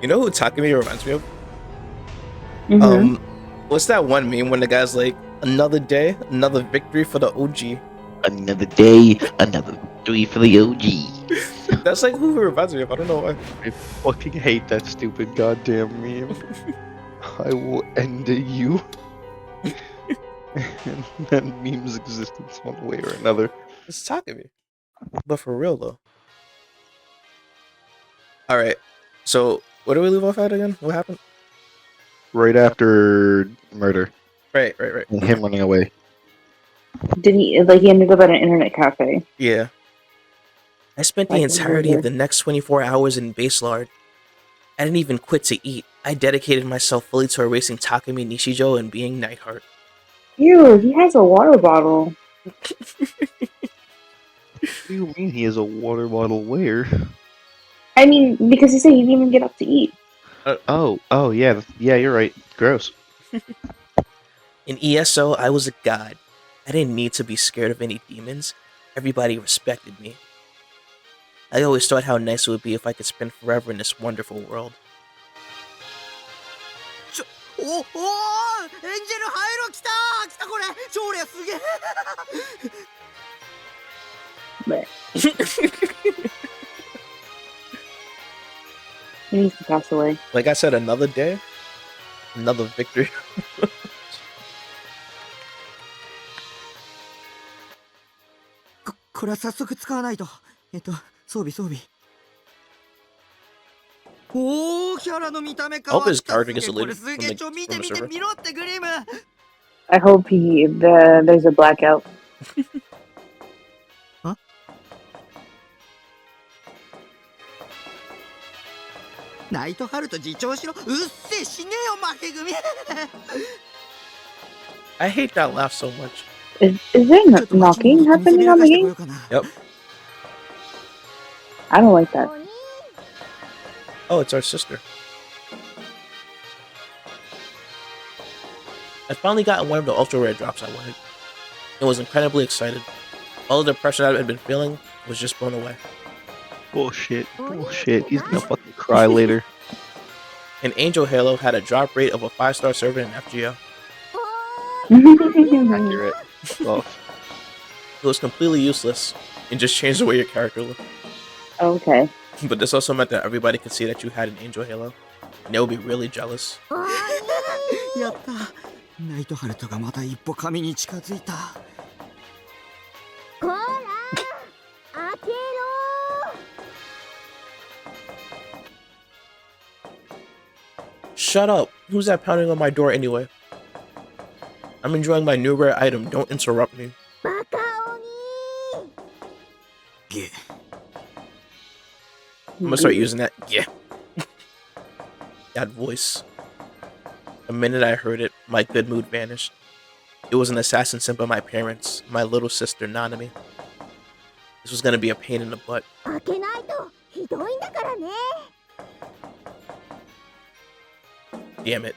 You know who Takumi reminds me of? Mm-hmm. Um, what's that one meme when the guy's like, "Another day, another victory for the OG." Another day, another victory for the OG. That's like who he reminds me of. I don't know why. I fucking hate that stupid goddamn meme. I will end you. And then memes existence one way or another. It's Takumi, but for real though. All right, so where do we leave off at again? What happened? Right after murder Right. and him running away. Did he he ended up at an internet cafe? Yeah. I spent the Like entirety of weird. the next 24 hours in Baselard. I didn't even quit to eat. I dedicated myself fully to erasing Takumi Nishijo and being Nightheart. Ew, he has a water bottle. What do you mean he has a water bottle where? I mean, because he said he didn't even get up to eat. Oh yeah, yeah, you're right. Gross. In ESO, I was a god. I didn't need to be scared of any demons. Everybody respected me. I always thought how nice it would be if I could spend forever in this wonderful world. おおエンジェルハイロ来た来たこれ超レアすげえ But he needs to pass away. Like I said, another day, another victory. これは早速使わないと装備おおキャラの見た目変わった I hope his character gets これ deleted す from げえ the, ちょ見 from て the 見て server. 見ろってグリム I hope there's a blackout. ナイトハルト自重しろうっせえ死ねよ負け組 I hate that laugh so much. Is there knocking happening on the game? Yep. I don't like that. Oh, it's our sister. I finally got one of the ultra rare drops I wanted. I was incredibly excited. All the depression I had been feeling was just blown away. Bullshit. He's gonna fucking cry later. An Angel Halo had a drop rate of a 5-star server in FGO. Accurate. Off. It was completely useless and just changed the way your character looked. Okay. But this also meant that everybody could see that you had an Angel Halo, and they would be really jealous. やったナイトハルトがまた一歩神に近づいた こら開けろ Shut up! Who's that pounding on my door anyway? I'm enjoying my new rare item, don't interrupt me. バカ鬼 ゲ I'm gonna start using that. Yeah. That voice. The minute I heard it, my good mood vanished. It was an assassin sent by my parents, my little sister Nanami. This was gonna be a pain in the butt. 開けないとひどいんだからね Damn it.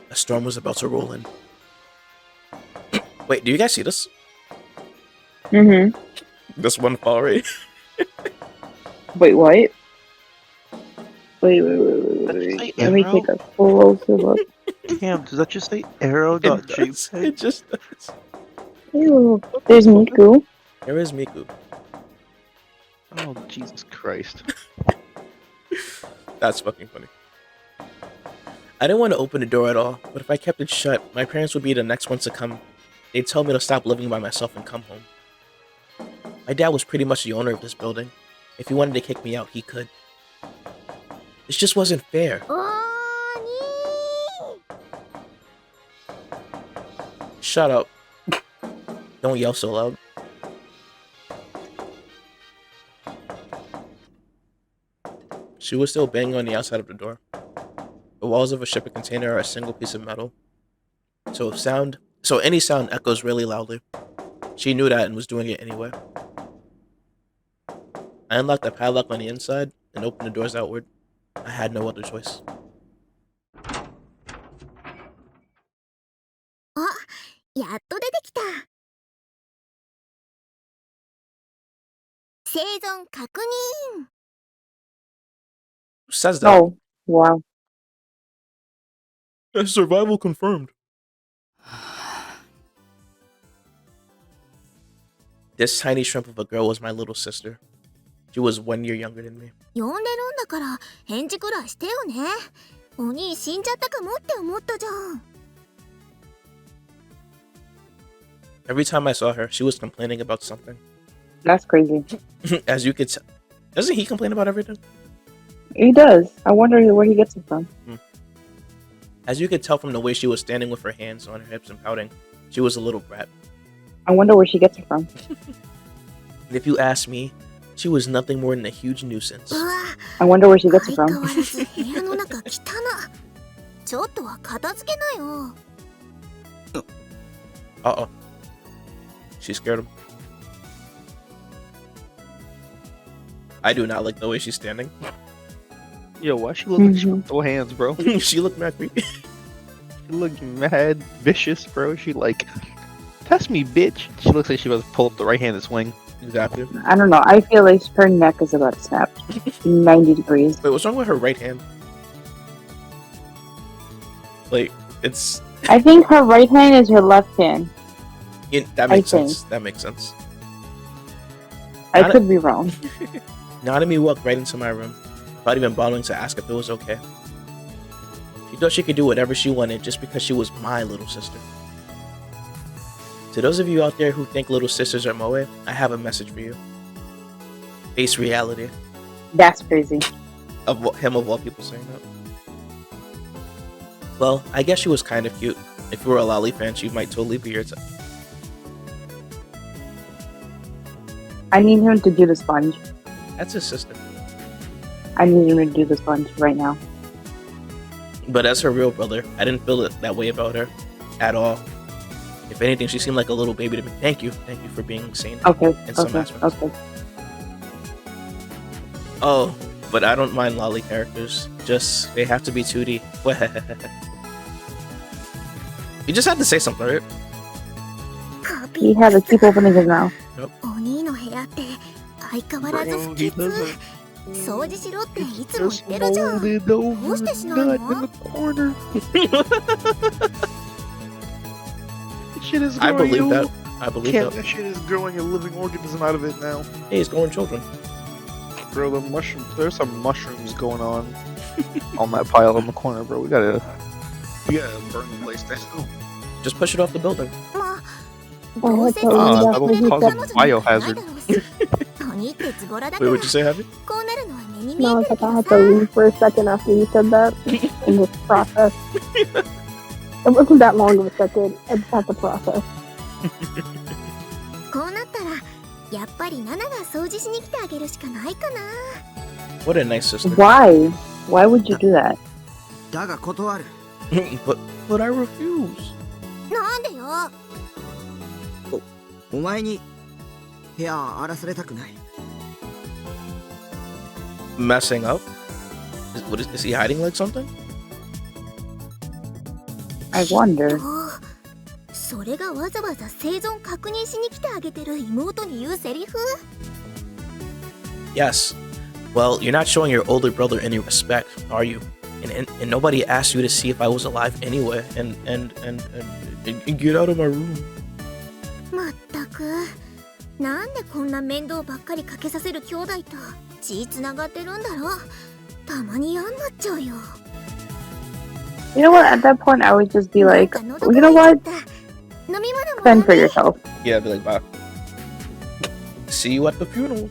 A storm was about to roll in. Wait, do you guys see this? Mm-hmm. This one fall rate? Wait, what? Wait. Say Let me arrow? take a closer look. Damn, does that just say It does. arrow.jpg? It just does. Ew. There's Miku. Here is Miku. Oh, Jesus Christ. That's fucking funny. I didn't want to open the door at all, but if I kept it shut, my parents would be the next ones to come. They'd tell me to stop living by myself and come home. My dad was pretty much the owner of this building. If he wanted to kick me out, he could. This just wasn't fair. 鬼 Shut up. Don't yell so loud. She was still banging on the outside of the door. The walls of a shipping container are a single piece of metal. So any sound echoes really loudly. She knew that and was doing it anyway. I unlocked the padlock on the inside and opened the doors outward. I had no other choice. やっと出てきた生存確認 Who says that? Oh, wow. Survival confirmed. This tiny shrimp of a girl was my little sister. She was 1 year younger than me. 呼んでるんだから返事くらいしてよね。お兄死んじゃったかもって思ったじゃん。Every time I saw her, she was complaining about something. That's crazy. As you could tell. Doesn't he complain about everything? He does. I wonder where he gets it from. As you could tell from the way she was standing with her hands on her hips and pouting, she was a little brat. I wonder where she gets it from. And if you ask me, she was nothing more than a huge nuisance. うわ I wonder where she gets it 相 from. 変わらず部屋の中汚っ。ちょっとは片付けなよ。 Uh-oh. She scared him. I do not like the way she's standing. Yo, why she look like she with no hands, bro? She looked mad creepy. She look mad vicious, bro. She like, test me, bitch. She looks like she was to pull up the right-handed swing. Exactly. I don't know. I feel like her neck is about to snap. 90 degrees. Wait, what's wrong with her right hand? Like, it's... I think her right hand is her left hand. that makes sense. That makes sense. I Not- could be wrong. Nanami walked right into my room, without even bothering to ask if it was okay. She thought she could do whatever she wanted just because she was my little sister. To those of you out there who think little sisters are moe, I have a message for you. Face reality. That's crazy. Of him of all people saying that. Well, I guess she was kind of cute. If you were a Lolly fan, she might totally be your type. I need him to do the sponge. That's his sister. I need him to do the sponge right now. But as her real brother, I didn't feel it that way about her. At all. If anything, she seemed like a little baby to me. Thank you. Thank you for being sane. Okay. In some Okay. aspects. Okay. Oh, but I don't mind lolly characters. Just, they have to be 2D. You just had to say something, right? カビ He had to keep opening his mouth. お兄の部屋って相変わらず不潔。掃除しろっていつも言ってるじゃん。 over Who's this nut now, in huh? the corner. Shit is I growing believe a- that. I believe Can't, that. that shit is growing a living organism out of it now. Hey, he's growing children. Bro, the mushroom. There's some mushrooms going on that pile in the corner, bro. We gotta burn the place down. Just push it off the building. まあどうせ that'll cause a biohazard. 鬼ってズボラだか Wait, ら what'd you say, Happy? こうなるのは目に見 No, え it's てる like け I ど had to さ。 leave for a second after you said that in this process. It wasn't that long of a second. I just had to process. こうなったらやっぱりナナが掃除しに来てあげるしかないかな。 What a nice sister. Why? Why would you do that? だが断る。 but I refuse. なんでよ。お前に部屋荒らされたくない。 Messing up? Is he hiding like something? I wonder. どうそれがわざわざ生存確認しに来てあげてる妹に言うセリフ？ Yes. Well, you're not showing your older brother any respect, are you? And nobody asked you to see if I was alive anyway. And get out of my room. まったくなんでこんな面倒ばっかりかけさせる兄弟と血つながってるんだろう。たまに嫌になっちゃうよ。 You know what? At that point, I would just be なん like, か喉 you know 乾い what? ちゃった。飲み物もら Fend for ね。 yourself. Yeah, be like, bye. See you at the funeral.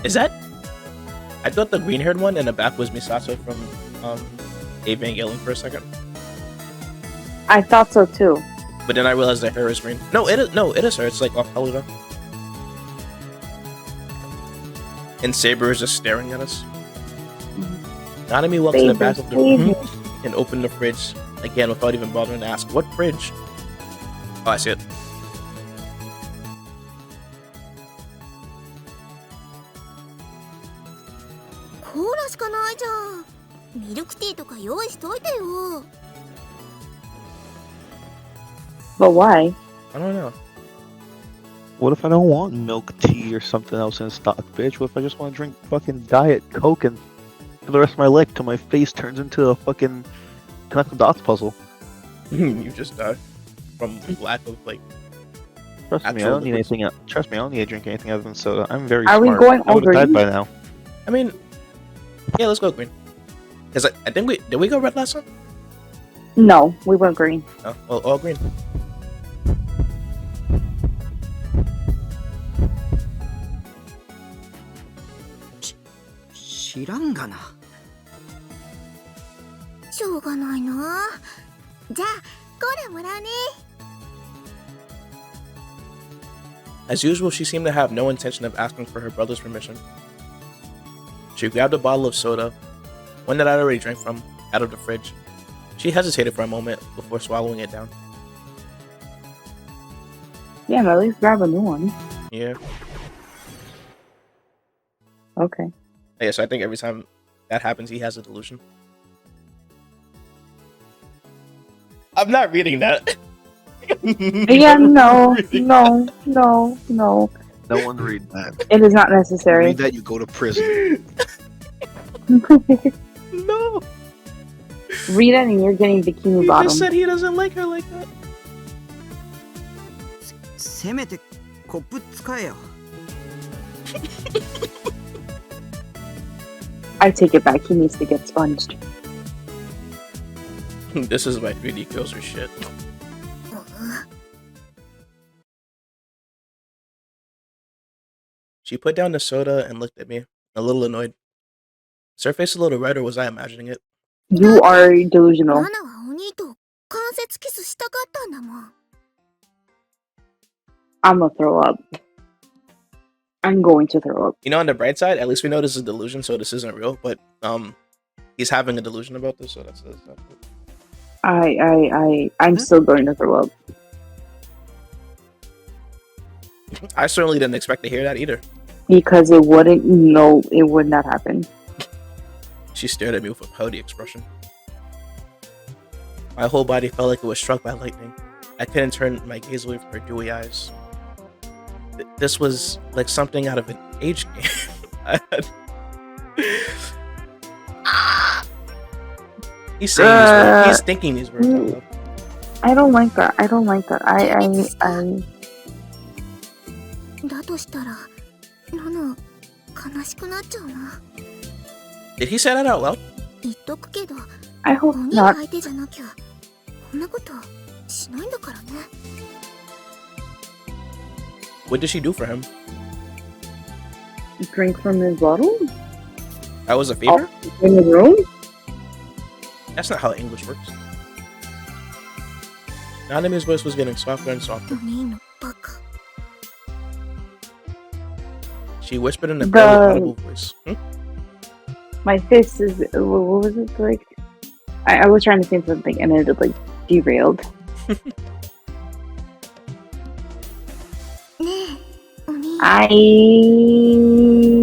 Is that? I thought the green-haired one in the back was Misato from Evangelion for a second, I thought so too. but then I realized that her is green. No, it is. No, it is her. It's like off color though. And Saber is just staring at us. Nanami walked to the back of the room and opened the fridge again without even bothering to ask, "What fridge?" Oh, I see it. Cola しかないじゃん。ミルクティーとか用意しといてよ。 But why? I don't know. What if I don't want milk tea or something else in stock, bitch? What if I just want to drink fucking Diet Coke and for the rest of my life till my face turns into a fucking connect the dots puzzle? You just die from lack of like. Trust me, I Actual don't need liquids. anything. Trust me, I don't need to drink anything other than soda. I'm very Are we smart. going I would have died green? by now. I mean, yeah, let's go green. Cause I think did we go red last time? No, we went green. Oh, well, all green. 知らんがな。しょうがないな。じゃあコーラもらうね。 As usual, she seemed to have no intention of asking for her brother's permission. She grabbed a bottle of soda, one that I'd already drank from, out of the fridge. She hesitated for a moment before swallowing it down. Yeah, at least grab a new one. Yeah. Okay. Yeah, so I think every time that happens, he has a delusion. I'm not reading that. Yeah, no. No one read that. It is not necessary. Read that, you go to prison. No. Read it and you're getting bikini He bottom. just said he doesn't like her like that. せめてコップ使えよ。 I take it back. He needs to get sponged. This is why 3D kills her shit. She put down the soda and looked at me, a little annoyed. Is her face a little red, or was I imagining it? You are delusional. ナナはお兄と関節キスしたかったんだもん。 I'm gonna throw up. I'm going to throw up. You know, on the bright side, at least we know this is a delusion, so this isn't real. But he's having a delusion about this, so that's not good. I'm still going to throw up. I certainly didn't expect to hear that either. Because it wouldn't, no, it would not happen. She stared at me with a pouty expression. My whole body felt like it was struck by lightning. I couldn't turn my gaze away from her dewy eyes. This was like something out of an age game. He's saying these words. He's thinking these words out loud. I don't like that. I don't like that. I だとしたら、ナナ悲しくなっちゃうな。 Did he say that out loud? 言っとくけど、 I お hope 兄 not. 相手じゃなきゃこんなことしないんだからね。 What did she do for him? Drink from his bottle? That was a favor? In the room? That's not how English works. Nanami's voice was getting softer and お softer. 兄のバカ。 She whispered in a barely audible voice. My fist is, what was it like? I was trying to say something and it like derailed. ねえ、お兄。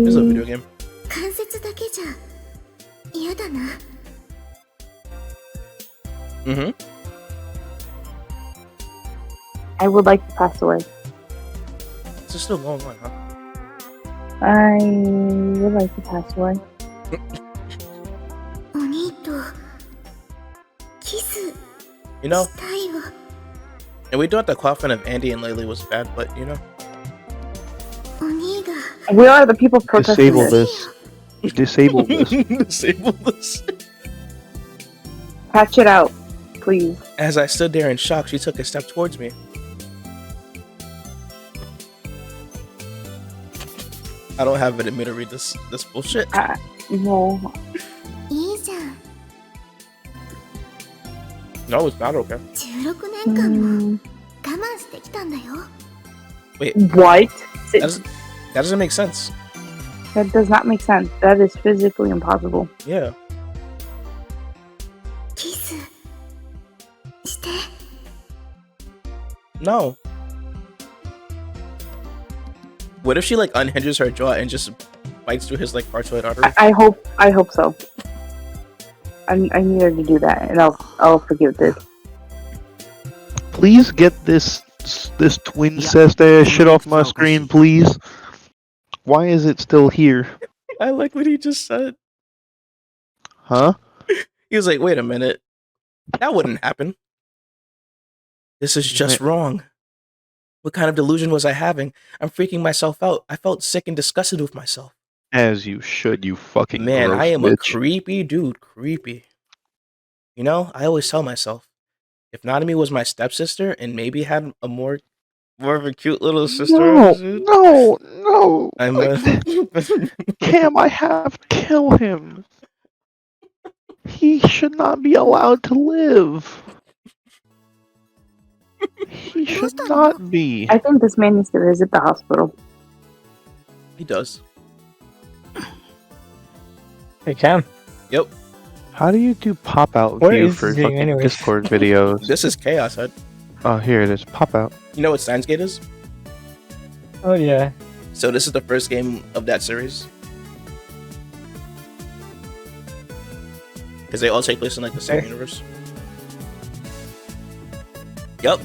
This is a video game. 関節だけじゃ嫌だな。 Mm-hmm. I would like to pass away. This is still going on, huh? I would like to pass away. お兄とキス You know, したいわ。 and we thought the coffin of Andy and Laylee was bad, but you know. お兄が We are the people protesting Disable this. this. Disable this. Disable this. Patch it out, please. As I stood there in shock, she took a step towards me. I don't have it in me to read this bullshit. No. いいじゃん。 No, it's not okay. 16年間も Mm, 我慢してきたんだよ。 Wait, what? that doesn't make sense. That does not make sense. That is physically impossible. Yeah. キスして。 No. What if she like unhinges her jaw and just bites through his like partoid artery? I hope so. I need her to do that, and I'll forgive this. Please get this this twin cest ass shit off my screen, please? Why is it still here? I like what he just said. Huh? He was like, wait a minute. That wouldn't happen. This is just wrong. What kind of delusion was I having? I'm freaking myself out. I felt sick and disgusted with myself. As you should, you fucking Man, gross I am a bitch. creepy dude. Creepy. You know, I always tell myself, if Nanami was my stepsister and maybe had a more of a cute little sister, No. I'm Cam, I have to kill him. He should not be allowed to live. He should not be. I think this man needs to visit the hospital. He does. Hey, Cam. Yep. How do you do pop out What view is for this thing fucking anyways? Discord videos? This is chaos, Ed. Oh, here it is. Pop out. You know what Steins Gate is? Oh, yeah. So this is the first game of that series. Because they all take place in like the same universe. Yep.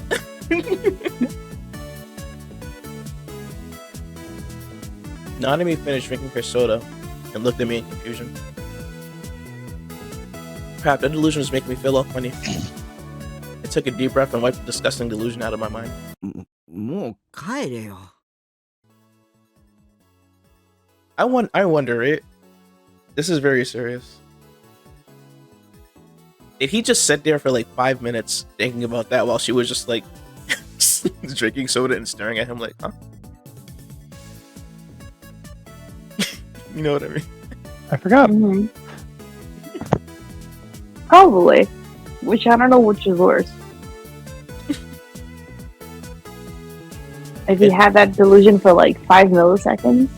Nanami finished drinking her soda and looked at me in confusion. Crap, that delusion was making me feel all funny. I took a deep breath and wiped the disgusting delusion out of my mind. もう帰れよ。I wonder, right? This is very serious. Did he just sit there for like 5 minutes thinking about that while she was just like drinking soda and staring at him like, huh? You know what I mean? I forgot. Mm-hmm. Probably. Which I don't know which is worse. If he had that delusion for like 5 milliseconds,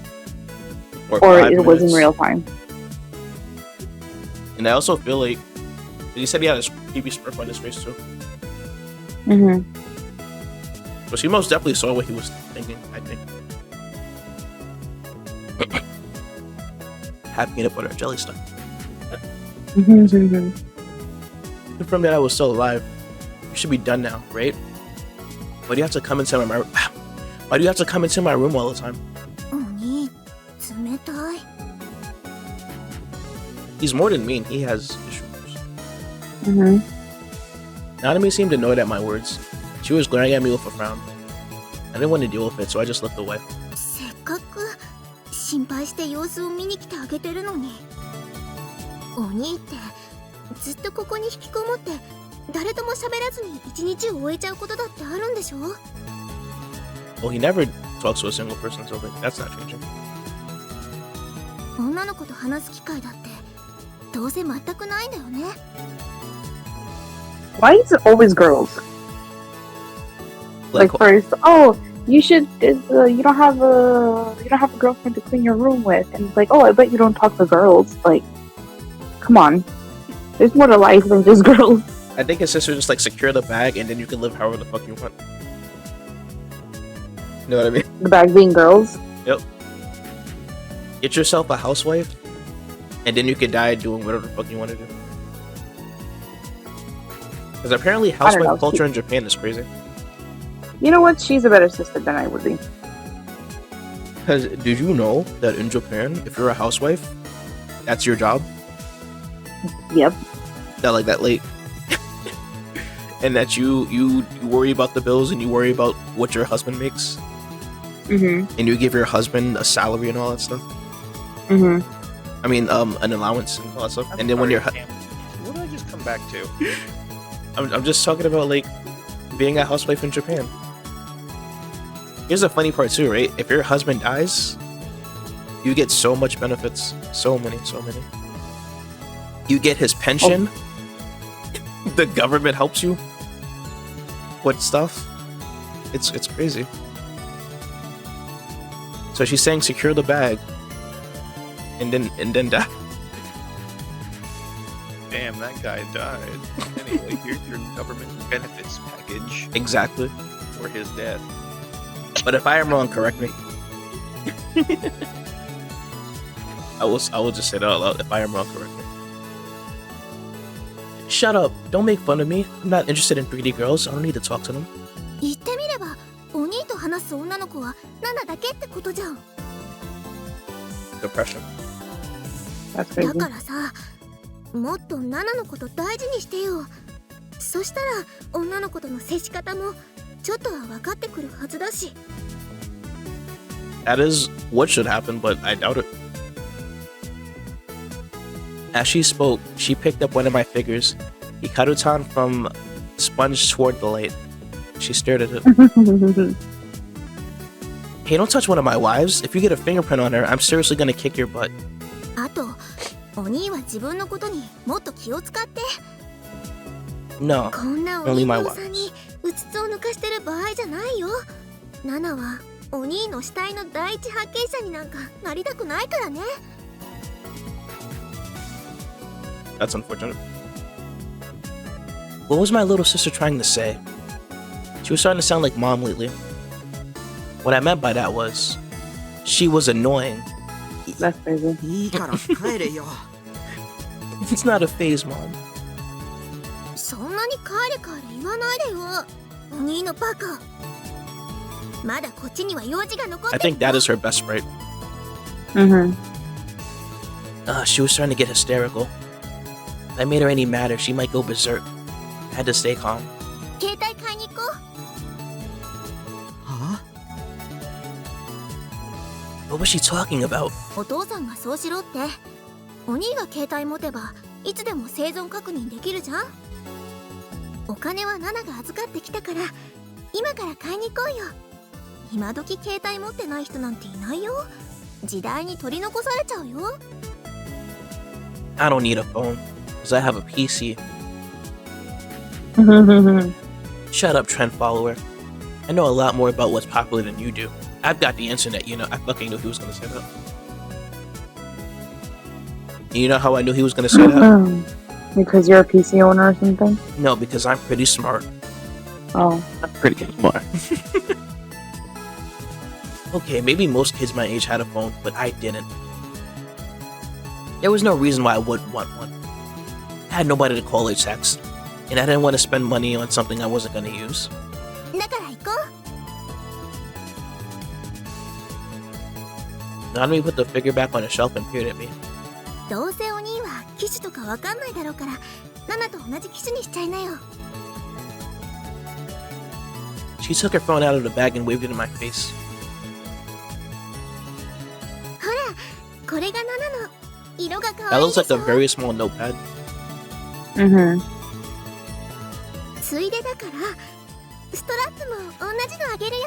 or 5 it was in minutes. real time. And I also feel like he said he had a PB smurf on his face too. Mm-hmm. So she most definitely saw what he was thinking, I think. Have peanut butter and jelly stuff. Mm-hmm. Confirm that I was still alive. You should be done now, right? Why do you have to come into my Why do you have to come into my room all the time? 鬼冷たい He's more than mean. He has issues. Mm-hmm. Nanami seemed annoyed at my words. She was glaring at me with a frown. I didn't want to deal with it, so I just looked away. せっかく心配して様子を見に来てあげてるのにお兄ってずっとここに引きこもって誰とも喋らずに一日を終えちゃうことだってあるんでしょ Well, he never talks to a single person, so like, that's not changing. 女の子と話す機会だってどうせ全くないんだよね Why is it always girls? Like first, oh, you should. You don't have a girlfriend to clean your room with, and it's like, oh, I bet you don't talk to girls. Like, come on, there's more to life than just girls. I think his sister just like secure the bag and then you can live however the fuck you want. You know what I mean? The bag being girls. Yep. Get yourself a housewife and then you can die doing whatever the fuck you want to do. Because apparently housewife culture in Japan is crazy. You know what? She's a better sister than I would be. Because did you know that in Japan, if you're a housewife, that's your job? Yep. That like that late. And that you worry about the bills and you worry about what your husband makes. Mm-hmm. And you give your husband a salary and all that stuff. Mm-hmm. I mean, an allowance and all that stuff. And then when you're... What did I just come back to? I'm just talking about, like, being a housewife in Japan. Here's the funny part, too, right? If your husband dies, you get so much benefits. So many. You get his pension. Oh. The government helps you with stuff. It's crazy. So she's saying secure the bag. And then die. Damn, that guy died. Anyway, here's your government benefits package. Exactly. For his death. But if I am wrong, correct me. I will just say that out loud. If I am wrong, correct me. Shut up. Don't make fun of me. I'm not interested in 3D girls. I don't need to talk to them. 言ってみれば話す女の子はナナだけってことじゃん。 Depression. That's だ crazy. からさ、もっとナナのこと大事にしてよ。そしたら女の子との接し方もちょっとは分かってくるはずだし。 That is what should happen, but I doubt it. As she spoke, she picked up one of my figures. Hikaru-tan from sponge toward the light. She stared at it. Hey, don't touch one of my wives. If you get a fingerprint on her, I'm seriously gonna kick your butt. あと、お兄は自分のことにもっと気を使って。 No, こんなお only 人 my 形さん wives. にうつつを抜かしてる場合じゃないよ。ナナはお兄の死体の第一発見者になんかなりたくないからね。 That's unfortunate. What was my little sister trying to say? She was starting to sound like mom lately. What I meant by that was, she was annoying. That's crazy. いいから帰れよ。 It's not a phase, mom. そんなに帰れ帰れ言わないでよ。お兄のバカ。まだこっちには用事が残って I る think that is her best sprite. Mm-hmm. She was starting to get hysterical. If I made her any madder, she might go berserk. I had to stay calm. 携帯買いに行こは What was she talking about? う。お父さんがそうしろって。お兄が携帯持てばいつでも生存確認できるじゃん。お金はナナが預かってきたから今から買いに行こうよ。今時携帯持ってない人なんていないよ。時代に取り残されちゃうよ。 I don't need a phone, because I have a PC. Shut up, trend follower. I know a lot more about what's popular than you do. I've got the internet, you know. I fucking knew he was gonna say that. You know how I knew he was gonna say that? Because you're a PC owner or something? No, because I'm pretty smart. Oh. I'm pretty smart. Okay, maybe most kids my age had a phone, but I didn't. There was no reason why I wouldn't want one. I had nobody to call or text, and I didn't want to spend money on something I wasn't gonna use. だから行こ Nanami put the figure back on the shelf and peered at me. う。どうせお兄は機種とかわかんないだろうからナナと同じ機種にしちゃいなよ。 She took her phone out of the bag and waved it in my face. ほら、これがナナの色が可 That 愛い looks で like し a ょ。 very small notepad. Mm-hmm. ついでだからストラップも同じのあげるよ。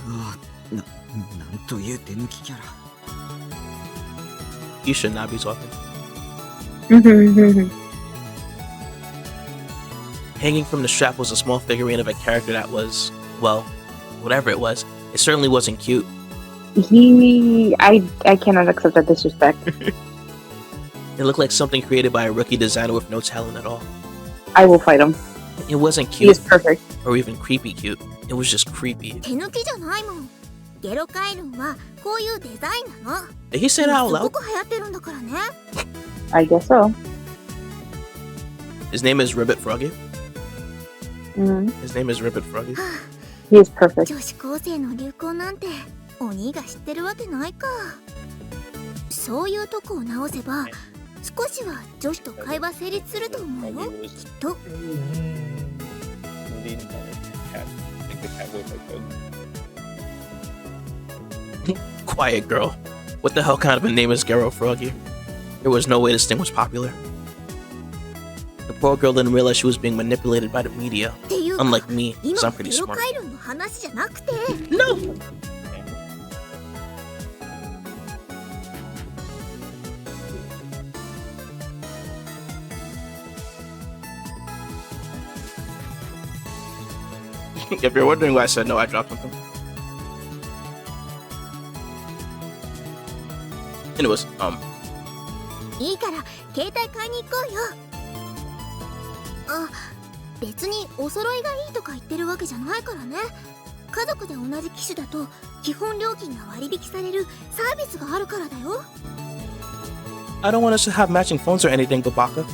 うわ、なんという手抜きキャラ。 You should not be talking. Mm-hmm. Hanging from the strap was a small figurine of a character that was, well, whatever it was. It certainly wasn't cute. I cannot accept that disrespect. It looked like something created by a rookie designer with no talent at all. I will fight him. It wasn't He is cute perfect. or even creepy cute. It was just creepy. 手抜きじゃないもん。ゲロカエルンはこういうデザインなの。 Did he say that out すご loud? く流行ってるんだからね。 I guess so. His name is Ribbit Froggy. Mm-hmm. His name is Ribbit Froggy. He is perfect. 女子高生の流行なんてお兄が知ってるわけないか。そういうとこを直せば少しは女子と会話成立すると思うよ。きっと。 Quiet girl. What the hell kind of a name is Garo Froggy? There was no way this thing was popular. The poor girl didn't realize she was being manipulated by the media. っていうか Unlike me, 今 because の I'm pretty ゲロ smart. カエルンの話じゃなくて。 No! If you're wondering why I said no, I dropped something. Anyways, いいから携帯買いに行こうよ。あ、別にお揃いがいいとか言ってるわけじゃないからね。家族で同じ機種だと基本料金が割引されるサービスがあるからだよ。 I don't want us to have matching phones or anything, Babaka.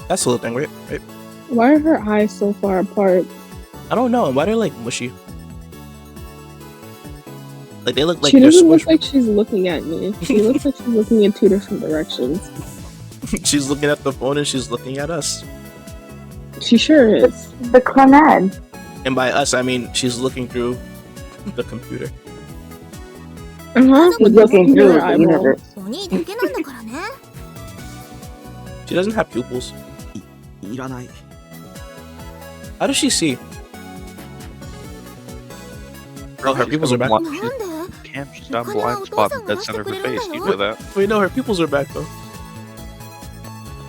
That's the little thing, right? Why are her eyes so far apart? I don't know. Why they're like mushy? Like they look like She they're doesn't look squished. like she's looking at me. She looks like she's looking in two different directions. She's looking at the phone and she's looking at us. She sure is. The Clannad. And by us, I mean she's looking through the computer. Uh-huh. She's looking through the eyeball. universe. お兄だけなんだからね She doesn't have pupils. いらない How does she see? Oh, her pupils are back. なんで Damn, she's got a blind spot in the dead center of her face. You know that? Wait, no, her pupils are back though.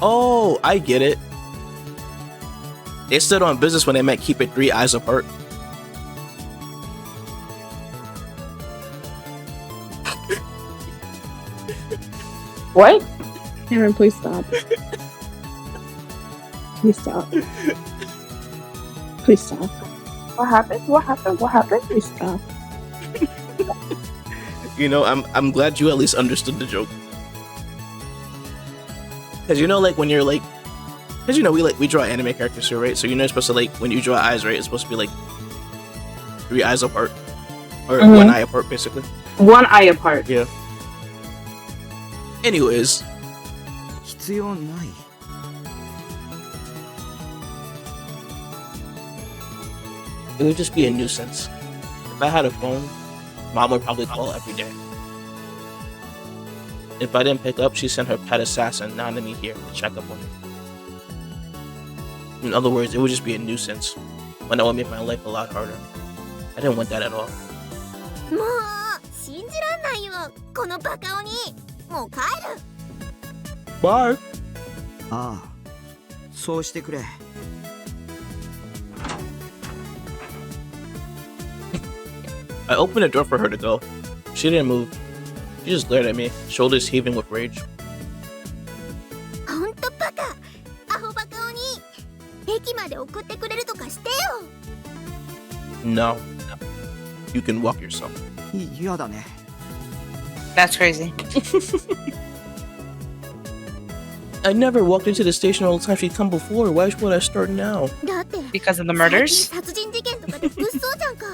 Oh, I get it. They stood on business when they meant keep it 3 eyes apart. What? Cameron, please stop. Please stop. Please stop. What happened? What happened? What happened? Please stop. You know, I'm glad you at least understood the joke. Cause you know, like when you're like, cause you know we draw anime characters here, right? So you're not supposed to like when you draw eyes, right? It's supposed to be like 3 eyes apart, or Mhm. 1 eye apart, basically. 1 eye apart. Yeah. Anyways, 必要ない it would just be a nuisance. If I had a phone, Mom would probably call every day. If I didn't pick up, she sent her pet assassin Nanami here to check up on me. In other words, it would just be a nuisance, when that would make my life a lot harder. I didn't want that at all. もう信じらんないよこのバカ鬼もう帰る Bye. ああそうしてくれ I opened the door for her to go. She didn't move. She just glared at me, shoulders heaving with rage. ほんとバカアホバカ鬼駅まで送ってくれるとかしてよ No. You can walk yourself. 嫌だね That's crazy. I never walked into the station all the time she'd come before. Why would I start now? だって Because of the 最近 murders? 殺人事件とかで物騒じゃんか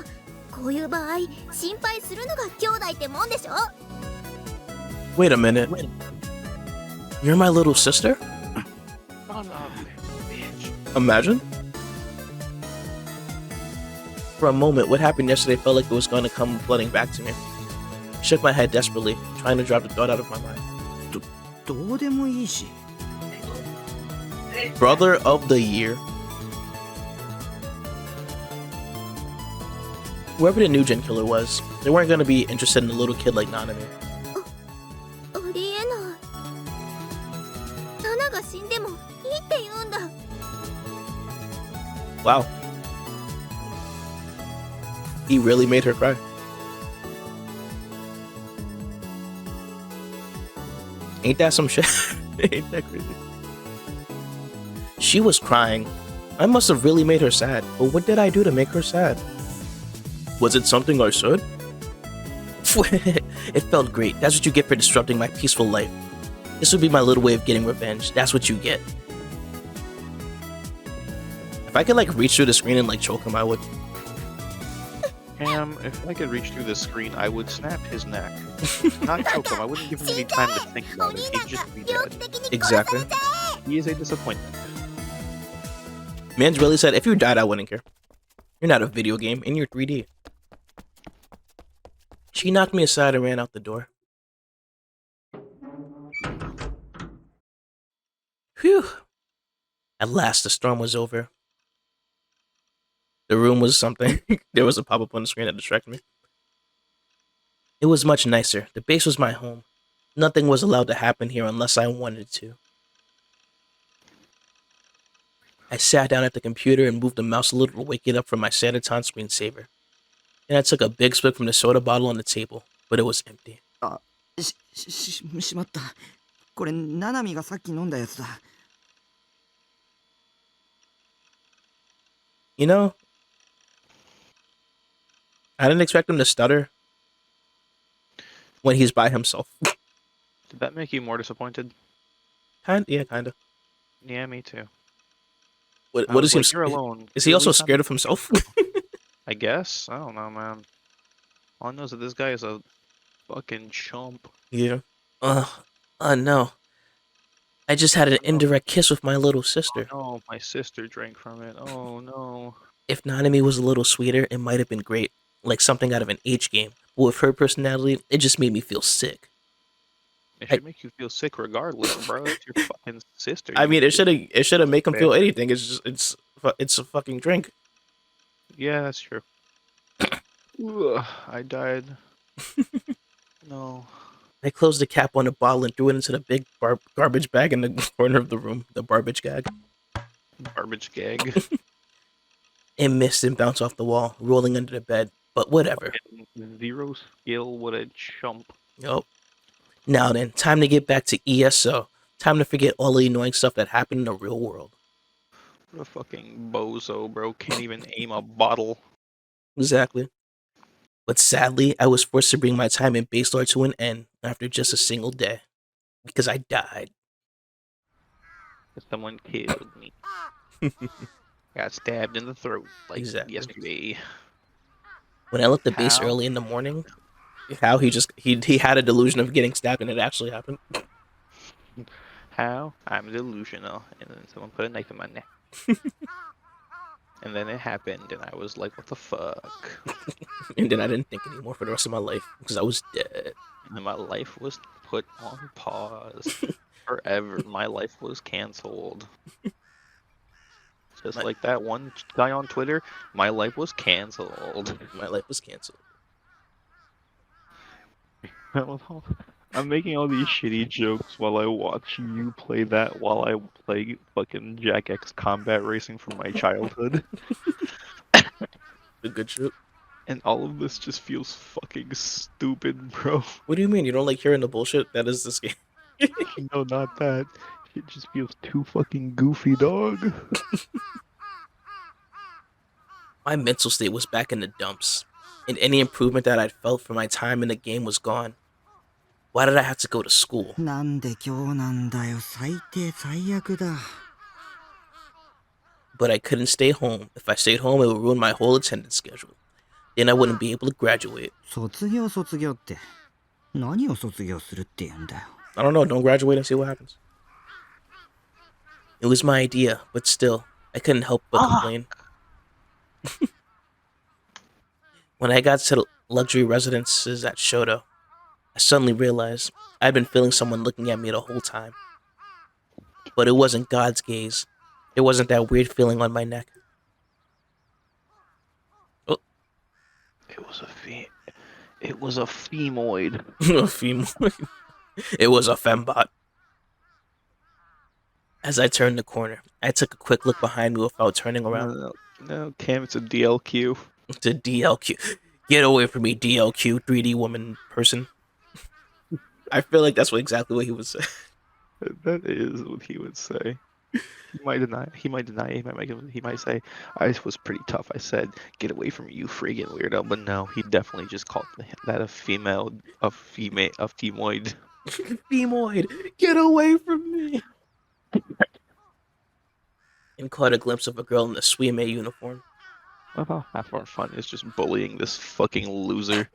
こういう場合心配するのが兄弟ってもんでしょ Wait a minute. You're my little sister? Son of a bitch. Imagine. For a moment, what happened yesterday felt like it was going to come flooding back to me. I shook my head desperately, trying to drive the thought out of my mind. どうでもいいし Brother of the year? Whoever the new gen killer was, they weren't going to be interested in a little kid like Nanami. ありえないナナが死んでもいいって言うんだ Wow. He really made her cry. Ain't that some shit? Ain't that crazy? She was crying. I must have really made her sad. But what did I do to make her sad? Was it something I said? It felt great. That's what you get for disrupting my peaceful life. This would be my little way of getting revenge. That's what you get. If I could like reach through the screen and like choke him, I would. Cam, if I could reach through the screen, I would snap his neck. Not choke him. I wouldn't give him any time to think お about 兄 it. なん He'd か just be 猟 dead. 奇的に殺され Exactly. ちゃえ He is a disappointment. Mans really said, if you died, I wouldn't care. You're not a video game, and you're 3D. She knocked me aside and ran out the door. Phew. At last, the storm was over. The room was something. There was a pop-up on the screen that distracted me. It was much nicer. The base was my home. Nothing was allowed to happen here unless I wanted to. I sat down at the computer and moved the mouse a little to wake it up from my Sanaton screensaver. And I took a big swig from the soda bottle on the table, but it was empty. しまったこれナナミがさっき飲んだやつだ You know, I didn't expect him to stutter when he's by himself. Did that make you more disappointed? Yeah, kinda. Yeah, me too. What I what was is he? like, "You're alone. Is he You're also least scared of himself? I guess. I don't know, man. All I know is that this guy is a fucking chump. Yeah. No. I just had an Oh no, indirect kiss with my little oh sister. no, my sister drank from it. Oh no. If Nanami was a little sweeter, it might have been great, like something out of an H game. But with her personality, it just made me feel sick. It I, should make you feel sick regardless, bro. It's your fucking sister. I mean, it should have make him feel Bear. anything. It's a fucking drink. Yeah, that's true. Ugh, I died. No. I closed the cap on the bottle and threw it into the big garbage bag in the corner of the room. The garbage gag. Garbage gag. It missed and bounced off the wall, rolling under the bed. But whatever. Fucking zero skill. What a chump. Yup. Now then, time to get back to ESO. Time to forget all the annoying stuff that happened in the real world. What a fucking bozo, bro. Can't even aim a bottle. Exactly. But sadly, I was forced to bring my time in base lore to an end after just a single day. Because I died. Someone killed me. Got stabbed in the throat like Exactly. yesterday. When I left the base How? early in the morning, how he had a delusion of getting stabbed and it actually happened. How? I'm delusional. And then someone put a knife in my neck. And then it happened, and I was like, what the fuck? And then I didn't think anymore for the rest of my life because I was dead. And then my life was put on pause. Forever. My life was canceled. Just like that one guy on Twitter, my life was canceled. My life was canceled. I'm making all these shitty jokes while I watch you play that while I play fucking Jack X Combat Racing from my childhood. A good shoot. And all of this just feels fucking stupid, bro. What do you mean? You don't like hearing the bullshit that is this game? No, not that. It just feels too fucking goofy, dog. My mental state was back in the dumps, and any improvement that I'd felt from my time in the game was gone. Why did I have to go to school? なんで今日なんだよ。最低最悪だ。 But I couldn't stay home. If I stayed home, it would ruin my whole attendance schedule. Then I wouldn't be able to graduate. 卒業って。何を卒業するって言うんだよ。 I don't know. Don't graduate and see what happens. It was my idea, but still, I couldn't help but complain. When I got to the luxury residences at Shoto, I suddenly realized I'd been feeling someone looking at me the whole time. But it wasn't God's gaze. There wasn't that weird feeling on my neck. Oh. It was a femoid. A femoid. It was a fembot. As I turned the corner, I took a quick look behind me without turning around. No, Cam, it's a DLQ. It's a DLQ. Get away from me, DLQ, 3D woman person. I feel like that's exactly what he would say. That is what he would say. He might deny. He might say, "I was pretty tough." I said, "Get away from me, you friggin' weirdo." But no, he definitely just called that a femoid. Femoid, get away from me. And caught a glimpse of a girl in a Suime uniform. Well, half our fun is just bullying this fucking loser.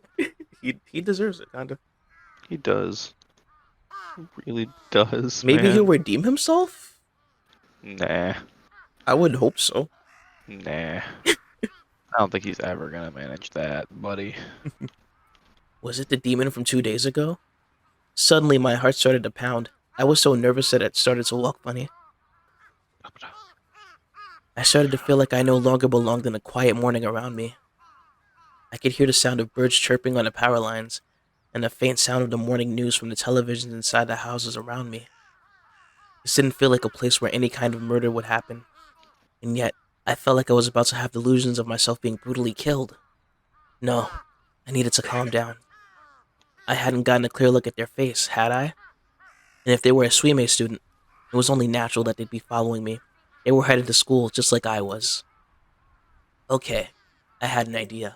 He deserves it, kinda. He does. He really does. Maybe man. he'll redeem himself? Nah. I would hope so. Nah. I don't think he's ever gonna manage that, buddy. Was it the demon from 2 days ago? Suddenly my heart started to pound. I was so nervous that it started to walk funny. I started to feel like I no longer belonged in the quiet morning around me. I could hear the sound of birds chirping on the power lines, and the faint sound of the morning news from the televisions inside the houses around me. This didn't feel like a place where any kind of murder would happen, and yet I felt like I was about to have delusions of myself being brutally killed. No, I needed to calm down. I hadn't gotten a clear look at their face, had I? And if they were a Suime student, it was only natural that they'd be following me. They were headed to school just like I was. Okay, I had an idea.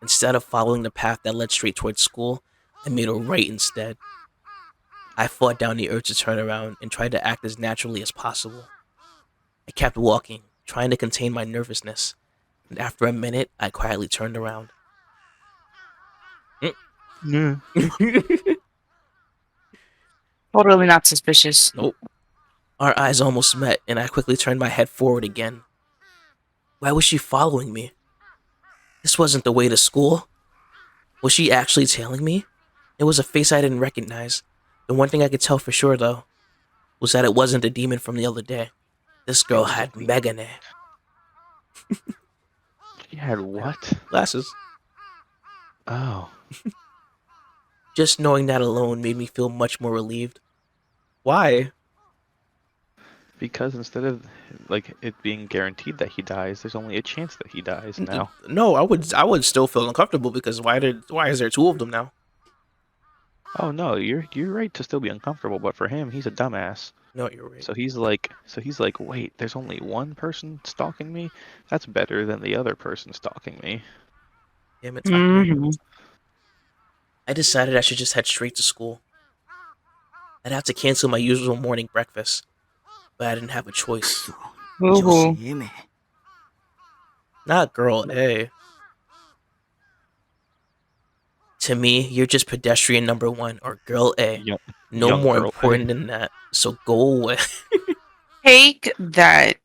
Instead of following the path that led straight towards school, I made a right instead. I fought down the urge to turn around and tried to act as naturally as possible. I kept walking, trying to contain my nervousness, and after a minute, I quietly turned around. Yeah. Totally not suspicious. Nope. Our eyes almost met, and I quickly turned my head forward again. Why was she following me? This wasn't the way to school. Was she actually tailing me? It was a face I didn't recognize. The one thing I could tell for sure, though, was that it wasn't the demon from the other day. This girl had Megane. She had what? Glasses. Oh. Just knowing that alone made me feel much more relieved. Why? Because instead of like it being guaranteed that he dies, there's only a chance that he dies now. No, I would still feel uncomfortable because why is there two of them now? Oh no, you're right to still be uncomfortable, but for him, he's a dumbass. No, you're right. So he's like, wait, there's only one person stalking me? That's better than the other person stalking me. Damn it. Mhm. I decided I should just head straight to school. I'd have to cancel my usual morning breakfast, but I didn't have a choice. 女 Ooh. 子 M Not girl A. To me, you're just pedestrian number one or girl A. Young, No young more girl A. important than that. So go away. Take that.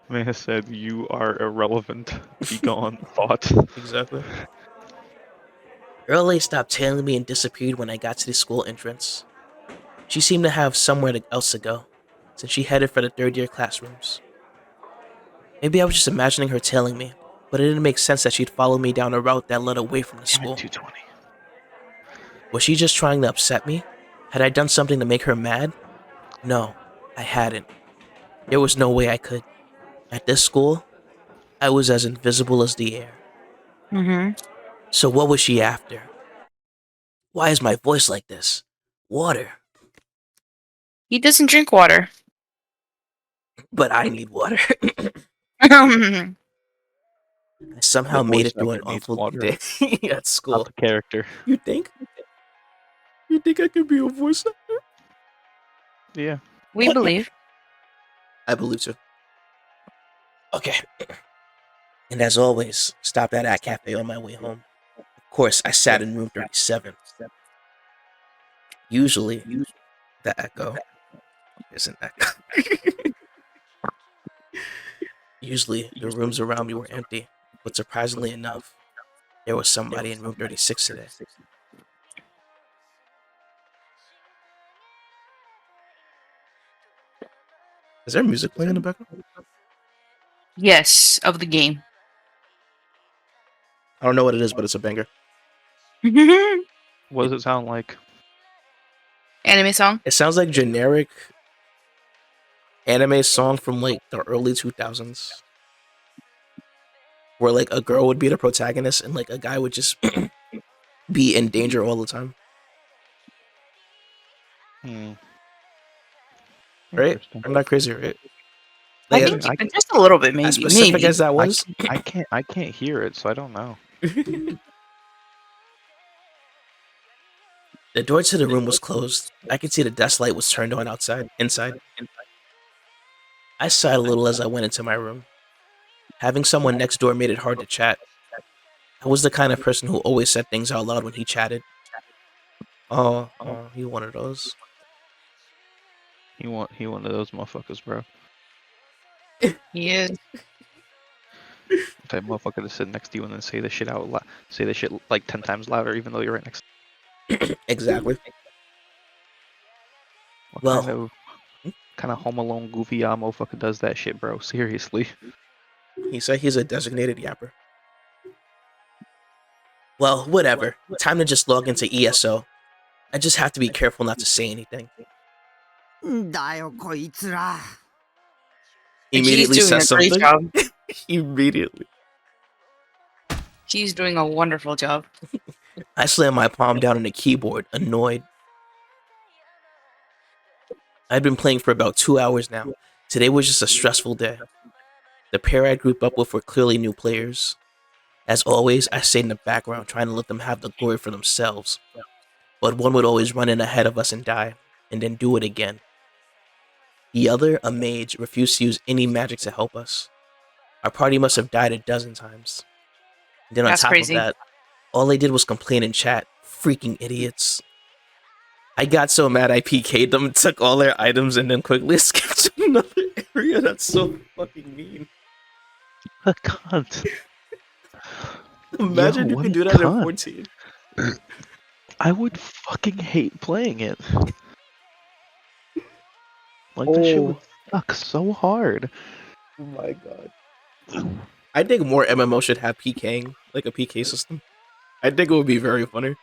Man has said you are irrelevant. Be gone, thought. Exactly. Girl A stopped tailing me and disappeared when I got to the school entrance. She seemed to have somewhere else to go, since she headed for the third-year classrooms. Maybe I was just imagining her tailing me, but it didn't make sense that she'd follow me down a route that led away from the school. 220. Was she just trying to upset me? Had I done something to make her mad? No, I hadn't. There was no way I could. At this school, I was as invisible as the air. Mm-hmm. So what was she after? Why is my voice like this? Water. He doesn't drink water. But I need water. Mhm. I somehow The made voice it through an actor needs awful water. day at Not school. the character. You think? You think I could be a voice actor? Yeah. We believe. I believe so. Okay. And as always, stopped at that cafe on my way home. Of course, I sat in room 37. Usually, the echo is an echo. Usually, the rooms around me were empty, but surprisingly enough, there was somebody in room 36 today. Is there music playing in the background? Yes, of the game. I don't know what it is, but it's a banger. What does it sound like? Anime song? It sounds like generic anime song from like the early 2000s. Where like a girl would be the protagonist and like a guy would just be in danger all the time. Hmm. Right? Interesting. I'm not crazy, right? I Like, think just a little bit, maybe. as specific Maybe. as that was. I can't hear it, so I don't know. The door to the room was closed. I could see the desk light was turned on inside. I sighed a little as I went into my room. Having someone next door made it hard to chat. I was the kind of person who always said things out loud when he chatted. Oh, he one of those. He one of those motherfuckers, bro. He is. Type of motherfucker to sit next to you and then say the shit out loud. Say the shit like 10 times louder, even though you're right next. Exactly. What Well, kind of Home Alone goofy motherfucker does that shit, bro? Seriously. he said he's a designated yapper. Well, whatever. Time to just log into ESO. I just have to be careful not to say anything. だよこいつら Immediately He's doing says a great something. job. Immediately. He's doing a wonderful job. I slammed my palm down on the keyboard, annoyed. I'd been playing for about 2 hours now. Today was just a stressful day. The pair I grouped up with were clearly new players. As always, I stayed in the background trying to let them have the glory for themselves. But one would always run in ahead of us and die, and then do it again. The other, a mage, refused to use any magic to help us. Our party must have died a dozen times. And then on That's top of crazy. that, all they did was complain in chat. Freaking idiots. I got so mad I PK'd them, took all their items, and then quickly skipped to another area. That's so fucking mean. A cunt. Imagine Yo, you what could a do that at cunt. 14. I would fucking hate playing it. Like, that shit Oh. would suck so hard. Oh my god. I think more MMO should have PKing, like a PK system. I think it would be very funny.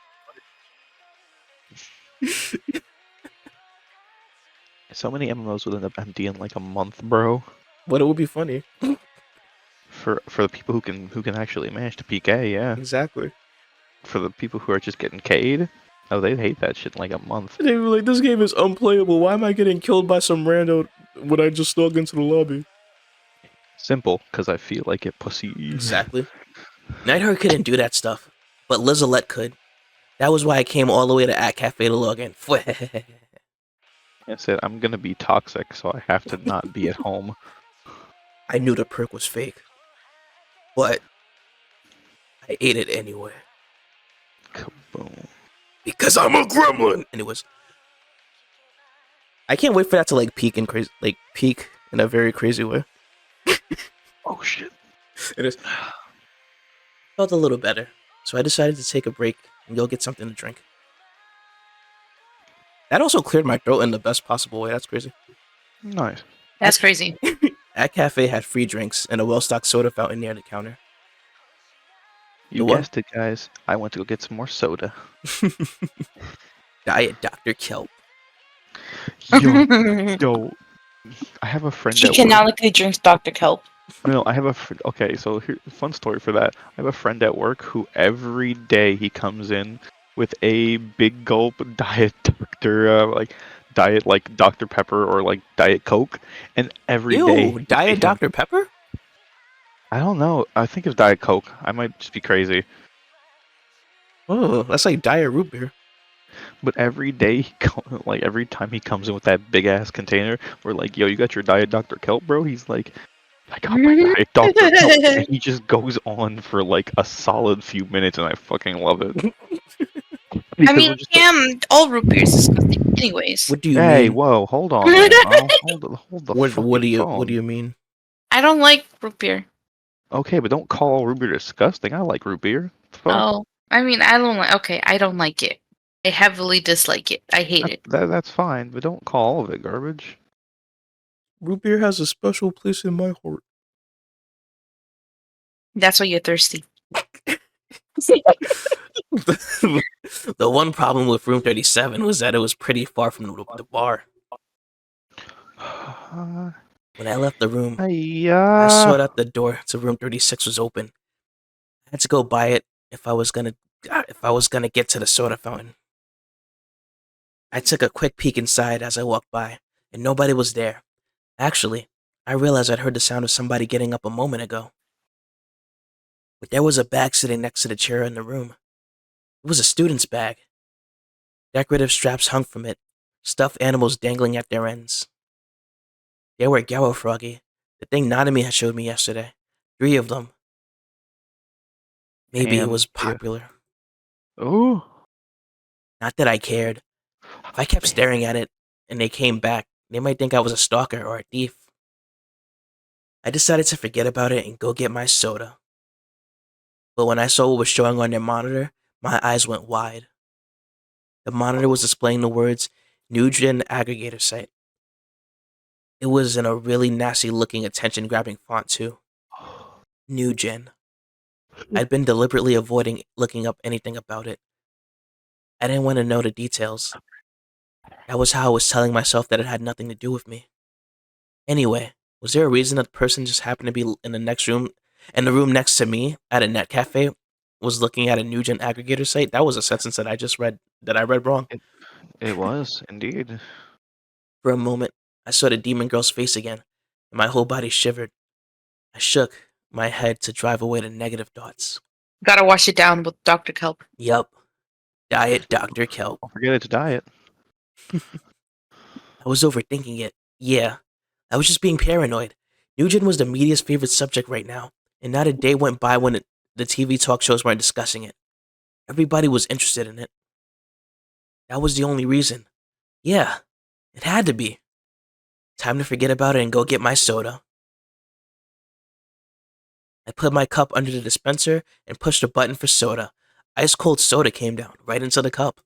So many MMOs would end up empty in like a month, bro. But it would be funny. For the people who can actually manage to PK, yeah. Exactly. For the people who are just getting K'd, oh, they'd hate that shit in like a month. They were like, this game is unplayable. Why am I getting killed by some rando when I just log into the lobby? Simple, because I feel like it pussy. Exactly. Nightheart couldn't do that stuff, but Lizalette could. That was why I came all the way to At Cafe to log in. I said, I'm gonna be toxic, so I have to not be at home. I knew the perk was fake, but I ate it anyway. Kaboom. Because I'm a gremlin! Anyways. I can't wait for that to like peak in a very crazy way. Oh shit. It is. Felt a little better, so I decided to take a break and go get something to drink. That also cleared my throat in the best possible way. That's crazy. Nice. That's crazy. At Cafe had free drinks and a well-stocked soda fountain near the counter. You what? guessed it, guys. I went to go get some more soda. Diet Dr. Kelp. Yo, I have a friend He at work. canonically drinks Dr. Kelp. No, I have a okay. So here, fun story for that. I have a friend at work who every day he comes in with a big gulp diet diet like Dr. Pepper or like Diet Coke, and every day. Ew, Diet Dr. Pepper? I don't know. I think it's Diet Coke. I might just be crazy. Oh, that's like Diet root beer. But every day, like every time he comes in with that big ass container, we're like, "Yo, you got your Diet Dr. Kelp, bro?" He's like, "I got my Diet Dr. Kelp," and he just goes on for like a solid few minutes, and I fucking love it. I mean, all root beer is disgusting, anyways. What do you Hey, mean? whoa, hold on, man, bro. Hold the What fucking do you phone. mean? I don't like root beer. Okay, but don't call root beer disgusting. I like root beer. Fuck. Oh, I mean, I don't like. Okay, I don't like it. I heavily dislike it. I hate it. That's fine, but don't call all of it garbage. Root beer has a special place in my heart. That's why you're thirsty. The one problem with room 37 was that it was pretty far from the bar. When I left the room, I saw that the door to room 36 was open. I had to go by it if I was gonna get to the soda fountain. I took a quick peek inside as I walked by, and nobody was there. Actually, I realized I'd heard the sound of somebody getting up a moment ago. But there was a bag sitting next to the chair in the room. It was a student's bag. Decorative straps hung from it, stuffed animals dangling at their ends. They were Garrow Froggy, the thing Nanami had showed me yesterday. 3 of them. Maybe it was popular. Oh. Not that I cared. If I kept staring at it and they came back, they might think I was a stalker or a thief. I decided to forget about it and go get my soda. But when I saw what was showing on their monitor, my eyes went wide. The monitor was displaying the words New Gen Aggregator Site. It was in a really nasty looking attention grabbing font too. New Gen. I'd been deliberately avoiding looking up anything about it. I didn't want to know the details. That was how I was telling myself that it had nothing to do with me. Anyway, was there a reason that the person just happened to be in the next room, and the room next to me at a net cafe was looking at a New Gen Aggregator Site? That was a sentence that I read wrong. It was, indeed. For a moment, I saw the demon girl's face again, and my whole body shivered. I shook my head to drive away the negative thoughts. Gotta wash it down with Dr. Kelp. Yup. Diet Dr. Kelp. Don't forget it's diet. I was overthinking it. Yeah, I was just being paranoid. Nugent was the media's favorite subject right now, and not a day went by when the TV talk shows weren't discussing it. Everybody was interested in it. That was the only reason. Yeah, it had to be. Time to forget about it and go get my soda. I put my cup under the dispenser and pushed the button for soda. Ice cold soda came down right into the cup.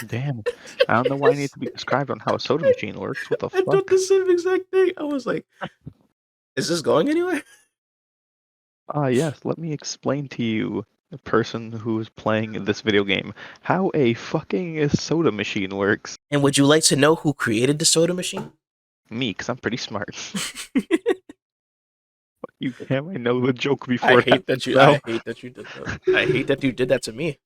Damn. I don't know why I need to be described on how a soda machine works. What the I thought fuck? the same exact thing. I was like, is this going anywhere? Ah, yes, let me explain to you, the person who's playing this video game, how a fucking soda machine works. And would you like to know who created the soda machine? Me, because I'm pretty smart. You damn, I know the joke I before hate it that you. happens, I hate that you did that. I hate that you did that to me.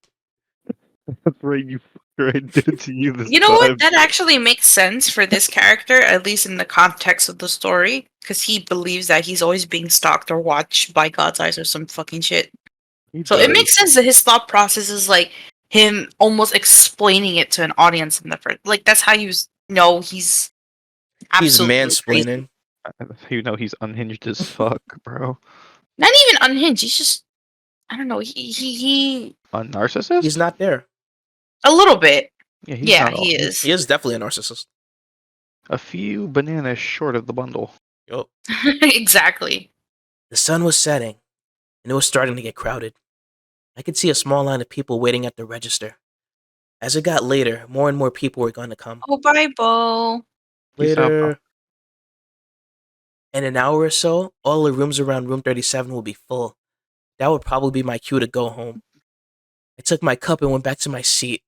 That's right, you fucker. I did it to you this You know time. what? That actually makes sense for this character, at least in the context of the story, because he believes that he's always being stalked or watched by God's eyes or some fucking shit. So it makes sense that his thought process is like him almost explaining it to an audience in the first. Like that's how you know he's He's absolutely crazy. mansplaining. You know he's unhinged as fuck, bro. Not even unhinged. He's just I don't know. He A narcissist? He's not there. a little bit. Yeah, he's Yeah, not all. he is. He is definitely a narcissist. A few bananas short of the bundle. Yup. Exactly. The sun was setting, and it was starting to get crowded. I could see a small line of people waiting at the register. As it got later, more and more people were going to come. Oh, bye, Bo. Peace out, bro. Later. In an hour or so, all the rooms around room 37 will be full. That would probably be my cue to go home. I took my cup and went back to my seat.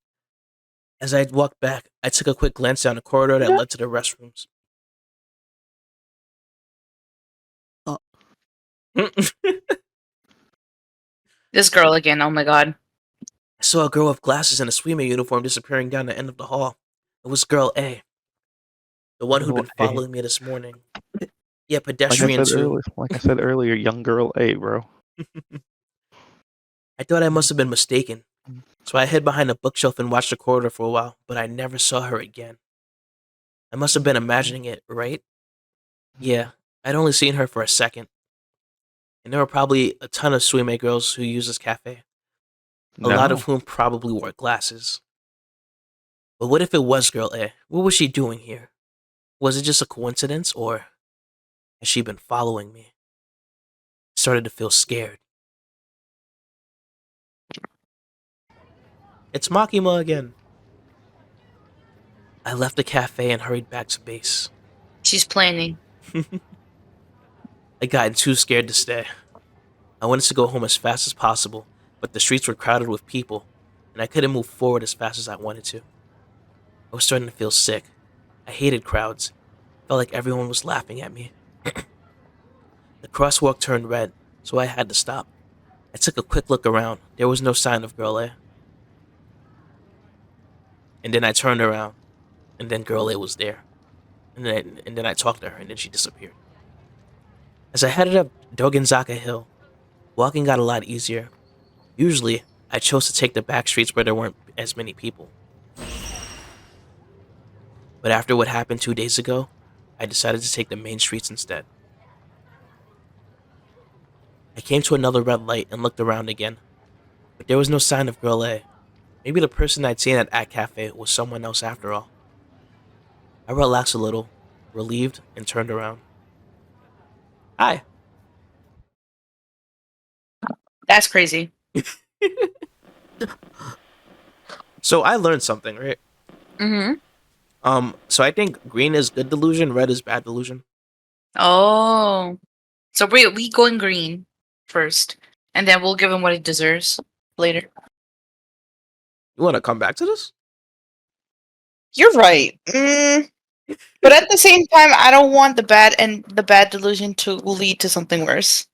As I walked back, I took a quick glance down the corridor that led to the restrooms. This girl again. Oh my god. I saw a girl with glasses and a swimmer uniform disappearing down the end of the hall. It was girl A, the one who'd been Girl A. following me this morning. Yeah, Like I pedestrian said too. earlier, young girl A, bro. I thought I must have been mistaken, so I hid behind a bookshelf and watched the corridor for a while, but I never saw her again. I must have been imagining it, right? Yeah, I'd only seen her for a second. And there were probably a ton of Suime girls who used this cafe, a lot of whom probably wore glasses. But what if it was girl A? What was she doing here? Was it just a coincidence, or has she been following me? I started to feel scared. It's Makima again. I left the cafe and hurried back to base. She's planning. I got too scared to stay. I wanted to go home as fast as possible, but the streets were crowded with people, and I couldn't move forward as fast as I wanted to. I was starting to feel sick. I hated crowds. Felt like everyone was laughing at me. The crosswalk turned red, so I had to stop. I took a quick look around. There was no sign of Girl A. And then I turned around, and then Girl A was there. And then I talked to her, and then she disappeared. As I headed up Dogenzaka Hill, walking got a lot easier. Usually, I chose to take the back streets where there weren't as many people. But after what happened 2 days ago, I decided to take the main streets instead. I came to another red light and looked around again, but there was no sign of Girl A. Maybe the person I'd seen at Cafe was someone else after all. I relaxed a little, relieved, and turned around. Hi. That's crazy. So I learned something, right? Mm-hmm. So I think green is good delusion, red is bad delusion. Oh. So we going green first, and then we'll give him what he deserves later. You want to come back to this? You're right. But at the same time, I don't want the bad delusion to lead to something worse.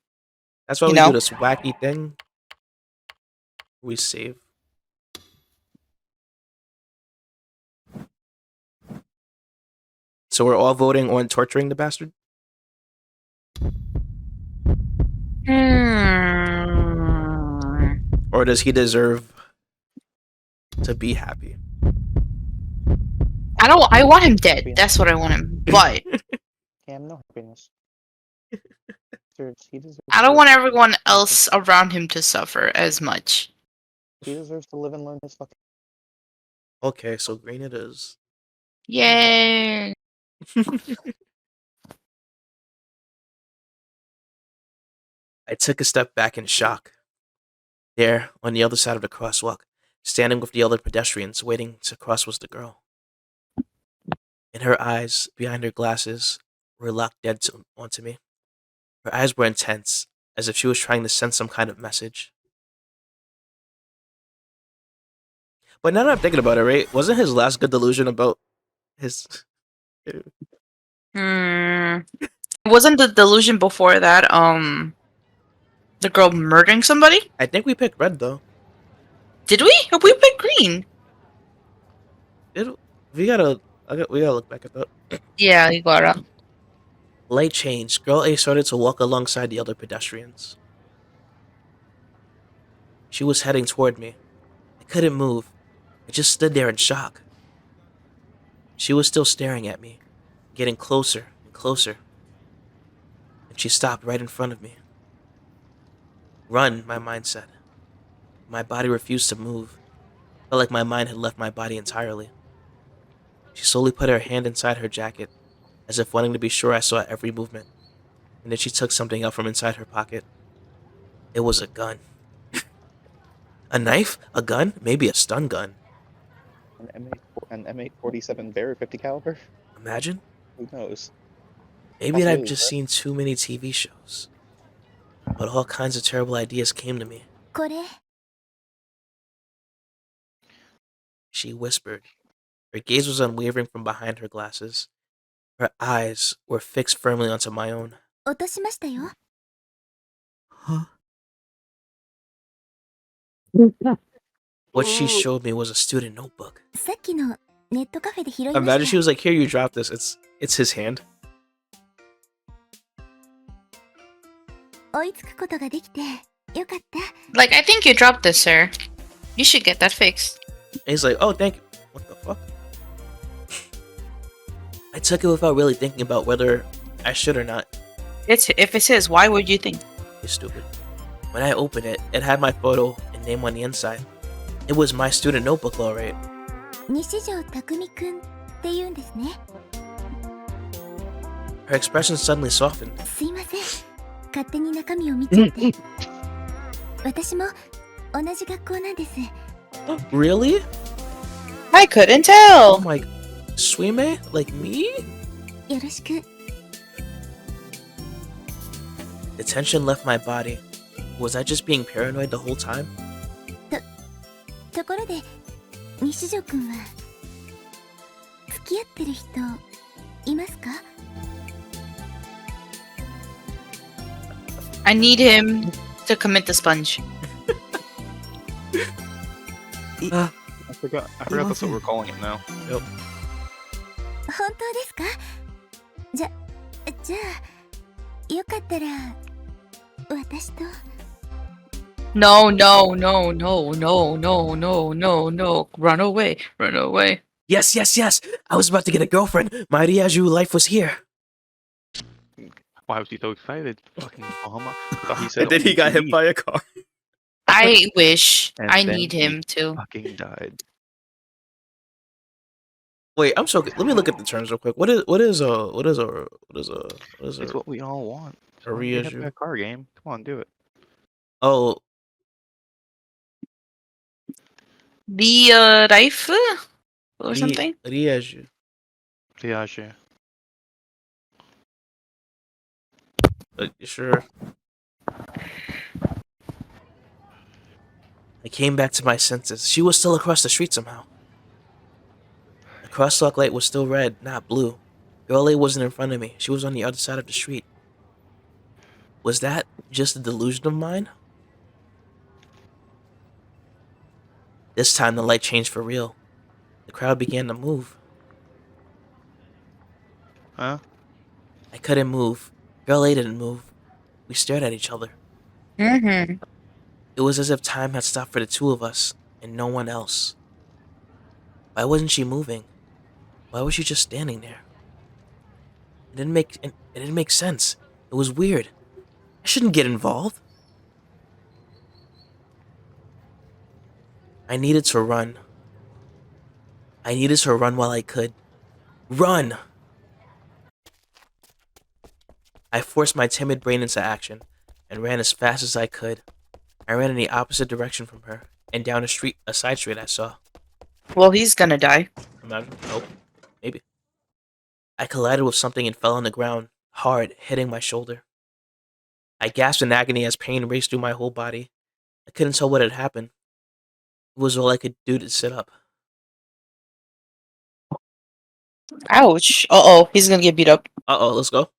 That's why You we know? do this wacky thing. We save. So we're all voting on torturing the bastard? Or does he deserve to be happy? I want him dead. That's what I want him. But Cam, no happiness. He deserves I don't want everyone else around him to suffer as much. He deserves to live and learn his fucking. Okay, so green it is. Yay! I took a step back in shock. There, on the other side of the crosswalk, standing with the other pedestrians waiting to cross, was the girl. And her eyes, behind her glasses, were locked dead onto me. Her eyes were intense, as if she was trying to send some kind of message. But now that I'm thinking about it, right? Wasn't his last good delusion about his... Wasn't the delusion before that, the girl murdering somebody? I think we picked red, though. Did we? Or we picked green? We gotta look back at that. Yeah, you gotta. Light changed. Girl A started to walk alongside the other pedestrians. She was heading toward me. I couldn't move. I just stood there in shock. She was still staring at me, getting closer and closer. And she stopped right in front of me. Run, my mind said. My body refused to move. Felt like my mind had left my body entirely. She slowly put her hand inside her jacket, as if wanting to be sure I saw every movement. And then she took something out from inside her pocket. It was a gun. A knife? A gun? Maybe a stun gun. An M847 Bear 50 caliber? Imagine? Who knows? Maybe I've just seen too many TV shows. But all kinds of terrible ideas came to me. She whispered. Her gaze was unwavering from behind her glasses. Her eyes were fixed firmly onto my own. Huh? What she showed me was a student notebook. Imagine she was like, here, you dropped this. It's his hand. Like, I think you dropped this, sir. You should get that fixed. And he's like, oh, thank you. What the fuck? I took it without really thinking about whether I should or not. If it's his, why would you think? You're stupid. When I opened it, it had my photo and name on the inside. It was my student notebook, alright. Her expression suddenly softened. Really? I couldn't tell. Oh my... Suime? Like me? The tension left my body. Was I just being paranoid the whole time? I need him to commit the sponge. I forgot that's what we're calling it now. Yep. No, no, no, no, no, no, no, no, no. Run away, run away. Yes, yes, yes! I was about to get a girlfriend! My Ryaju life was here! Why was he so excited? Fucking Bahama. Thought he said And then he only got hit TV. by a car. I wish. And I then need he him to. Fucking died. Wait, I'm so... Let me look at the terms real quick. What is It's what we all want. a Someone get hit by Ryaju? a car game. Come on, do it. Oh, The rifle or something. Ryaju. Riage. Sure. I came back to my senses. She was still across the street somehow. The crosswalk light was still red, not blue. Girl A wasn't in front of me. She was on the other side of the street. Was that just a delusion of mine? This time the light changed for real. The crowd began to move. Huh? I couldn't move. Girl A didn't move. We stared at each other. Mm-hmm. It was as if time had stopped for the two of us and no one else. Why wasn't she moving? Why was she just standing there? It didn't make sense. It was weird. I shouldn't get involved. I needed to run. I needed to run while I could. Run! I forced my timid brain into action and ran as fast as I could. I ran in the opposite direction from her and down a side street I saw. Well, he's gonna die. Nope. Maybe. I collided with something and fell on the ground, hard, hitting my shoulder. I gasped in agony as pain raced through my whole body. I couldn't tell what had happened. It was all I could do to sit up. Ouch. Uh-oh, he's gonna get beat up. Uh-oh, let's go.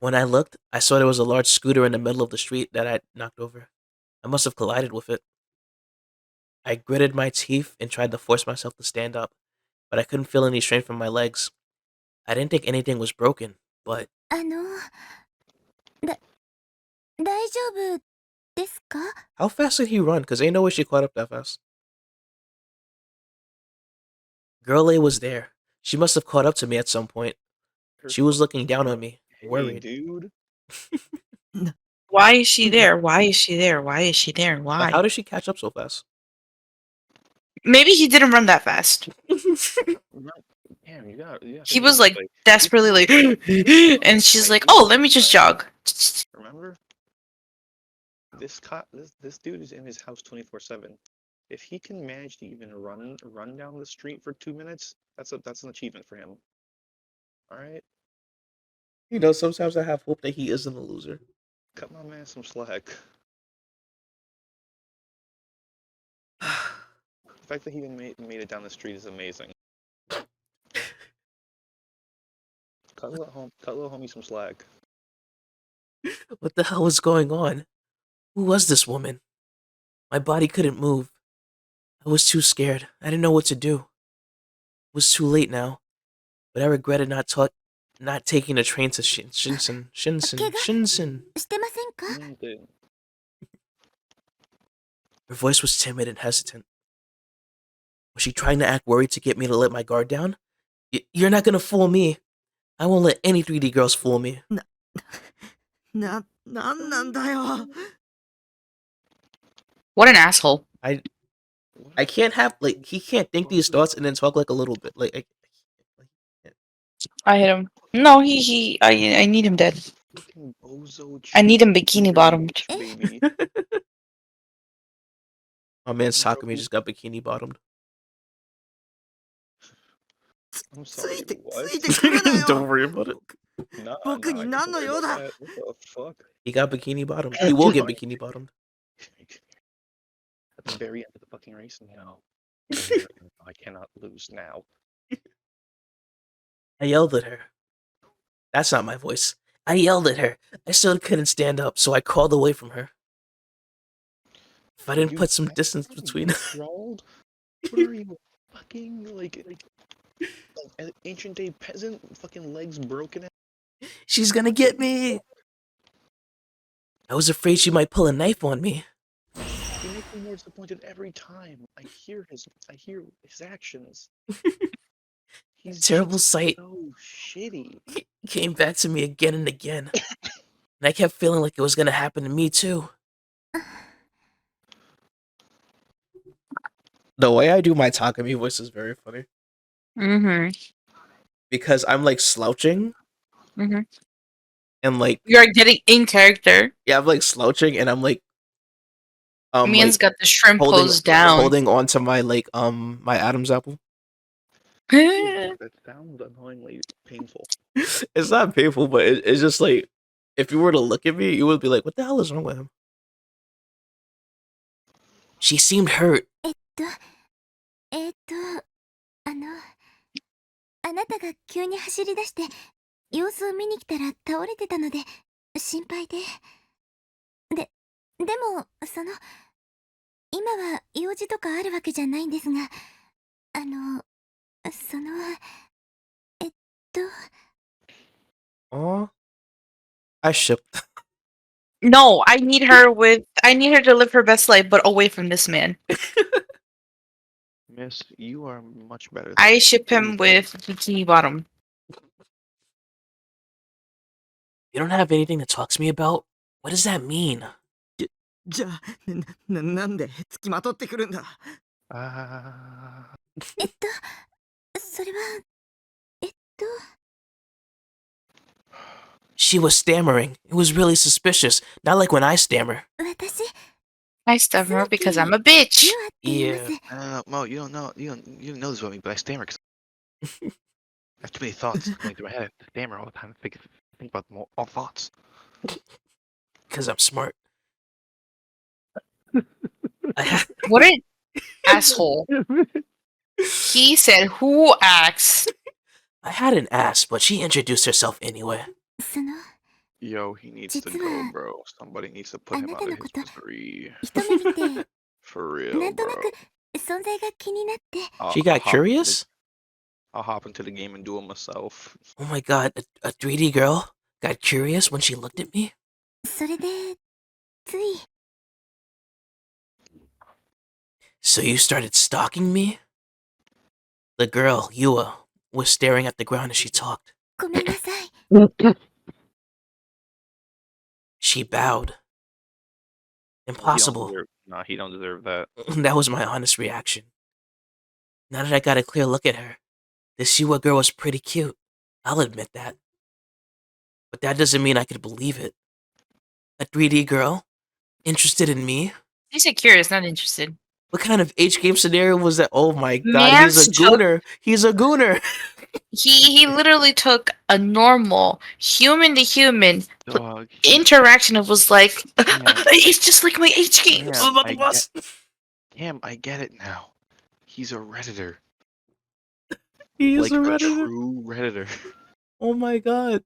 When I looked, I saw there was a large scooter in the middle of the street that I'd knocked over. I must have collided with it. I gritted my teeth and tried to force myself to stand up, but I couldn't feel any strength from my legs. I didn't think anything was broken, but... 大丈夫ですか? How fast did he run? Because ain't no way she caught up that fast. Girl A was there. She must have caught up to me at some point. She was looking down on me, worried. Hey, dude. Why is she there? Why is she there? Why is she there? But Why? how did she catch up so fast? Maybe he didn't run that fast. Damn, you got. He was like desperately like, and she's like, "Oh, let me just jog." Remember? This dude is in his house 24/7. If he can manage to even run down the street for 2 minutes, that's an achievement for him. All right, You know, sometimes I have hope that he isn't a loser. cut my man some slack. The fact that he even made it down the street is amazing. Cut little homie some slack. What the hell was going on? Who was this woman? My body couldn't move. I was too scared. I didn't know what to do. It was too late now, but I regretted not taking the train to Shinsen. してませんか? Her voice was timid and hesitant. Was she trying to act worried to get me to let my guard down? You're not gonna fool me. I won't let any 3D girls fool me. なんなんだよ。 What an asshole. I can't have, like, he can't think these thoughts and then talk like a little bit. Like I hit him. No, I need him dead. Fucking bozo I need him bikini bottomed. baby. my man Sakumi just got bikini bottomed. I'm つ sorry. いて What? ついてくるなよ。 Don't worry about it. Nah, 僕に I 何 can't の worry 用 about だ。 that. What the fuck? He got bikini bottomed. He will get bikini bottomed. At the very end of the fucking race, no. I cannot lose now. I yelled at her. That's not my voice. I yelled at her. I still couldn't stand up, so I crawled away from her. If I didn't You put some fucking distance between crawled? What are you, fucking like an ancient day peasant? Fucking legs broken. She's gonna get me. I was afraid she might pull a knife on me. You make me more disappointed every time. I hear his actions. He's Terrible just sight. so shitty. He came back to me again and again. And I kept feeling like it was gonna happen to me too. The way I do my Takumi voice is very funny. Mm-hmm. Because I'm like slouching Mm-hmm. and like You're getting in character. yeah, I'm like slouching and I'm like Mian's like got the shrimp holding pose down. holding on to my like my Adam's apple. That sounds annoyingly painful. It's not painful, but it's just like if you were to look at me, you would be like, "What the hell is wrong with him?" She seemed hurt. あなたが急に走り出して様子を見に来たら倒れてたので心配で。でも今は用事とかあるわけじゃないんですが、Aw. I shipped. No, I need her to live her best life, but away from this man. Miss, you are much better. Than I ship him with Bikini Bottom. You don't have anything to talk to me about? What does that mean? じゃあなんで付きまとってくるんだ。それはShe was stammering. It was really suspicious. Not like when I stammer. 私 I stammer because I'm a bitch. 言われています。 Yeah. Mo, you don't know this about me, but I stammer because I have too many thoughts going through my head. I stammer all the time. I think about all thoughts. Because I'm smart. What an asshole. He said, "Who asked?" I hadn't asked, but she introduced herself anyway. その Yo, he needs to 実 go, は bro. Somebody needs to put him out of his あなたのこと misery. 一目見て For な real, んとな bro. く存在が気になって She got curious? I'll hop into the game and do it myself. Oh my god, a 3D girl got curious when she looked at me? それでつい So you started stalking me? The girl, Yua, was staring at the ground as she talked. ごめんなさい。 She bowed. Impossible. He don't deserve that. That was my honest reaction. Now that I got a clear look at her, this Yua girl was pretty cute. I'll admit that. But that doesn't mean I could believe it. A 3D girl? Interested in me? He said curious, not interested. What kind of H game scenario was that? Oh my god, Man's he's a gooner. He's a gooner. He literally took a normal human to human Dog. interaction and was like, Yeah. it's just like my H games. Cam, I get it now. He's a Redditor. He's Like a a Redditor. true Redditor. Oh my god.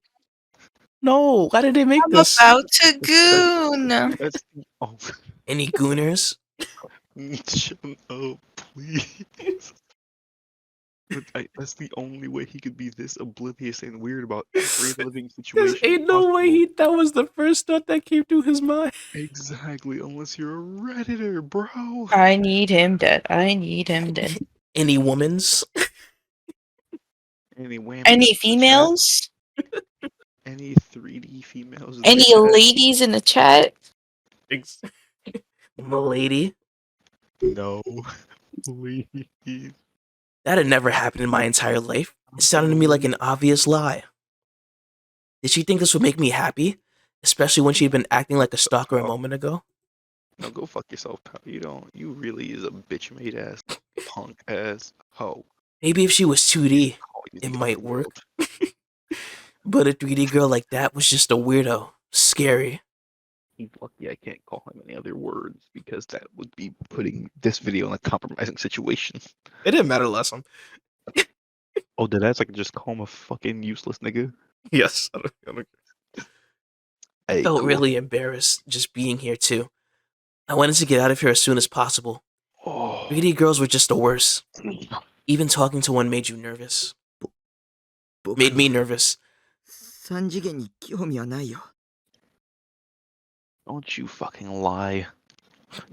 No, why did they make I'm this? about to goon. That's Any gooners? shut up, please. That's the only way he could be this oblivious and weird about every living situation. There's ain't no way that was the first thought that came to his mind. Exactly, unless you're a Redditor, bro. I need him dead. I need him dead. Any woman's? Any whammies Any in the chat? females? Any 3D females? in Any the chat? ladies in the chat? Milady? No, please. That had never happened in my entire life. It sounded to me like an obvious lie. Did she think this would make me happy? Especially when she'd been acting like a stalker a moment ago? No, go fuck yourself, pal. You really is a bitch made ass, punk ass hoe. Maybe if she was 2D, Call you it the might underworld. work. But a 3D girl like that was just a weirdo. Scary. He's lucky I can't call him any other words because that would be putting this video in a compromising situation. It didn't matter last time. Oh, did I just call him a fucking useless nigga? Yes. I Hey, felt cool. really embarrassed just being here too. I wanted to get out of here as soon as possible. Oh. 3D girls were just the worst. Even talking to one made you nervous. Made me nervous. 3次元に興味はないよ。 Don't you fucking lie.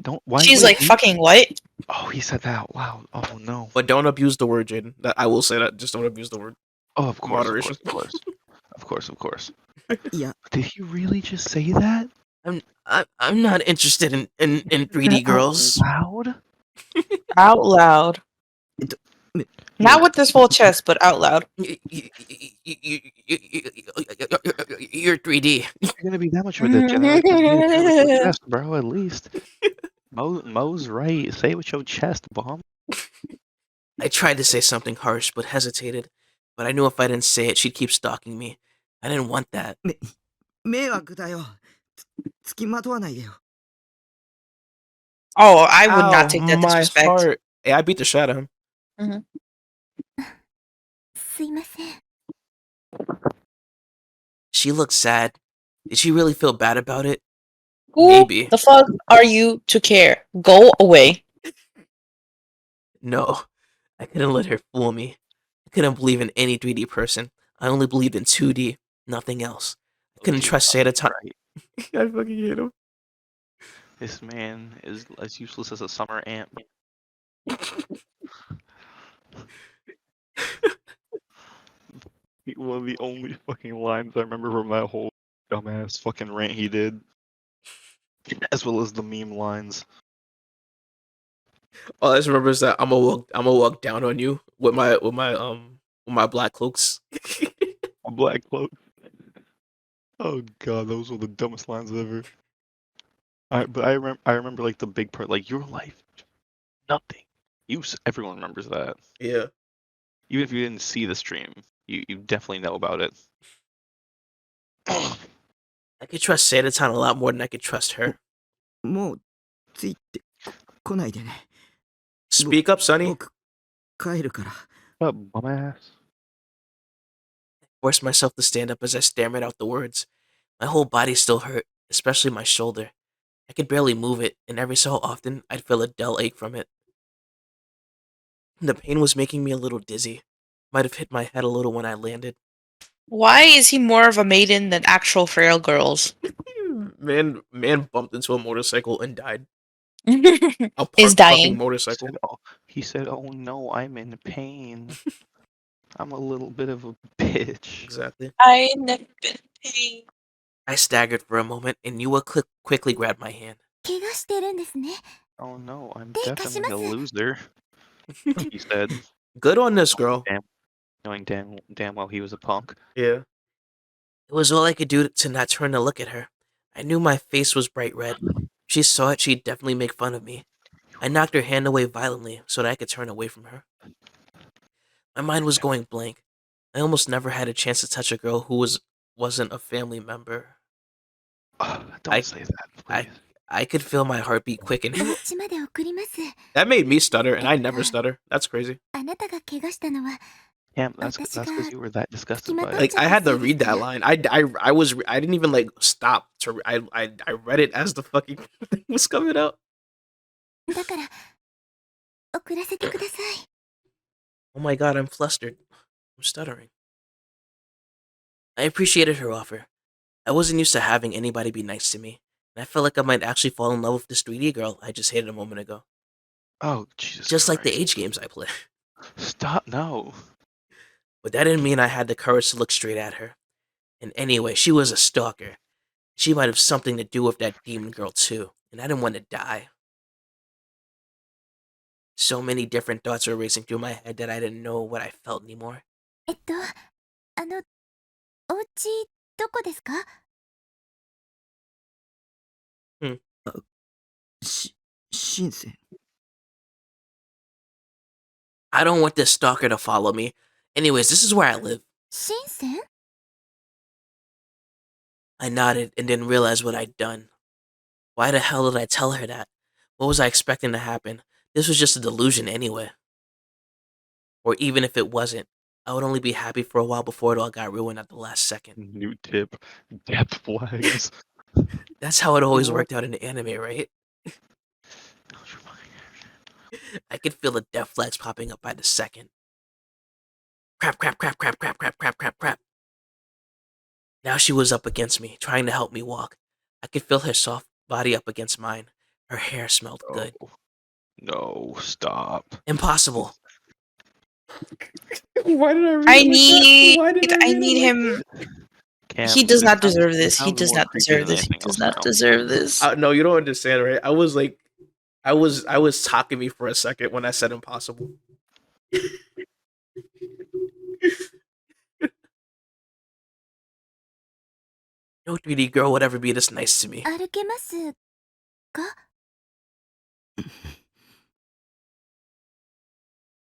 Don't. Why? She's wait, like, he- fucking what? Oh, he said that out loud. Oh no. But don't abuse the word, Jaden. I will say that. Just don't abuse the word. Oh, of course, Moderation. of course, of course, of course. いや、 Did he really just say that? I'm not interested in 3D girls. Loud? Out loud. Not with this full chest, but out loud. You're 3D. You're gonna be that much of a degenerate. Just get it with your chest, bro. At least. Mo's right. Say it with your chest, bomb. I tried to say something harsh, but hesitated. But I knew if I didn't say it, she'd keep stalking me. I didn't want that. 迷惑だよ。つきまとわないでよ。 Oh, I would not Ow, take that my disrespect. heart. Hey, I beat the shit out of him. すいません。 She looked sad. Did she really feel bad about it? Who Maybe. the fuck are you to care? Go away. No, I couldn't let her fool me. I couldn't believe in any 3D person. I only believed in 2D, nothing else. I couldn't trust Santa time. I fucking hate him. This man is as useless as a summer ant. One of the only fucking lines I remember from that whole dumbass fucking rant he did, as well as the meme lines. All I just remember is that I'm gonna walk down on you with my black cloaks. A black cloak. Oh god, those were the dumbest lines ever. I remember like the big part, like your life, nothing. Everyone remembers that. Yeah. Even if you didn't see the stream, you definitely know about it. I could trust Sanditon a lot more than I could trust her. もうついてこないでね。 Speak up, Sonny. 僕帰るから。 What, bum ass? Forced myself to stand up as I stammered out the words. My whole body still hurt, especially my shoulder. I could barely move it, and every so often I'd feel a dull ache from it. The pain was making me a little dizzy. Might have hit my head a little when I landed. Why is he more of a maiden than actual frail girls? Man bumped into a motorcycle and died. A Is parked fucking dying. motorcycle. He said, "Oh no, I'm in pain. I'm a little bit of a bitch." Exactly. I never been in pain. I staggered for a moment, and Yua quickly grabbed my hand. 怪我してるんですね。 Oh no, I'm で、貸し definitely ま a す。 loser. He said, Good on this girl. knowing damn well he was a punk. Yeah. It was all I could do to not turn to look at her. I knew my face was bright red. If she saw it, she'd definitely make fun of me. I knocked her hand away violently so that I could turn away from her. My mind was going blank. I almost never had a chance to touch a girl who wasn't a family member. Don't say that, please. I could feel my heartbeat quicken. お家まで送ります。 That made me stutter, and I never stutter. That's crazy. あなたが怪我したのは Damn, that's because you were that disgusted by it. Like I had to read that line. I didn't even like stop to. I read it as the fucking thing was coming out. だから送らせてください。 Oh my god, I'm flustered. I'm stuttering. I appreciated her offer. I wasn't used to having anybody be nice to me, and I felt like I might actually fall in love with this 3D girl I just hated a moment ago. Oh, Jesus Just like the Christ. age games I play. Stop, no. But that didn't mean I had the courage to look straight at her. And anyway, she was a stalker. She might have something to do with that demon girl too, and I didn't want to die. So many different thoughts were racing through my head that I didn't know what I felt anymore. お家どこですか？ 深セン。 I don't want this stalker to follow me. Anyways, this is where I live. 深セン？ I nodded and didn't realize what I'd done. Why the hell did I tell her that? What was I expecting to happen? This was just a delusion anyway. Or even if it wasn't, I would only be happy for a while before it all got ruined at the last second. New tip. Depth flags. That's how it always worked out in the anime, right? I could feel the death flags popping up by the second. Crap, crap, crap, crap, crap, crap, crap, crap, crap. Now she was up against me, trying to help me walk. I could feel her soft body up against mine. Her hair smelled good. No, stop. Impossible. Why did I read I it need like that? Why did I I read need it like him. Cam, He does it not sounds- deserve it this. He sounds does more not creepy deserve than this. He anything does else not now. deserve this. No, you don't understand, right? I was like, I was talking me for a second when I said impossible. No 3D girl would ever be this nice to me. 歩けますか？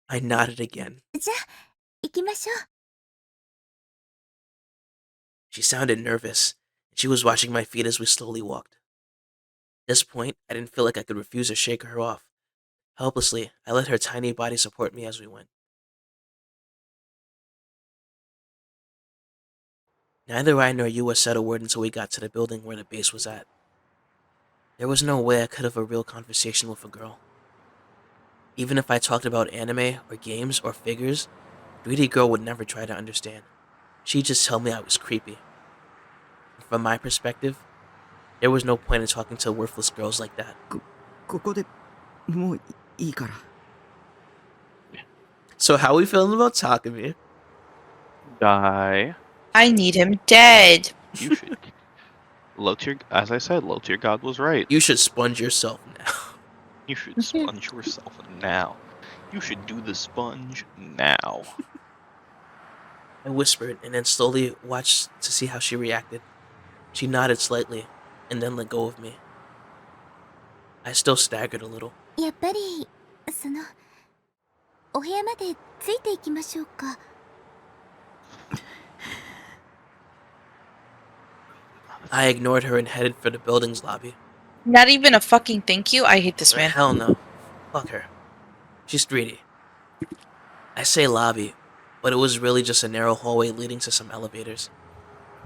I nodded again. じゃあ行きましょう。 She sounded nervous. She was watching my feet as we slowly walked. At this point, I didn't feel like I could refuse or shake her off. Helplessly, I let her tiny body support me as we went. Neither I nor Yua said a word until we got to the building where the base was at. There was no way I could have a real conversation with a girl. Even if I talked about anime or games or figures, 3D girl would never try to understand. She'd just tell me I was creepy. From my perspective, there was no point in talking to worthless girls like that. ここでもういいから。So how we feeling about Takumi? Die. I need him dead. You should. As I said, low tier god was right. You should sponge yourself now. You should sponge yourself now. You should do the sponge now. I whispered and then slowly watched to see how she reacted. She nodded slightly and then let go of me. I still staggered a little. やっぱりお部屋までついていきましょうか。 I ignored her and headed for the building's lobby. Not even a fucking thank you? I hate this man. Hell no. Fuck her. She's greedy. I say lobby, but it was really just a narrow hallway leading to some elevators.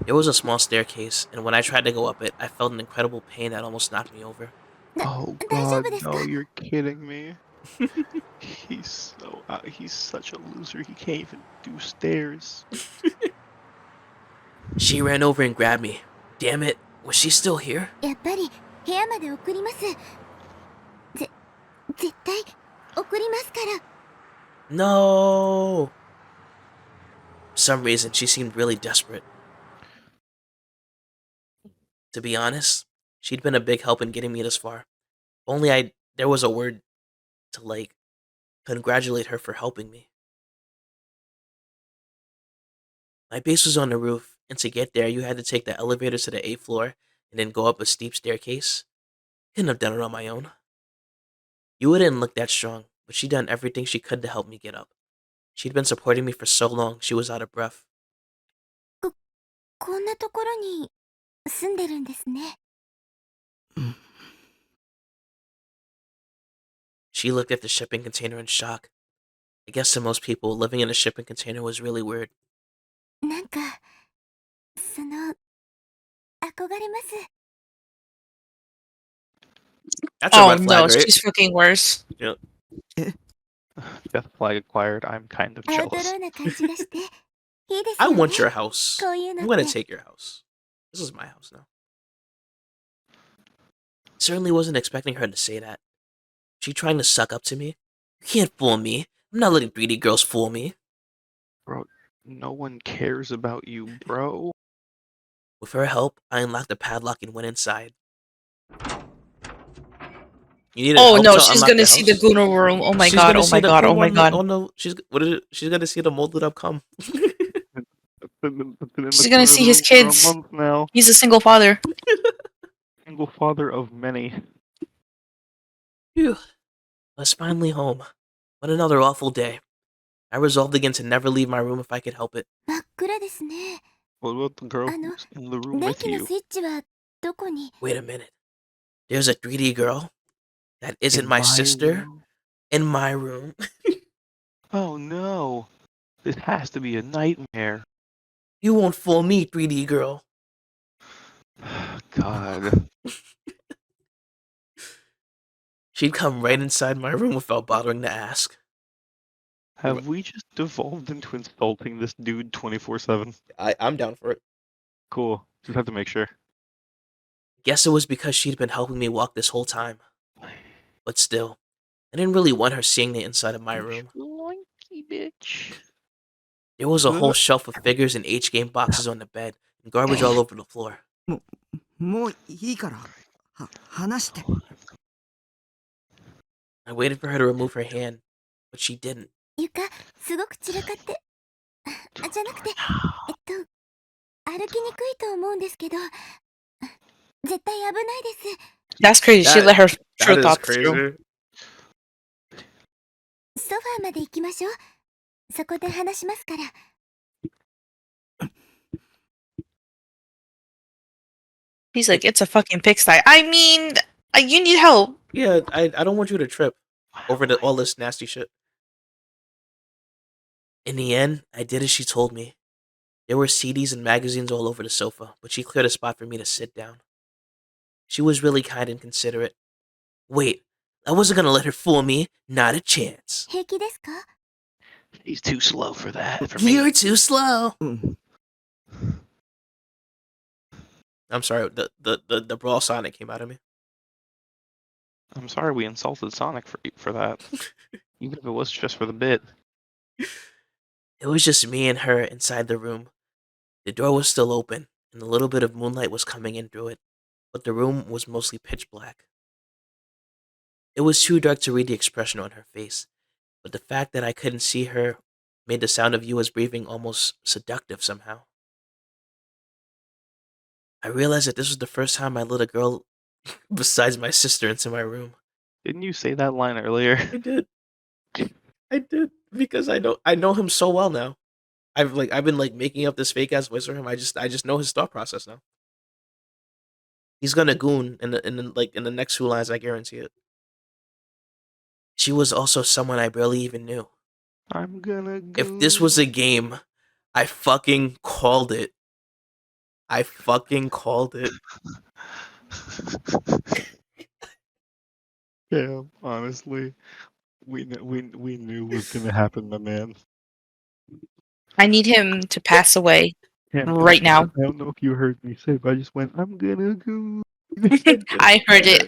There was a small staircase, and when I tried to go up it, I felt an incredible pain that almost knocked me over. Oh god, no, you're kidding me. He's such a loser, he can't even do stairs. She ran over and grabbed me. Damn it, was she still here? やっぱり部屋まで送ります。絶対送りますから。 No! For some reason, she seemed really desperate. To be honest, she'd been a big help in getting me this far. If only there was a word to, like, congratulate her for helping me. My base was on the roof, and to get there, you had to take the elevator to the 8th floor and then go up a steep staircase. Couldn't have done it on my own. You didn't look that strong, but she'd done everything she could to help me get up. She'd been supporting me for so long, she was out of breath. こんなところに住んでるんですね。 She looked at the shipping container in shock. I guess to most people, living in a shipping container was really weird. なんか憧れます。 That's a Oh red flag, no, right? she's fucking worse. Yep. Death flag acquired, I'm kind of アウトロ jealous. ーな感じがしていいです I よね。 want your house. こういうの I'm っ gonna て。 take your house. This is my house now. Certainly wasn't expecting her to say that. She trying to suck up to me? You can't fool me. I'm not letting greedy girls fool me. Bro, no one cares about you, bro. With her help, I unlocked the padlock and went inside. You need Oh help no, to she's unlock gonna the see the house? Guno room. Oh my She's god, gonna oh see my the god, cum oh my on the- god. Oh no, what is it? She's gonna see the molded up cum. She's gonna see his For a kids. month now. He's a single father. Single father of many. Phew. I was finally home. What another awful day. I resolved again to never leave my room if I could help it. 真っ暗ですね。 What about the girl あの、 who's in the room 電 with 気の you? スイッチはどこに？ Wait a minute. There's a 3D girl that isn't In my my sister room? in my room. Oh no. This has to be a nightmare. You won't fool me, 3D girl. God. She'd come right inside my room without bothering to ask. Have we just devolved into insulting this dude 24/7? I'm down for it. Cool. Just have to make sure. Guess it was because she'd been helping me walk this whole time. But still, I didn't really want her seeing the inside of my room. Blinky bitch. There was a whole shelf of figures and H-game boxes on the bed, and garbage all over the floor. もういいから話して。 I waited for her to remove her hand, but she didn't. 床すごく散らかって。じゃなくて、歩きにくいと思うんですけど、絶対危ないです。 That's crazy. She That- let her That true is thoughts through. crazy. ソファーまで行きましょう。そこで話しますから。 He's like, it's a fucking pigsty. I mean, you need help. Yeah, I don't want you to trip over all this nasty shit. In the end, I did as she told me. There were CDs and magazines all over the sofa, but she cleared a spot for me to sit down. She was really kind and considerate. Wait, I wasn't gonna let her fool me. Not a chance. 平気ですか？ He's too slow for that. For me. You're too slow. うん。 I'm sorry, the brawl Sonic came out of me. I'm sorry we insulted Sonic for that. Even if it was just for the bit. It was just me and her inside the room. The door was still open, and a little bit of moonlight was coming in through it, but the room was mostly pitch black. It was too dark to read the expression on her face, but the fact that I couldn't see her made the sound of Yua's breathing almost seductive somehow. I realized that this was the first time I let a girl besides my sister into my room. Didn't you say that line earlier? I did. I did because I know him so well now. I've been like making up this fake ass voice for him. I just know his thought process now. He's gonna goon in the next 2 lines. I guarantee it. She was also someone I barely even knew. I'm gonna If this was a game, I fucking called it. I fucking called it. Yeah, honestly, we knew was gonna happen, my man. I need him to pass away Yeah, right now. I don't know if you heard me say, but I just went, I'm gonna go. I heard it.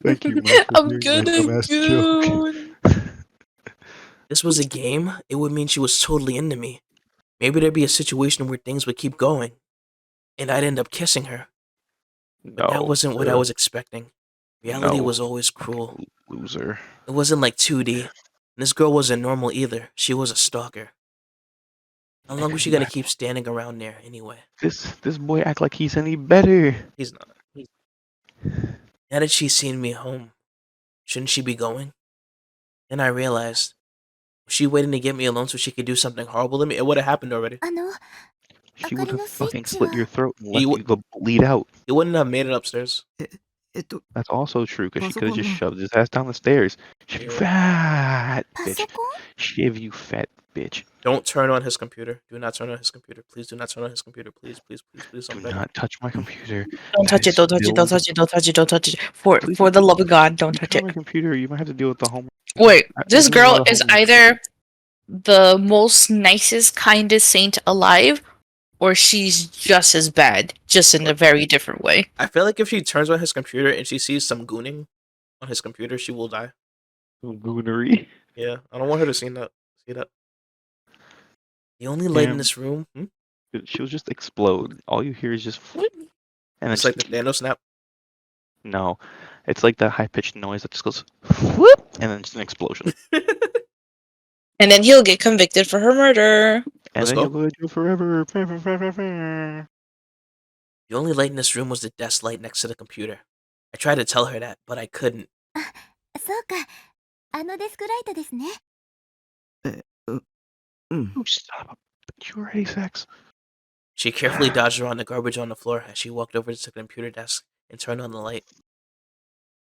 Thank you, Mel, for I'm hearing my gonna dumbass joke. goon. This was a game. It would mean she was totally into me. Maybe there'd be a situation where things would keep going, and I'd end up kissing her. But that No, wasn't what I sir. was expecting. Reality No, was always cruel. loser. It wasn't like 2D. And this girl wasn't normal either. She was a stalker. How long was she gonna keep standing around there anyway? This boy act like he's any better. He's not. Now that she's seen me home, shouldn't she be going? Then I realized, was she waiting to get me alone so she could do something horrible to me? It would have happened already. She would have fucking スイッチ slit your は throat and He, left you to bleed out. he wouldn't have made it upstairs. That's also true, because she could have just パソコンの shoved his ass down the stairs. Shiv, you Yeah. fat パ bitch. ソコン Shiv, you fat bitch. Don't turn on his computer. Do not turn on his computer. Please do not turn on his computer. Please, please, please, please. Do I'm begging. not touch my computer. Don't That touch it. is Don't touch it. Don't filled. touch it. Don't touch it. Don't touch it. Please, For the love of God, don't you touch turn it. my computer, you might have to deal with the homework. Wait, I this do a lot girl of is homework. either the most nicest, kindest saint alive, or she's just as bad, just in a very different way. I feel like if she turns on his computer and she sees some gooning on his computer, she will die. Goonery. Yeah, I don't want her to see that. See that. The only light in Damn. this room, She'll just explode. All you hear is just flip, and it's it's like the Thanos snap. no, it's like that high pitched noise that just goes whoop, and then just an explosion, And then he'll get convicted for her murder. and Let's then go. you'll go to jail forever. The only light in this room was the desk light next to the computer. I tried to tell her that, but I couldn't. そうかあのデスクライトですね You son of a bitch! You were A-sex. She carefully dodged around the garbage on the floor as she walked over to the computer desk and turned on the light.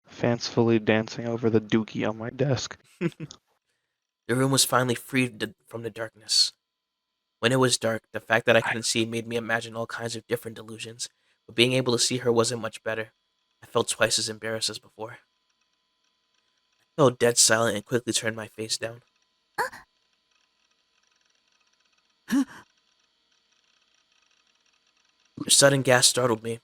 Fancifully dancing over the dookie on my desk. The room was finally freed from the darkness. When it was dark, the fact that I couldn't see made me imagine all kinds of different delusions, but being able to see her wasn't much better. I felt twice as embarrassed as before. I felt dead silent and quickly turned my face down. Her sudden gasp startled me.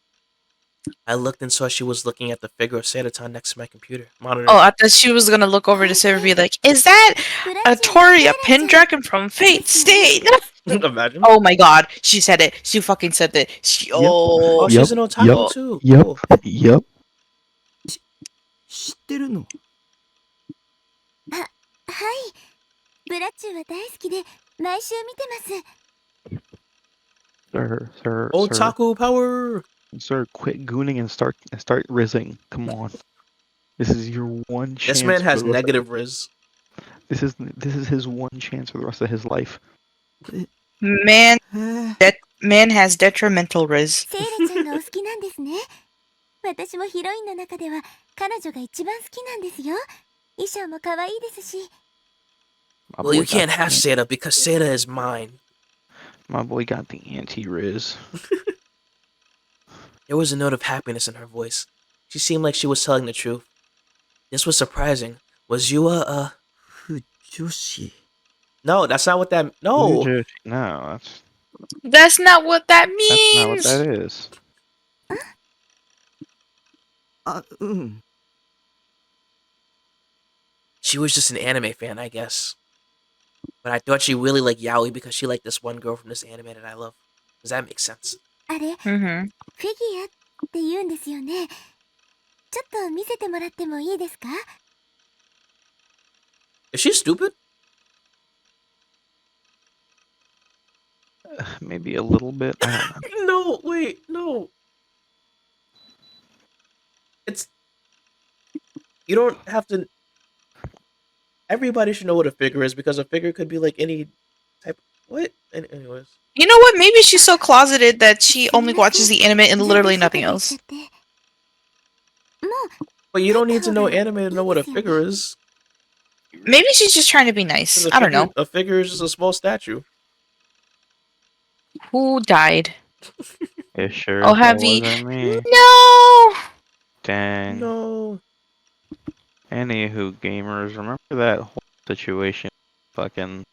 I looked and saw she was looking at the figure of Sataton next to my computer monitor. Oh, I thought she was gonna look over to Sarah and be like, "Is that a Tori, a Pendragon from Fate State?" Imagine. Oh my God, she said it. She fucking said it. She Oh, Yep, she's an otaku too. Yep. Cool. Yep. 知ってるのはいブラッチュは大好きで毎週見てます Sir, Otaku power. sir, quit gooning and start rizzing. Come on. This is your one chance. This man has for the rest negative riz. This is his one chance for the rest of his life. Man, へえ man has detrimental riz. セイラちゃんがお好きなんですね私もヒロインの中では彼女が一番好きなんですよ衣装も可愛いですし My Well, you boy got can't have the- Seta because Seta is mine. My boy got the anti-riz. There was a note of happiness in her voice. She seemed like she was telling the truth. This was surprising. Was you a... 不女子 No, that's not what that... No! No, That's not what that that's not what means. that is. あうん She was just an anime fan, I guess. But I thought she really liked Yaoi because she liked this one girl from this anime that I love. Does that make sense? あれ、 Mm-hmm. フィギュアって言うんですよね。ちょっと見せてもらってもいいですか？ Is she stupid? Maybe a little bit. I don't know. No, wait, no. It's you don't have to. Everybody should know what a figure is because a figure could be like any type. What? Anyways, You know what? Maybe she's so closeted that she only watches the anime and literally nothing else. もう but you don't need to know anime to know what a figure is. Maybe she's just trying to be nice. 'Cause I don't know. A figure is just a small statue. Who died? It sure Oh, Heavy. wasn't me. No! Dang. No. Anywho, gamers, remember that whole situation? Fucking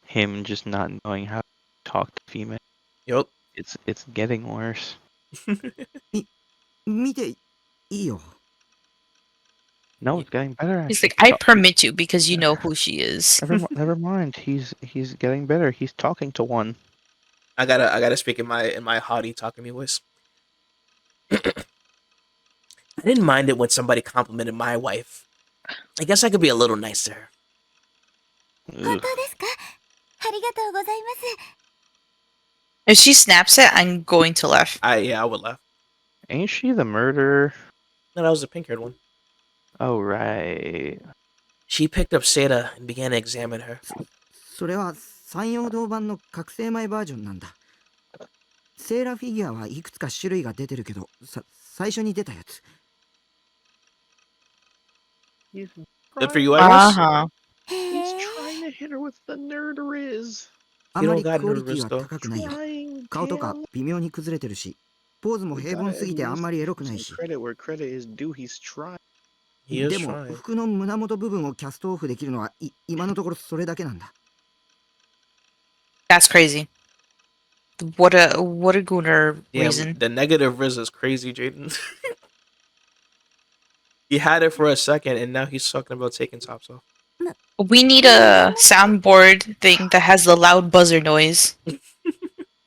him just not knowing how to talk to female. Yup. It's getting worse. 見ていいよ。 No, it's getting better. He's Actually. like, I permit you because you know who she is. Never mind. He's getting better. He's talking to one. I gotta speak in my haughty talking me voice. I didn't mind it when somebody complimented my wife. I guess I could be a little nice to her. 本当ですか？ありがとうございます。 If she snaps it, I'm going to laugh. I would laugh. Ain't she the murderer? No, that was the pink-haired one. Oh right. She picked up Seda and began to examine her. それは山陽堂版の覚醒前バージョンなんだ。セーラフィギュアはいくつか種類が出てるけど、最初に出たやつ。Good for you, I guess. Uh-huh. He's trying to hit her with the nerderiz. あ You ま don't り got クオリティ nervous は though. 高くないよ。 Trying, 顔とか Cam. 微妙に崩れてるし、ポーズも We 平 gotta 凡すぎてあんまりエロく give ない some し。 credit where credit is due. He's trying. He is でも trying. 服の胸元部分をキャストオフできるのは今のところそれだけなんだ。 That's crazy. What a gooner Yeah, reason. the negative Riz is crazy, Jaden. He had it for a second, and now he's talking about taking tops off. We need a soundboard thing that has the loud buzzer noise.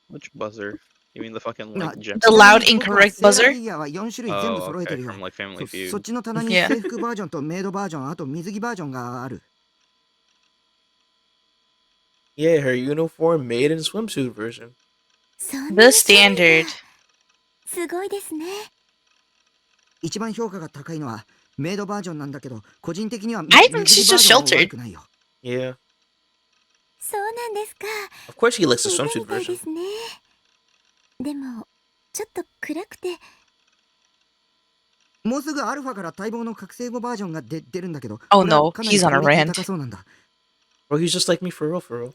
Which buzzer? You mean the fucking No, like jet? The loud incorrect セーラ buzzer? フィギュアは4種類全部 Oh, 揃えて okay, るよ。 from like Family そ Feud. っちの棚に Yeah. 制服バージョンとメイドバージョン、あと水着バージョンがある。 Yeah, her uniform made in swimsuit version. そん The な種類 standard. か。すごいですね。一番評価が高いのはメイドバージョンなんだけど、個人的には I think 水 she's 着バー just ジョンも sheltered. 悪くないよ。 Yeah. そうなんですか。 Of course he likes the 見て swimsuit みたい version. ですね。でも、ちょっと暗くて。もうすぐアルファから待望の覚醒後バージョンが出るんだけど、 Oh これは no, かなり he's on ク a オリティ rant. 高そうなんだ。 Bro, he's just like me for real, for real.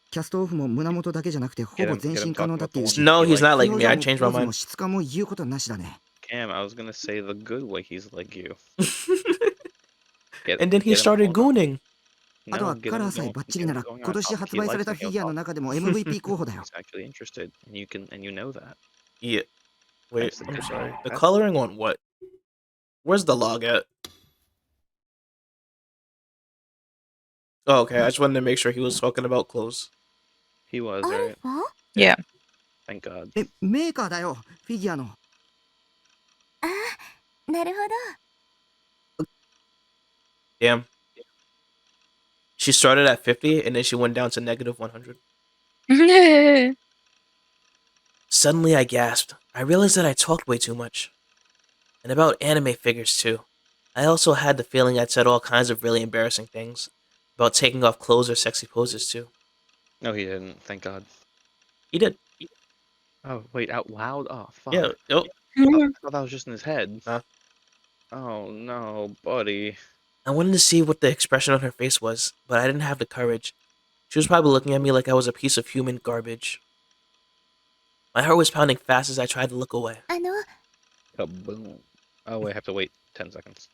キャストオフも胸元だけじゃなくてほぼ全身可能だっていうし、 No, he's not like me. I 表情 changed も my ポーズも mind. 質感も言うことなしだね。 Cam, I was gonna say the good way he's like you. And then he Get him started going on- gooning. あとは No, get カ him ラーさえ going- バッチリ get な him ら going 今 on 年 top. 発 He 売さ likes れた it, フィ he'll ギュアの talk. 中でも MVP 候補だよ。 He's actually interested, and you know that. Yeah. Wait, That's the I'm guy. sorry. The That's- coloring on what? Where's the log at? Oh, okay. I just wanted to make sure he was talking about clothes. He was アル right. ファ？ Yeah. Thank God. メーカーだよ、フィギュアの。ああ、なるほど。 Damn. She started at 50 and then she went down to negative 100. Suddenly I gasped. I realized that I talked way too much. And about anime figures too. I also had the feeling I'd said all kinds of really embarrassing things. About taking off clothes or sexy poses too. No, he didn't. Thank God. He did. Oh, wait, out loud? Oh, fuck. Yeah. Oh, I thought that was just in his head. Huh? Oh, no, buddy. I wanted to see what the expression on her face was, but I didn't have the courage. She was probably looking at me like I was a piece of human garbage. My heart was pounding fast as I tried to look away. あの、 Kaboom. Oh, wait, I have to wait 10 seconds.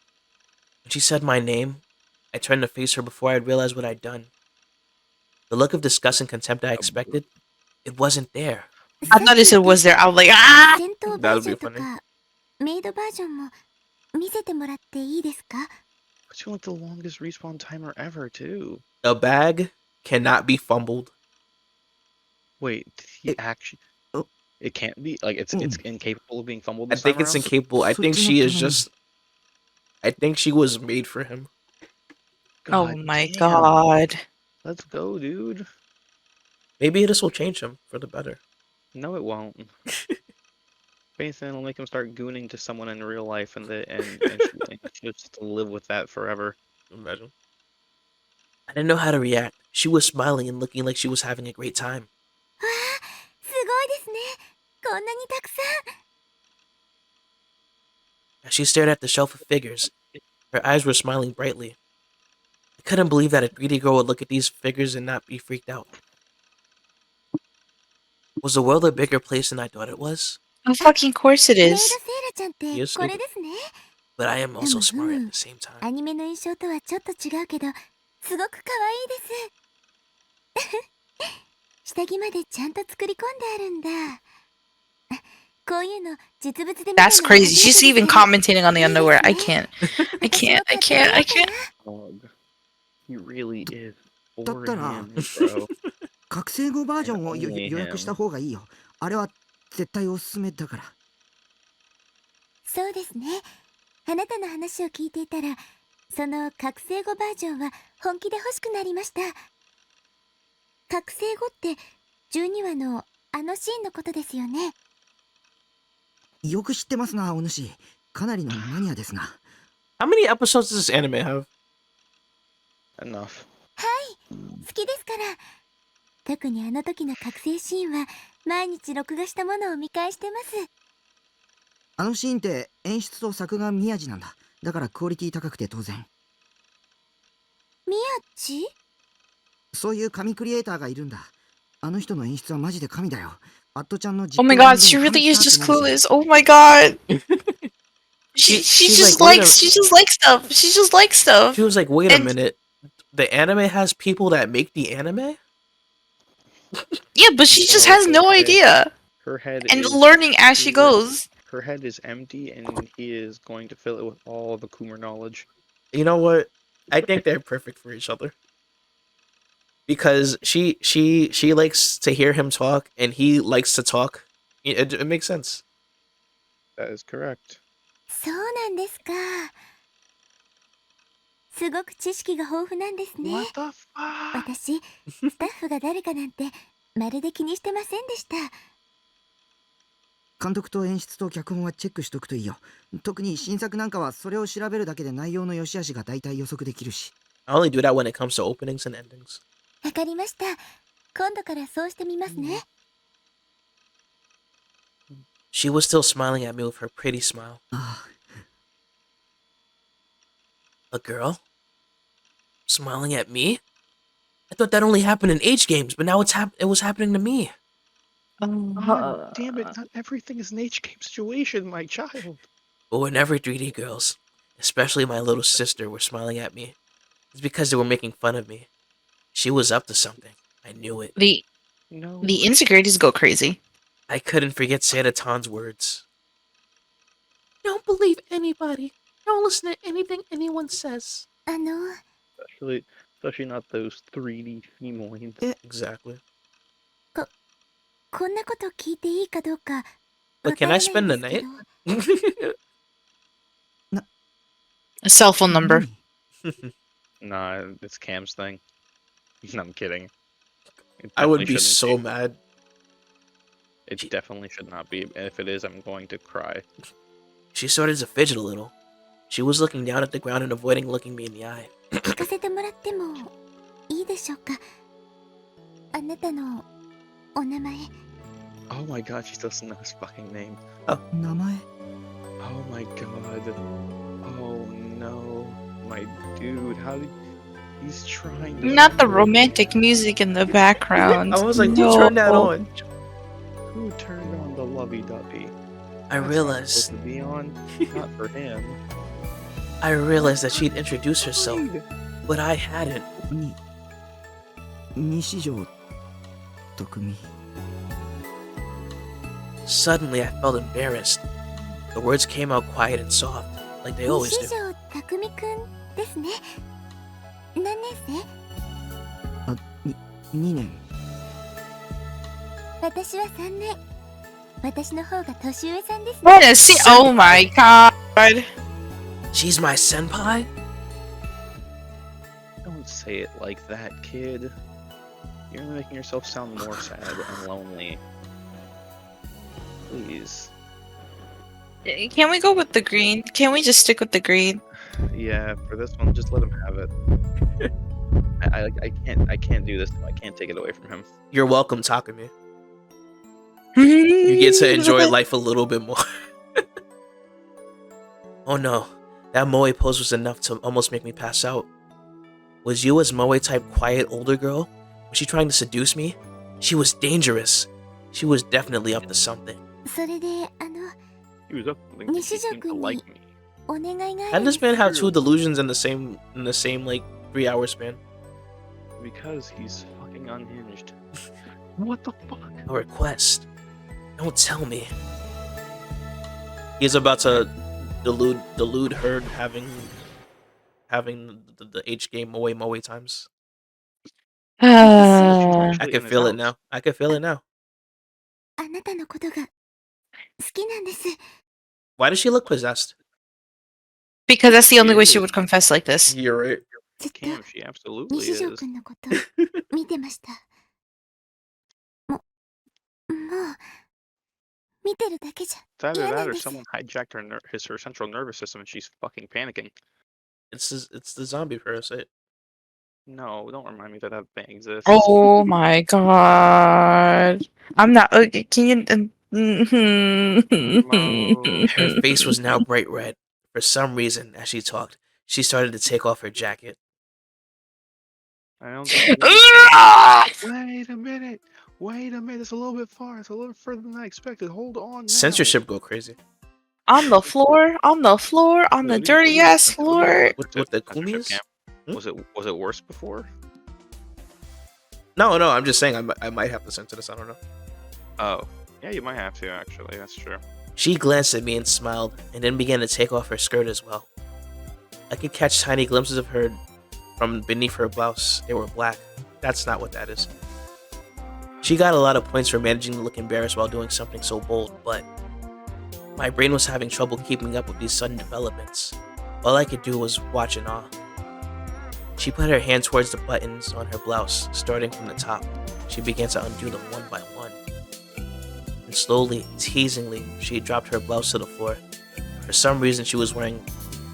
When she said my name, I turned to face her before I realized what I'd done. The look of disgust and contempt I expected, it wasn't there. I thought it was there. I was like, ah! 戦闘バージョンとか、メイドバージョンも見せてもらっていいですか？ It's like the longest respawn timer ever, too. A bag cannot be fumbled. Wait, did he It- actually? oh. It can't be like it's incapable of being fumbled I this time think it's around? incapable. I think she is そっちの手の- just. I think she was made for him. Oh God my damn. god. Let's go, dude. Maybe this will change him for the better. No, it won't. If anything, it'll make him start gooning to someone in real life, and she'll just live with that forever. Imagine. I didn't know how to react. She was smiling and looking like she was having a great time. わあ、すごいですね。こんなにたくさん。 As she stared at the shelf of figures, her eyes were smiling brightly. I couldn't believe that a 3D girl would look at these figures and not be freaked out. Was the world a bigger place than I thought it was? Of fucking course it メイド is. セーラちゃんって He is これ stupid. ですね。 But I am also smart at Hmm. the same time. アニメの印象とはちょっと違うけど、すごく可愛いです。下着までちゃんと作り込んであるんだ。こういうの実物で見たの That's は crazy. 初めて She's です even ね。 commenting on the いいです underwear. I ね。 can't. I 私も can't. 買 I ってもら can't. お I うか can't. な。 Dog. He really is だ for ったら him, bro. 覚醒後バージョンを And only 予約した him. 方がいいよ。あれは絶対おすすめだから。そうですね。あなたの話を聞いていたら、その覚醒後バージョンは本気で欲しくなりました。覚醒後って12話のあのシーンのことですよね。よく知ってますな、お主。かなりのマニアですな。 How many episodes does this anime have? Enough. 好きですから。特にあの時の覚醒シーンは毎日録画したものを見返してます。あのシーンって演出と作画宮地なんだ。だからクオリティ高くて当然。宮地？そういう神クリエイターがいるんだ。あの人の演出はマジで神だよ。アットちゃんの Oh my god, she really is just clueless. Oh my god. She She's just like, wait likes she just likes stuff. She just likes stuff. She was like, wait a And- minute. The anime has people that make the anime? Yeah, but she just So, has no okay. idea. Her head And is learning as she goes. Her head is empty, and he is going to fill it with all the Coomer knowledge. You know what? I think they're perfect for each other. Because she likes to hear him talk and he likes to talk. It makes sense. That is correct. そうなんですか。すごく知識が豊富なんですね。 What the fuck? 私、スタッフが誰かなんてまるで気にしてませんでした。監督と演出と脚本はチェックしとくといいよ。特に新作なんかはそれを調べるだけで内容の良し悪しが大体予測できるし。 I only do that when it comes to openings and endings. わかりました。今度からそうしてみますね。 She was still smiling at me with her pretty smile. あ A girl? Smiling at me? I thought that only happened in age games, but now it was happening to me. God damn it! Not everything is an H game situation, my child. But whenever 3D girls, especially my little sister, were smiling at me, it's because they were making fun of me. She was up to something. I knew it. The No. insecurities go crazy. I couldn't forget Sadaton's words. Don't believe anybody. Don't listen to anything anyone says. Especially not those 3D femoids. Exactly. こんなこと聞いていいかどうか。 But can I spend the わからない night? んですけど A cell phone number. 何 Nah, it's Cam's thing. No, I'm kidding. It I would definitely be shouldn't so mad. It definitely should not be. And if it is, I'm going to cry. She started to fidget a little. She was looking down at the ground and avoiding looking me in the eye. 聞かせてもらってもいいでしょうか。あなたのお名前。 Oh my god, she doesn't know his fucking name. 名前 Oh my god. Oh no. My dude, how did... He's trying to... Not the romantic music in the background. I was like, no. who turned that on? Who turned on the lovey-dovey? I That's not realized supposed to be on. Not for him. I realized that she'd introduced herself, but I hadn't. 西条徳美 Suddenly, I felt embarrassed. The words came out quiet and soft, like they always 西 do. 条拓海くんですね。何年生？ 2年。私は3年。私の方が年上さんです。 Yeah, see, oh my god. She's my senpai? Don't say it like that, kid. You're making yourself sound more sad and lonely. Please. Can we go with the green? Can we just stick with the green? Yeah, for this one, just let him have it. I can't do this. I can't take it away from him. You're welcome, Takumi. You get to enjoy life a little bit more. Oh no, that moe pose was enough to almost make me pass out. Was Yua's moe type quiet older girl? Was she trying to seduce me? She was dangerous. She was definitely up to something. それで He was up to something. He seemed to like me. お願いがあ How るん does です。 man have two delusions in the same like 3-hour span? Because he's fucking unhinged. What the fuck? A request. Don't tell me. He's about to delude her having the H game moe times. I can feel it now. I can feel it now. あなたのことが好きなんです。 Why does she look possessed? Because that's the only way she would confess like this. You're right. ずっと Cam, she absolutely 西 is. 条くんのこと見てました。もう見てるだけじゃ It's either 嫌な that ん or です。 someone hijacked her central nervous system and she's fucking panicking. It's the zombie parasite. No, don't remind me that that thing exists. Oh my god. I'm not. Okay, can you? Her face was now bright red. For some reason, as she talked, she started to take off her jacket. I don't think Wait a minute. Wait a minute. It's a little bit far. It's a little further than I expected. Hold on. Now. Censorship go crazy. On the floor, on the dirty ass floor. With the kumis? Was it worse before? No, I'm just saying I might have to censor this. I don't know. Oh, yeah, you might have to actually. That's true. She glanced at me and smiled, and then began to take off her skirt as well. I could catch tiny glimpses of her from beneath her blouse. They were black. That's not what that is. She got a lot of points for managing to look embarrassed while doing something so bold, but my brain was having trouble keeping up with these sudden developments. All I could do was watch in awe. She put her hand towards the buttons on her blouse, starting from the top. She began to undo them one by one. And slowly, teasingly, she dropped her blouse to the floor. For some reason, she was wearing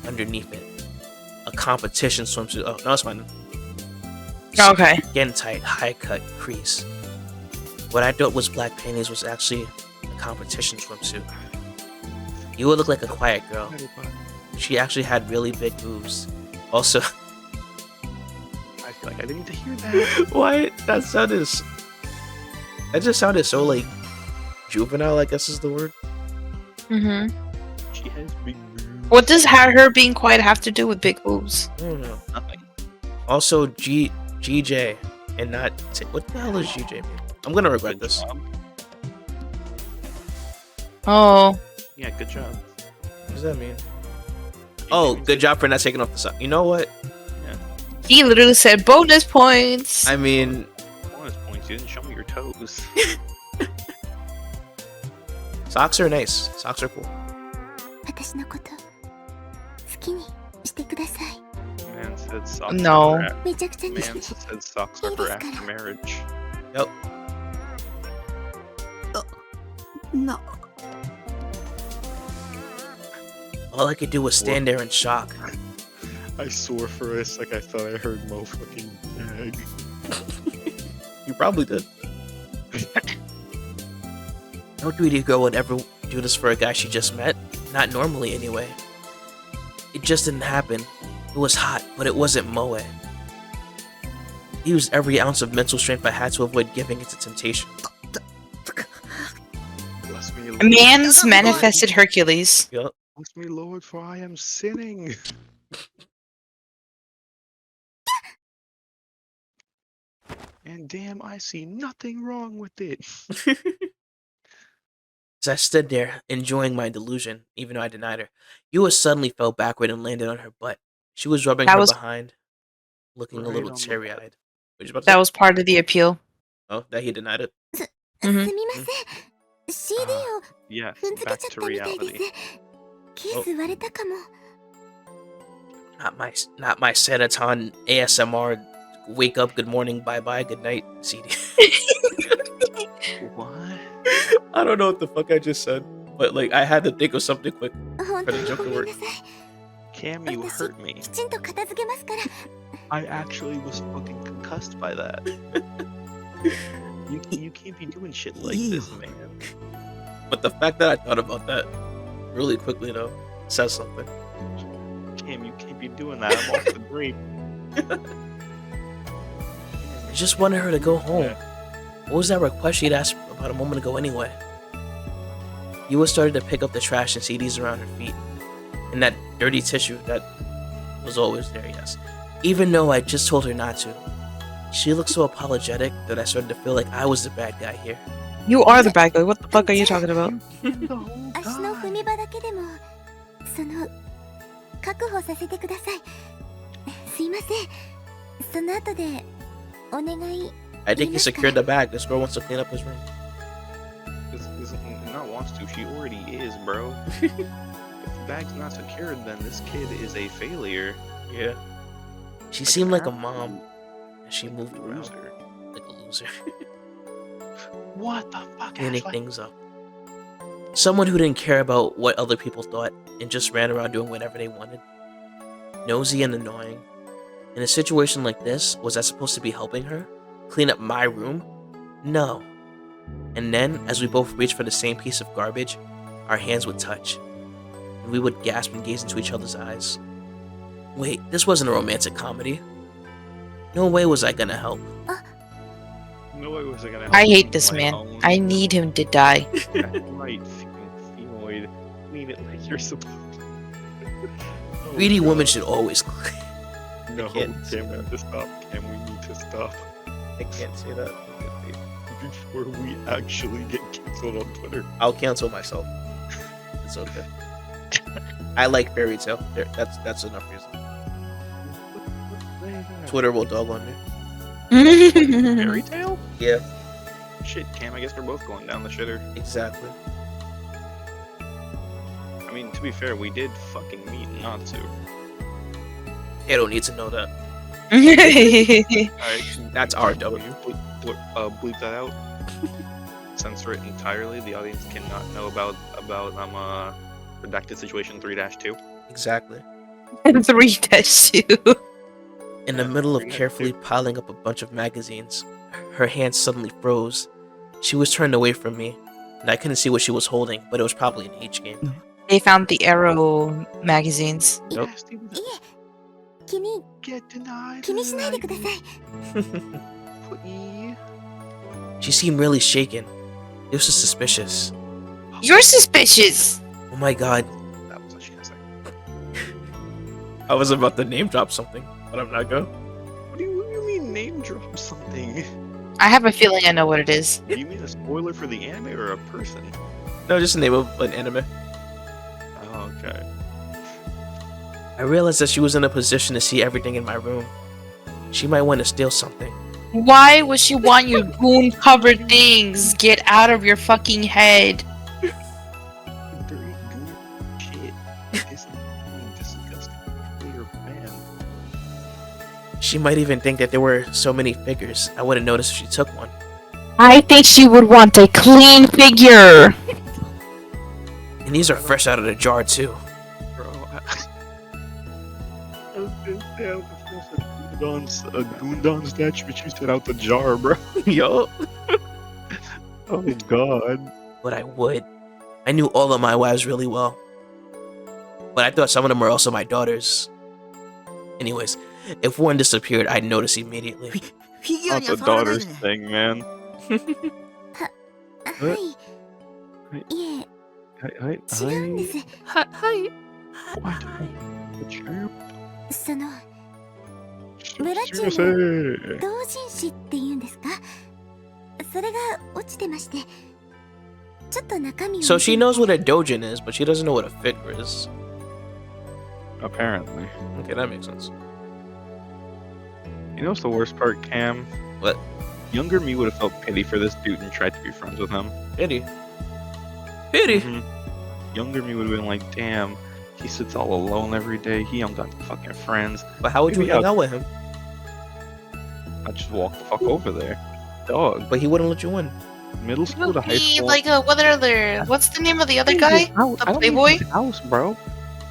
underneath it a competition swimsuit. Oh, no, it's fine. Okay. Skin tight, high cut crease. What I thought was black panties was actually a competition swimsuit. You would look like a quiet girl. She actually had really big boobs. Also, I feel like I didn't need to hear that. why? That just sounded so like juvenile, I guess is the word. Mm-hmm. She has big boobs. What does her being quiet have to do with big boobs? I don't know. Nothing. Also, GJ and not what the hell does GJ mean? I'm gonna regret Good this. job. Oh. Yeah, good job. What does that mean? Oh, good job for not taking off the sock. You know what? He literally said bonus points. I mean, Bonus points. You didn't show me your toes. socks are nice. Socks are cool. 私のこと好きにしてください。 Man said socks. No. Are for めちゃくちゃに man said socks are for after marriage. Yep. No. All I could do was stand there in shock. I swore for a sec I thought I heard Mo fucking gag. You probably did. No 3D girl would ever do this for a guy she just met. Not normally, anyway. It just didn't happen. It was hot, but it wasn't moe. I used every ounce of mental strength I had to avoid giving into temptation. Bless me, Lord. Man's manifested Hercules. Yup. Bless me, Lord, for I am sinning. And damn, I see nothing wrong with it. As I stood there, enjoying my delusion, even though I denied her, Yua suddenly fell backward and landed on her butt. She was rubbing That her was- behind, looking a Right little on the butt. teary-eyed. What you about to That say? was part of the appeal. Oh, that he denied it. す Mhm. みません CD を Yes, 踏んづけ back ちゃっ to たみたいです reality. ケース割れたかも Not my Sanaton ASMR. Wake up, good morning, bye bye, good night, CD. What? I don't know what the fuck I just said, but like I had to think of something quick 本 for 当 the に joke ご to めん work. なさい Cam, you 私 hurt me. きちんと片付けますから I actually was fucking concussed by that. You can't be doing shit like this, man. But the fact that I thought about that really quickly though says something. Cam, you can't be doing that. I'm off the break. I just wanted her to go home. Yeah. What was that request she'd asked about a moment ago anyway? Yua started to pick up the trash and CDs around her feet. And that dirty tissue that was always there, yes. Even though I just told her not to. She looked so apologetic that I started to feel like I was the bad guy here. You are the bad guy. What the fuck are you talking about? 足の踏み場だけでもその確保させてくださいすいませんその後でお願い I think he secured the bag. This girl wants to clean up his room. This not wants to. She already is, bro. If the bag's not secured, then this kid is a failure. Yeah. She Like seemed an like a absolute mom. And she moved around loser. like a loser. What the fuck? Cleaning Ashley? things up. Someone who didn't care about what other people thought and just ran around doing whatever they wanted. Nosy and annoying. In a situation like this, was I supposed to be helping her? Clean up my room? No. And then, as we both reached for the same piece of garbage, our hands would touch. And we would gasp and gaze into each other's eyes. Wait, this wasn't a romantic comedy. No way was I gonna help. No way was I gonna. I help hate you this on my man. own. I need him to die. Yeah, right, fucking phenoid. Clean it like you're supposed to. Oh, Greedy God. women should always clean. No, can't Cam, say we that. need to stop. Cam, we need to stop. I can't say that. Before we actually get canceled on Twitter. I'll cancel myself. It's okay. I like fairy tale. There, that's enough reason. Twitter will dog on me. Fairy tale? Yeah, Shit, Cam, I guess we're both going down the shitter. exactly. I mean, to be fair, we did fucking meet not to. They don't need to know that. Alright, That's RW. Bleep that out. Censor it entirely. The audience cannot know about redacted situation 3-2. Exactly. 3-2. In the middle of carefully piling up a bunch of magazines, her hands suddenly froze. She was turned away from me, and I couldn't see what she was holding, but it was probably an H game. They found the Arrow magazines. Nope. いえ君 Get denied. 気にしないでください Please. She seemed really shaken. This was suspicious. You're suspicious. Oh my god. That was what she was saying. I was about to name drop something, but I'm not going. What do you mean name drop something? I have a feeling I know what it is. Do you mean a spoiler for the anime or a person? No, just the name of an anime. Oh, okay. I realized that she was in a position to see everything in my room. She might want to steal something. Why would she want your goon-covered things? Get out of your fucking head. Very good shit. This is disgusting. Weird man. She might even think that there were so many figures, I wouldn't notice if she took one. I think she would want a clean figure. And these are fresh out of the jar too. Bro, I was gonna say I was supposed to a Gundam statue, but you said out the jar, bro. Yo. Oh god. But I would. I knew all of my wives really well. But I thought some of them were also my daughters. Anyways, if one disappeared, I'd notice immediately. フィギュア That's には a 触らない daughter's でね thing, man. はいいえ Hi, 違うんです What? Champ. その村中の Seriously. 同人誌っていうんですかそれが落ちてましてちょっと中身を So she knows what a dojin is, but she doesn't know what a figure is. Apparently. Okay, that makes sense. You know what's the worst part, Cam? What? Younger me would have felt pity for this dude and tried to be friends with him. Pity. Pity. Mhm. Younger me would have been like, damn, he sits all alone every day. He don't got fucking friends. But how would you Maybe hang I'll- out with him? I just walk the fuck over there. Dog. But he wouldn't let you in. Middle school to high Be school. like what's the name of the other I guy? don't The mean playboy? his house, bro.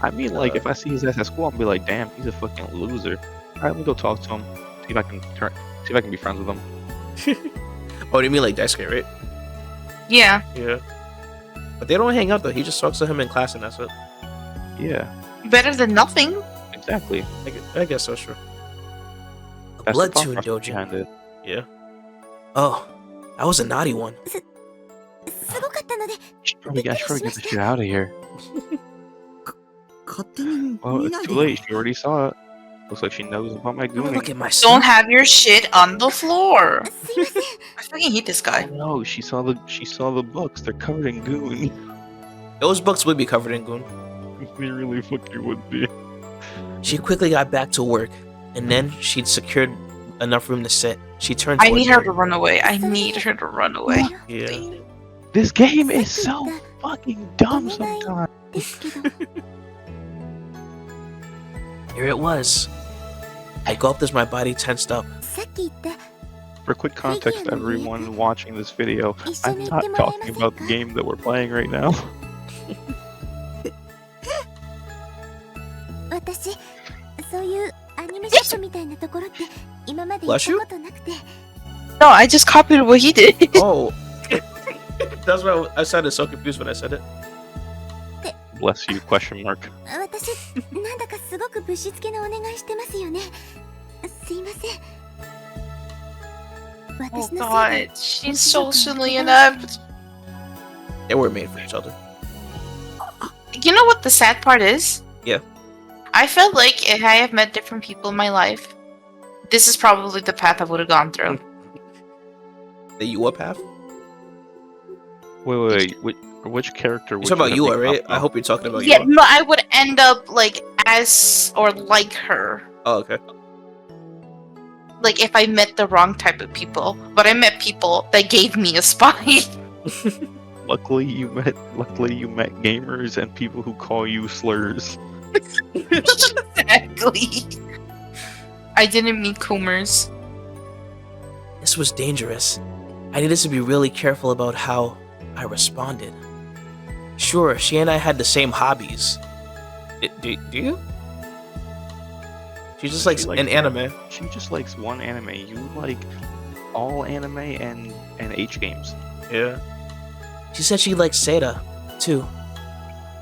I mean, like, if I see his ass at school, I'll be like, damn, he's a fucking loser. Alright, let me go talk to him. See if I can be friends with him. Oh, you mean like Daisuke, right? Yeah. Yeah. But they don't hang out though. He just talks to him in class and that's it. Yeah, Better than nothing. exactly. I guess so, sure. A That's blood the thought tune process dojo. behind it. Yeah. Oh, that was a naughty one. すごかったので I should probably get this shit out of here. 勝手に Well, 見 it's ない too で late. She already saw it. Looks like she knows about my Oh, gooning. look at my Don't son. have your shit on the floor. すいません I fucking hate this guy. No, she saw the books. They're covered in goon. Those books would be covered in goon. They really fucking would be. She quickly got back to work, and then she'd secured enough room to sit. She turned I towards need her me. to run away. I need her to run away. Yeah. This game is so fucking dumb sometimes. ですけど Here it was. I gulped as my body tensed up. さっき言った For quick context, everyone watching this video, I'm not talking about the game that we're playing right now. 私そういうアニメショップみたいなところって今まで行ったことなくて No, I just copied what he did. Oh. That's why I sounded so confused when I said it. Bless you? Question mark. 私なんだかすごくぶしつけなお願いしてますよねすいません Oh 私の god, she's socially inept. They were made for each other. You know what the sad part is? Yeah. I felt like if I have met different people in my life, this is probably the path I would have gone through. The Yua path? Wait. Which character? You're Would talking about you Yua, have right? become? I hope you're talking about Yeah, Yua. no, I would end up like as or like her. Oh, okay. Like if I met the wrong type of people, but I met people that gave me a spine. Luckily, you met gamers and people who call you slurs. Exactly. I didn't meet Coomers. This was dangerous. I needed to be really careful about how I responded. Sure, she and I had the same hobbies. Do you? She just likes an anime. She just likes one anime. You like all anime and H games. Yeah. She said she liked Seda, too.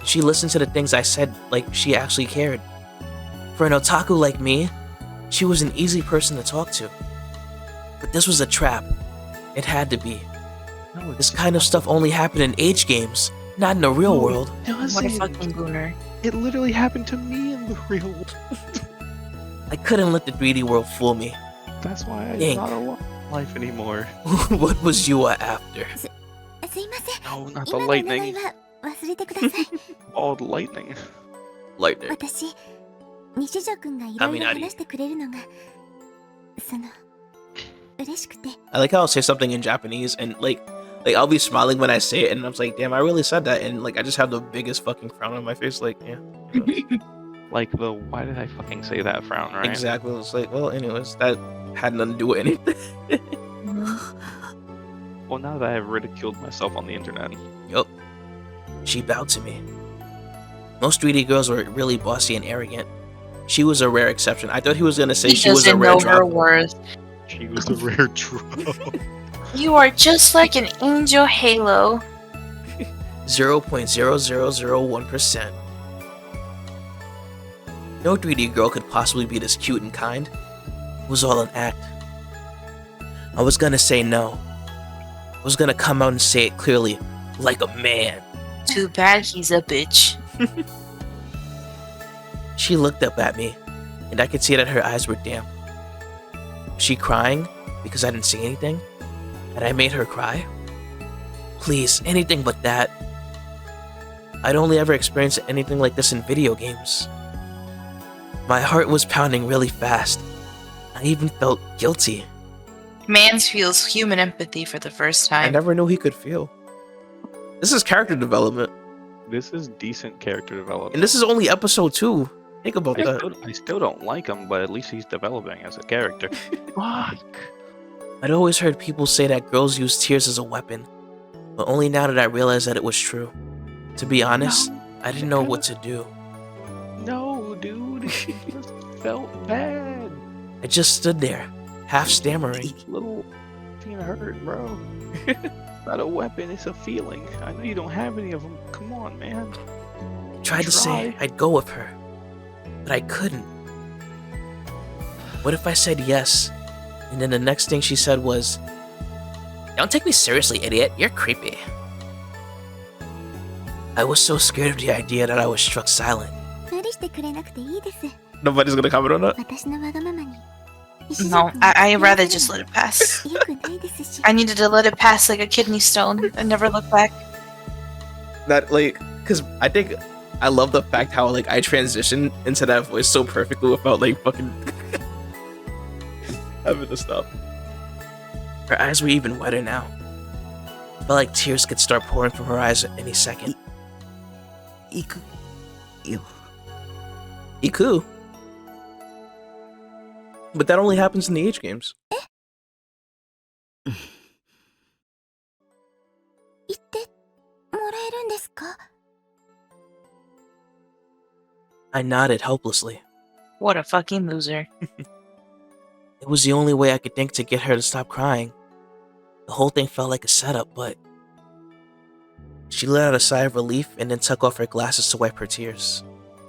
She listened to the things I said like she actually cared. For an otaku like me, she was an easy person to talk to. But this was a trap. It had to be. No, This kind of stuff only happened in H games, not in the real world. What a fucking gooner. It literally happened to me in the real world. I couldn't let the 3D world fool me. That's why I'm Dang. not alive in life anymore. What was Yua after? すいません No, not the 今のお願い lightning. は忘れてください All the lightning. Lightning. 私西条くんがいろいろ話してくれるのがその嬉しくて I like how I'll say something in Japanese and like I'll be smiling when I say it and I'm like, damn, I really said that, and like I just have the biggest fucking frown on my face, like, yeah. you know. Like the why did I fucking say that frown, right? Exactly. It's like, well, anyways, that had nothing to do with anything. Well, now that I've ridiculed myself on the internet. Yup. She bowed to me. Most 3D girls were really bossy and arrogant. She was a rare exception. I thought he was gonna say He she was a doesn't rare know her drop. worth. She was a rare drop. You are just like an angel halo. 0.0001%. No 3D girl could possibly be this cute and kind. It was all an act. I was gonna say no. I was gonna come out and say it clearly, like a man. Too bad he's a bitch. She looked up at me, and I could see that her eyes were damp. Was she crying because I didn't say anything? Had I made her cry? Please, anything but that. I'd only ever experienced anything like this in video games. My heart was pounding really fast. I I even felt guilty. Mans feels human empathy for the first I time. never knew he could feel. This is character development. This is decent character development. And this is only episode 2. Think about that. I still don't like him, but at least he's developing as a character. Fuck. I'd always heard people say that girls use tears as a weapon, but only now did I realize that it was true. To be honest, I didn't know what to do. No, dude. She just felt bad. I just stood there, half stammering. Little being hurt, bro. Not a weapon, it's a feeling. I know you don't have any of them. Come on, man. I tried to say I'd go with her, but I couldn't. What if I said yes, and then the next thing she said was, "Don't take me seriously, idiot. You're creepy." I was so scared of the idea that I was struck silent. 無理してくれなくていいです。 Nobody's gonna comment on that? 私のわがままに。 No, I'd rather just let it pass. よくないですし。 I needed to let it pass like a kidney stone and never look back. That, like, because I think I love the fact how, like, I transitioned into that voice so perfectly without, like, fucking having to stop. Her eyes were even wetter now. Felt like tears could start pouring from her eyes at any second. 行くよ。 Iku. But that only happens in the age games. 言ってもらえるんですか？ I nodded helplessly. What a fucking loser. It was the only way I could think to get her to stop crying. The whole thing felt like a setup, but... She let out a sigh of relief and then took off her glasses to wipe her tears.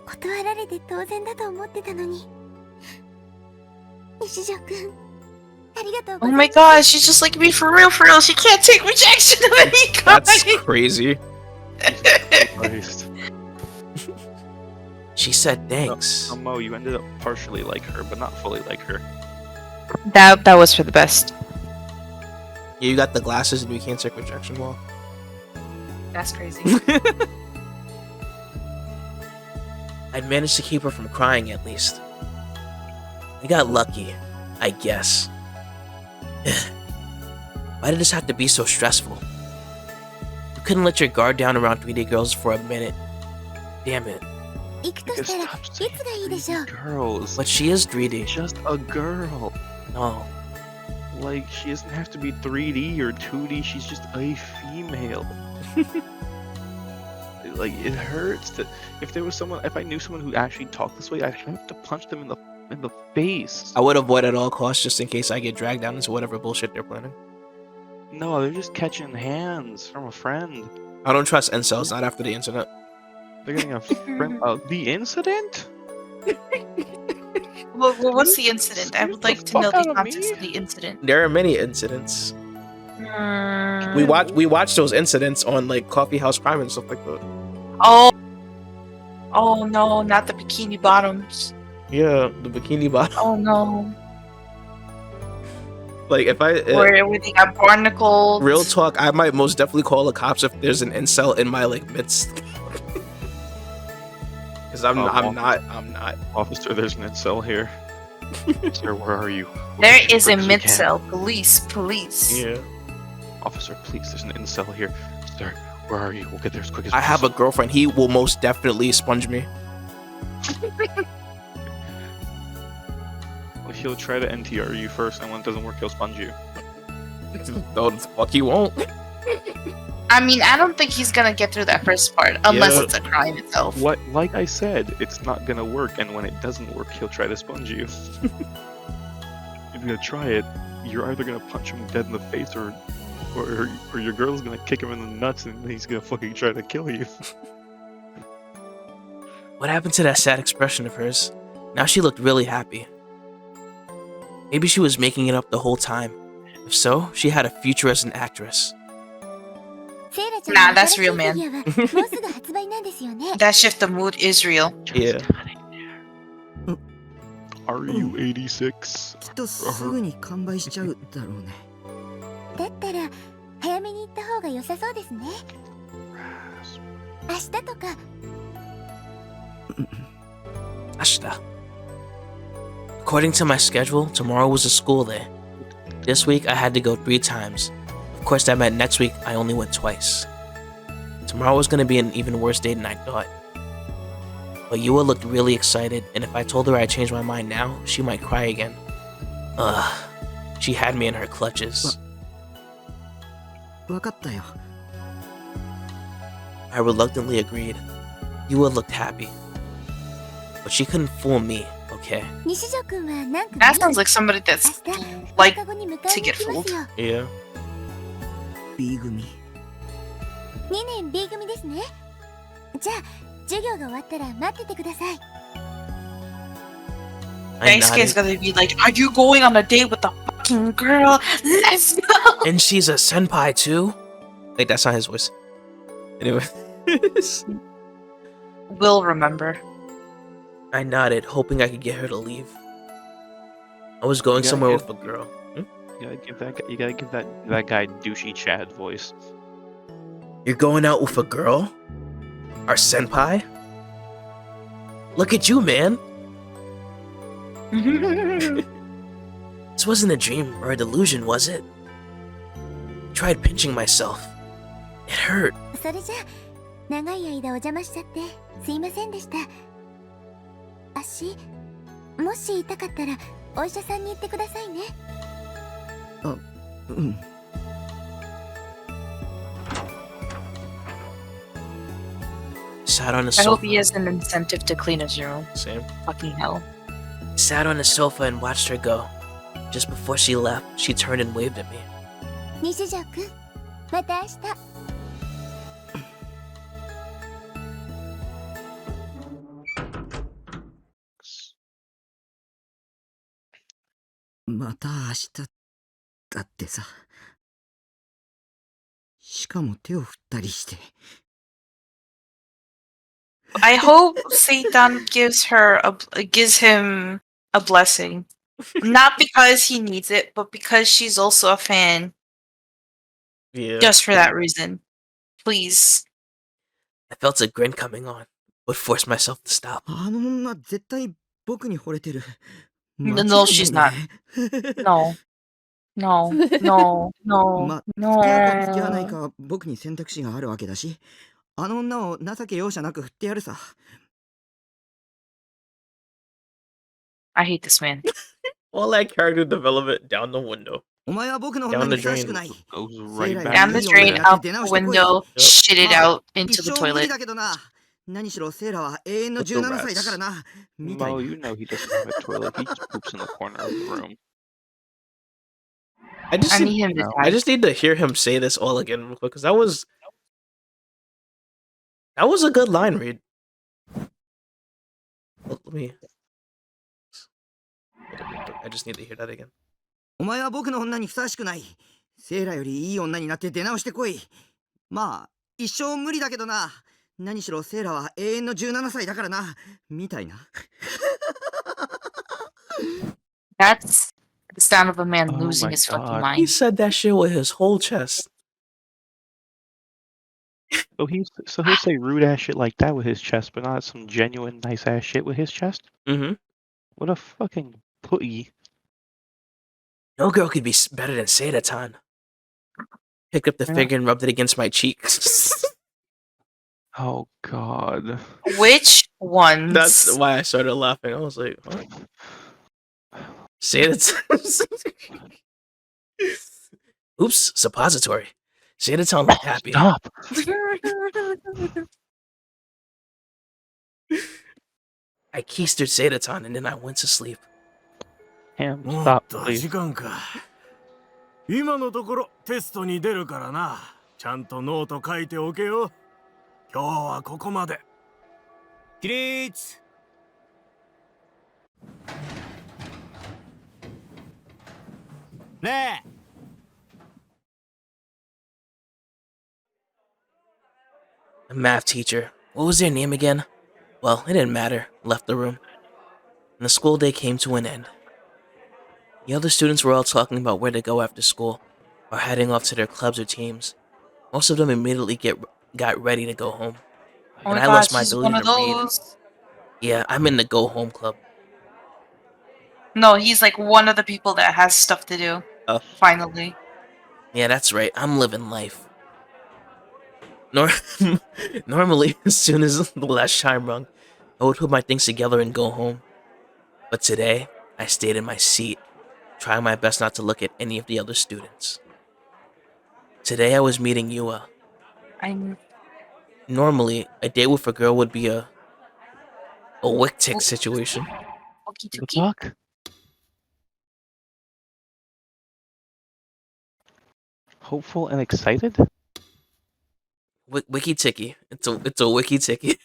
断られて当然だと思ってたのに。石城くん、ありがとうご Oh ざい my ます。 god, she's just like me for real, for real. She can't take rejection of any kind. That's crazy. Christ. She said thanks. No, Mo, you ended up partially like her, but not fully like her. That was for the best. Yeah, you got the glasses and you can't take rejection well. That's crazy. I'd managed to keep her from crying at least. I got lucky, I guess. Why did this have to be so stressful? You couldn't let your guard down around 3D girls for a minute. Damn it. 行くとしたらいつがいいでしょう。 Girls. But she is 3D. Just a girl. No. Like, she doesn't have to be 3D or 2D, she's just a female. Like, it hurts that if I knew someone who actually talked this way, I'd have to punch them in the face. I would avoid at all costs just in case I get dragged down into whatever bullshit they're planning. No, they're just catching hands from a friend. I don't trust incels, not after the incident. They're getting a friend. The incident? Well, what's the incident? I would like to know the context of the incident. There are many incidents. We watch those incidents on like Coffee House Crime and stuff like that. Oh no, not the bikini bottoms. Yeah, the bikini bottom. Oh no. Like if I Where they got barnacled. real talk, I might most definitely call the cops if there's an incel in my like midst. Because I'm not. Officer, there's an incel here. Sir, where are you? There is a mid-cell. Police. Yeah. Officer, please, there's an incel here. Sir, where are you? We'll get there as quick as I have a possible. girlfriend. He will most definitely sponge me. Well, he'll try to NTR you first, and when it doesn't work, he'll sponge you. No, the fuck he won't. I mean, I don't think he's gonna get through that first part unless Yeah. it's a crime itself. What? Like I said, it's not gonna work, and when it doesn't work, he'll try to sponge you. If you're gonna try it, you're either gonna punch him dead in the face, or your girl's gonna kick him in the nuts, and he's gonna fucking try to kill you. What happened to that sad expression of hers? Now she looked really happy. Maybe she was making it up the whole time. If so, she had a future as an actress. Nah, that's real, man. もうすぐ発売なんですよね。 That shift of mood is real. Yeah. Are you 86? きっとすぐに完売しちゃうだろうね。だったら早めに行った方が良さそうですね。明日とか。Ashita. According to my schedule, tomorrow was a school day. This week I had to go 3 times. Of course, that meant next week I only went twice. Tomorrow was gonna be an even worse day than I thought. But Yua looked really excited, and if I told her I changed my mind now, she might cry again. She had me in her clutches. わかったよ。 I reluctantly agreed. Yua looked happy. But she couldn't fool me, okay? 西条くんは何組？ That sounds like somebody that's 明日 like 放課後に迎 to えに get 行きます fooled. よ。 Yeah. B 組。 2年 B 組ですね。じゃあ授業が終わったら待っててください。 I Daisuke's nodded, gonna be like, "Are you going on a date with the fucking girl? Let's go!" and she's a senpai too? Wait, that's not his voice. Anyway. We'll remember. I nodded, hoping I could get her to leave. I was going Yeah, somewhere yeah. with a girl. You gotta give that guy douchey Chad voice. You're going out with a girl? Our senpai? Look at you, man. This wasn't a dream or a delusion, was it? I tried pinching myself. It hurt. それじゃあ長い間お邪魔しちゃってすいませんでした。足もし痛かったらお医者さんに行ってくださいね。うん。 Sat on the I hope sofa. he has an incentive to clean his room. Same. Fucking hell. Sat on the sofa and watched her go. Just before she left, she turned and waved at me. 西条くんまた明日。 また明日だってさ。しかも手を振ったりして。 I hope Satan gives him a blessing. Not because he needs it, but because she's also a fan. Yeah. Just for that reason. Please. I felt a grin coming on, but forced myself to stop. あの女絶対僕に惚れてる。 No, 間違い no, she's な not. いね。 No. No. No. No. ま、付き合うか付き合わない No. か僕に選択肢があるわけだし、あの女を情け容赦なく振ってやるさ。 I hate this man. All that character development down the window. お前は僕の Down 女 the にふさしく drain. ない。 Goes セイ right ラ back. Downよ the りいい女 drain, になっ out て出 the 直してこい。 window, shit it まあ out into 一 the 生無理 toilet. だけどな。何しろセイラは永遠の With the 17歳だから rats. な。みたい Mo, な。 you know he doesn't have a toilet. He just poops in the corner of the room. I just I need, need him to I die. just need to hear him say this all again real quick, because that was a good line read. Let me. I just need to hear that again. お前は僕の女にふさわしくない。セイラよりいい女になって出直してこい。まあ、一生無理だけどな。何しろセイラは永遠の17歳だからな。みたいな。 That's the sound of a man Oh losing my his fucking God. He mind. said that shit with his whole chest. So he'll say rude ass shit like that with his chest, but not some genuine nice ass shit with his chest. Mm-hmm. What a fucking putty. No girl could be better than Sadatan. Picked up the Yeah. finger and rubbed it against my cheeks. Oh God. Which ones? That's why I started laughing. I was like, what? Sadatan. Oops, suppository. Sadatan looked happy. Stop. I keistered Sadatan and then I went to sleep. Ham, もっ stop, と please. 時間か。今のところテストに出るからな。ちゃんとノート書いておけよ。今日はここまで。起立。ねえ。A math teacher. What was their name again? Well, it didn't matter. Left the room. And the school day came to an end. The other students were all talking about where to go after school, or heading off to their clubs or teams. Most of them immediately got ready to go home. Oh And my I lost gosh, my he's ability one of to read. those. Yeah, I'm in the go home club. No, he's like one of the people that has stuff to do. Oh. Finally. Yeah, that's right. I'm living life. Normally, as soon as the last chime rung, I would put my things together and go home. But today, I stayed in my seat, trying my best not to look at any of the other students. Today, I was meeting Yua. Normally, a date with a girl would be a wick tick situation. The fuck? Hopeful and excited? Wiki ticky. It's a wiki ticky.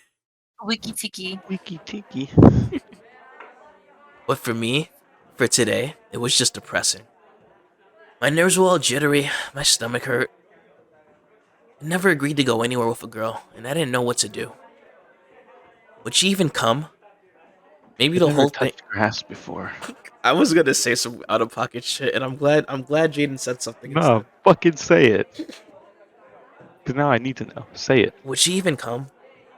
Wiki tiki. Wiki tiki. But for me, for today, it was just depressing. My nerves were all jittery, my stomach hurt. I never agreed to go anywhere with a girl, and I didn't know what to do. Would she even come? Maybe the whole thing. Grass before. I was gonna say some out of pocket shit, and I'm glad Jaden said something. No, fucking say it. Cause now I need to know. Say it. Would she even come?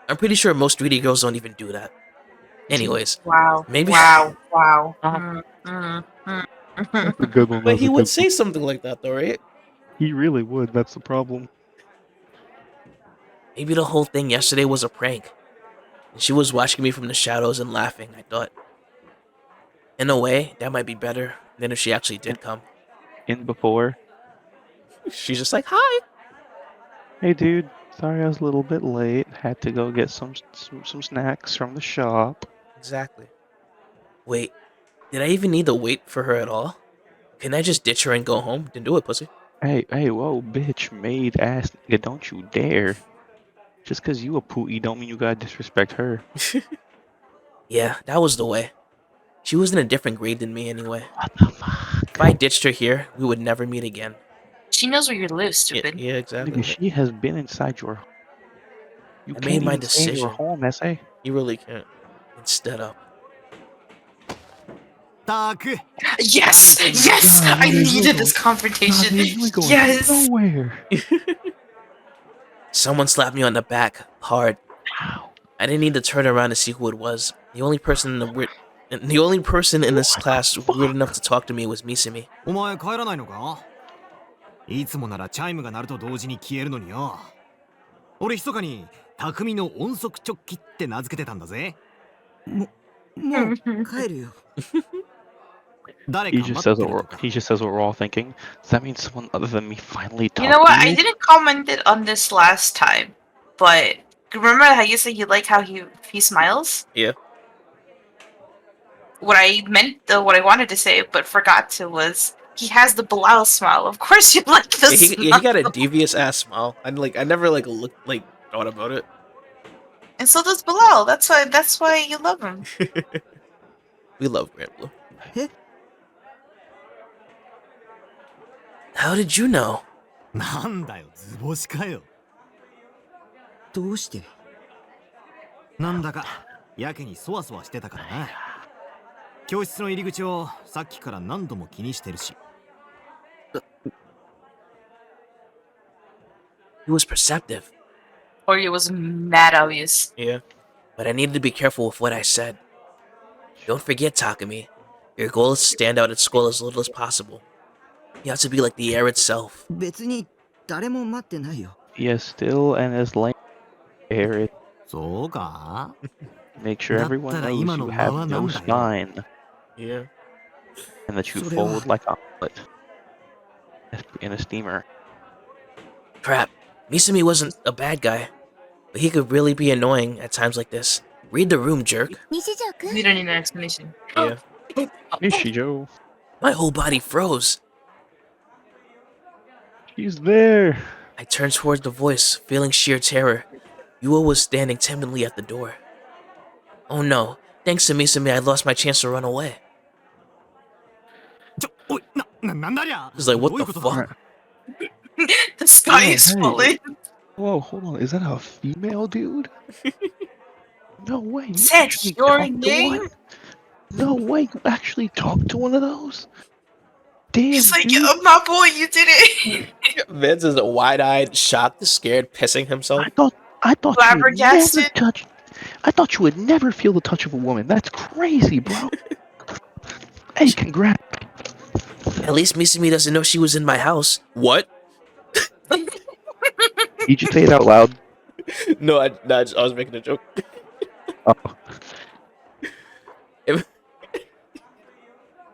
I'm pretty sure most 3D girls don't even do that. Anyways, wow, maybe. Wow. That's a good one. But he would say something like that, though, right? He really would. That's the problem. Maybe the whole thing yesterday was a prank. And she was watching me from the shadows and laughing, I thought. In a way, that might be better than if she actually did come. In before. She's just like, hi. Hey, dude. Sorry I was a little bit late. Had to go get some snacks from the shop. Exactly. Wait, did I even need to wait for her at all? Can I just ditch her and go home? Then do it, pussy. Hey, whoa, bitch, maid ass nigga, don't you dare. Just cause you a pootie don't mean you gotta disrespect her. Yeah, that was the way. She was in a different grade than me anyway. What the fuck? If I ditched her here, we would never meet again. She knows where you live, stupid. Yeah, exactly. Nigga, she has been inside your... You I can't made my even stay in your decision. home, SA. You really can't. Instead up. Yes! Yes! God, I man, needed this confrontation. God, Yes! Nowhere. Someone slapped me on the back, hard. How? I didn't need to turn around to see who it was. The only person in this class weird enough to talk to me was Misumi. お前帰らないのか？いつもならチャイムが鳴ると同時に消えるのによ。俺密かに匠の音速直帰って名付けてたんだぜ。もう帰るよ。He just says what we're all thinking. Does that mean someone other than me finally talked You know what? to you? I didn't comment it on this last time, but remember how you said you like how he smiles? Yeah. What I wanted to say but forgot to was he has the Bilal smile. Of course you like this. Yeah, he got a devious ass smile. I never thought about it. And so does Bilal. That's why you love him. We love Grant Blue. How did you know? なんだよ、図星かよ。どうして？なんだかやけにそわそわしてたからな。教室の入り口をさっきから何度も気にしてるし。He was perceptive. Or it was mad obvious. Yeah. But I needed to be careful with what I said. Don't forget, Takumi. Your goal is to stand out at school as little as possible. You have to be like the air itself. 別に誰も待ってないよ。 Yes, still and as lame air it. そうか？ Make sure everyone knows you have no spine. Yeah. And that you fold like an omelet in a steamer. Crap. Misumi wasn't a bad guy. But he could really be annoying at times like this. Read the room, jerk. You don't need an explanation. Yeah. Nishijo. My whole body froze. She's there. I turned towards the voice, feeling sheer terror. Yua was standing timidly at the door. Oh no. Thanks to Misumi, I lost my chance to run away. He's like, what the fuck? The sky is falling. Whoa, hold on. Is that a female dude? No way. You Said actually your talked to name? one? No way. You actually talked to one of those? Damn. He's like, dude. oh, my boy, you did it. Vince is wide-eyed, shocked, scared, pissing himself. I thought Flabbergasted. I thought you would never feel the touch of a woman. That's crazy, bro. Hey, congrats. At least Misumi doesn't know she was in my house. What? Did you say it out loud? No, I was making a joke. Oh,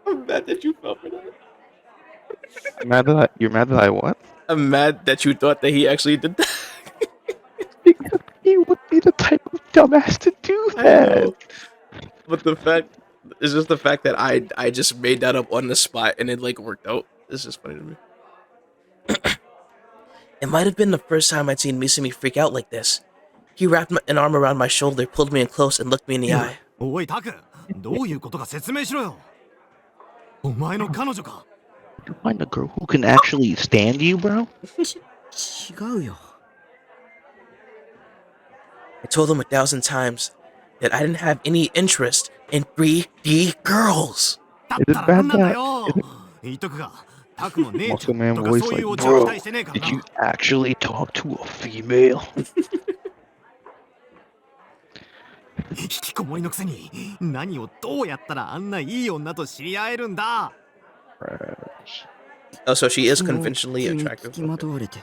I'm mad that you fell for that. you're mad that I what? I'm mad that you thought that he actually did that. Because he would be the type of dumbass to do I that. know. But the fact it's just the fact that I just made that up on the spot and it like worked out. It's just funny to me. It might have been the first time I'd seen Misumi freak out like this. He wrapped an arm around my shoulder, pulled me in close, and looked me in the eye. おいタク、どういうことか説明しろよ。お前の彼女か。 You find a girl who can actually stand you, bro? 違うよ。 I told him 1,000 times that I didn't have any interest in 3D girls. だったらなんなんだよ。言っとくが、タクも姉ちゃ Muscle ん man とか voice そういう like, オチは期 bro, 待してねえから did you な。 actually talk to a female? 引きこもりのくせに何をどうやったらあんないい女と知り合えるんだ。 Oh, so she is 昨日 conventionally 急に attractive. 付きまとわれて。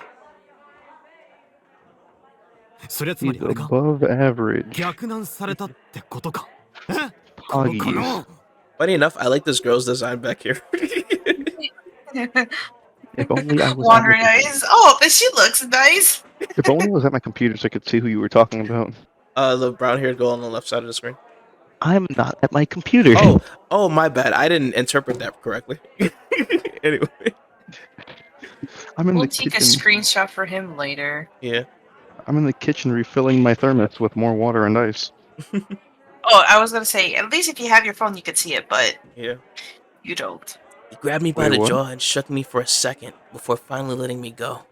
それはつま He's りあれか。 above average. 逆難されたってことか。え？この Poggies. かな。 Funny enough, I like this girl's design back here. If only I was at Wandering my, eyes. Oh, but she looks nice. if only I was at my computer so I could see who you were talking about. The brown-haired girl on the left side of the screen. I'm not at my computer. Oh, my bad. I didn't interpret that correctly. Anyway, I'm in We'll the take a kitchen. screenshot for him later. yeah. I'm in the kitchen refilling my thermos with more water and ice. Oh, I was gonna say, at least if you have your phone, you could see it, but Yeah. you don't. He grabbed me by Wait, the what? jaw and shook me for a second before finally letting me go.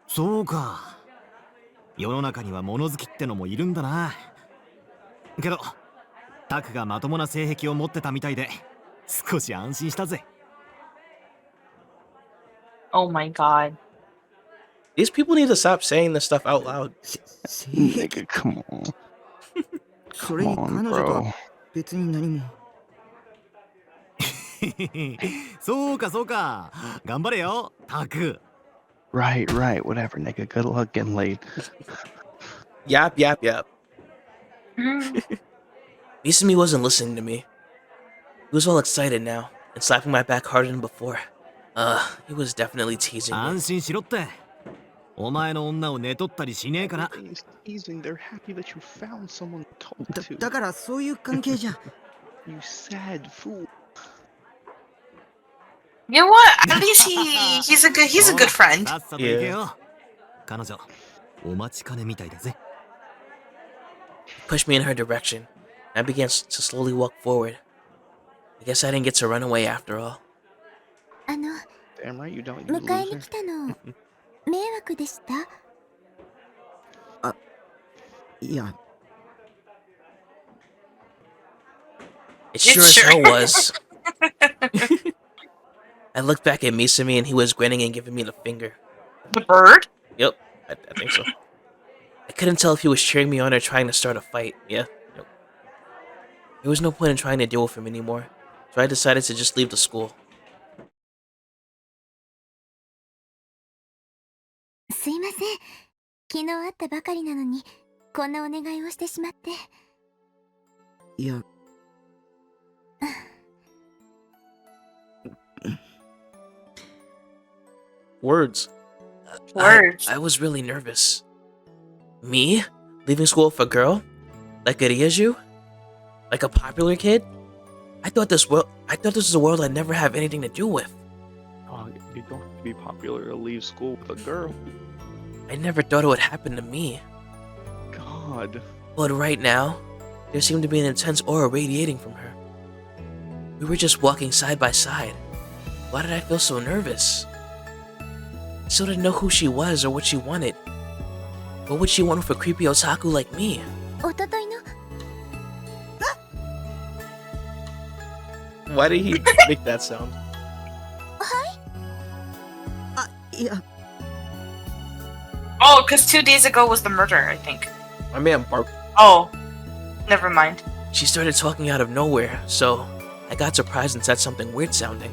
そうか。世の中には物好きってのもいるんだな。けど、タクがまともな性癖を持ってたみたいで、少し安心したぜ。 Oh my god. These people need to stop saying this stuff out loud. 性 Nigga, come on. それに Come 彼 on, 女とは bro. 別に何も。そうかそうか。頑張れよ、タク。 Right, whatever, nigga. Good luck getting laid. Yap, yap, yap. Mm. Misumi wasn't listening to me. He was all excited now and slapping my back harder than before. He was definitely teasing me. 安心しろって。お前の女を寝取ったりしねえから。 Everything's teasing. They're happy that you found someone to talk だ to. だからそういう関係じゃ。 You sad fool. You know what? At least he's a good friend. さっさと行けよ。彼女、お待ちかねみたいだぜ。 He pushed me in her direction, and I began to slowly walk forward. I guess I didn't get to run away after all. あの、 Damn right you don't, you 迎えに loser. 来たの迷惑でした？いや、 It sure as hell was. I looked back at Misumi and he was grinning and giving me the finger. The bird? Yep, I think so. I couldn't tell if he was cheering me on or trying to start a fight. Yeah, yep. There was no point in trying to deal with him anymore, so I decided to just leave the school. すいません。昨日会ったばかりなのに、こんなお願いをしてしまって。いや、 Words. Words. I was really nervous. Me? Leaving school for a girl? Like a Ryeju? Like a popular kid? I thought this was a world I'd never have anything to do with. Oh, you don't have to be popular to leave school with a girl. I never thought it would happen to me. God. But right now, there seemed to be an intense aura radiating from her. We were just walking side by side. Why did I feel so nervous? I still didn't know who she was or what she wanted. What would she want with a creepy otaku like me? おとといの Why did he make that sound? あ、いや、 Oh, because 2 days ago was the murder, I think. My man barked. Oh, never mind. She started talking out of nowhere, so I got surprised and said something weird sounding.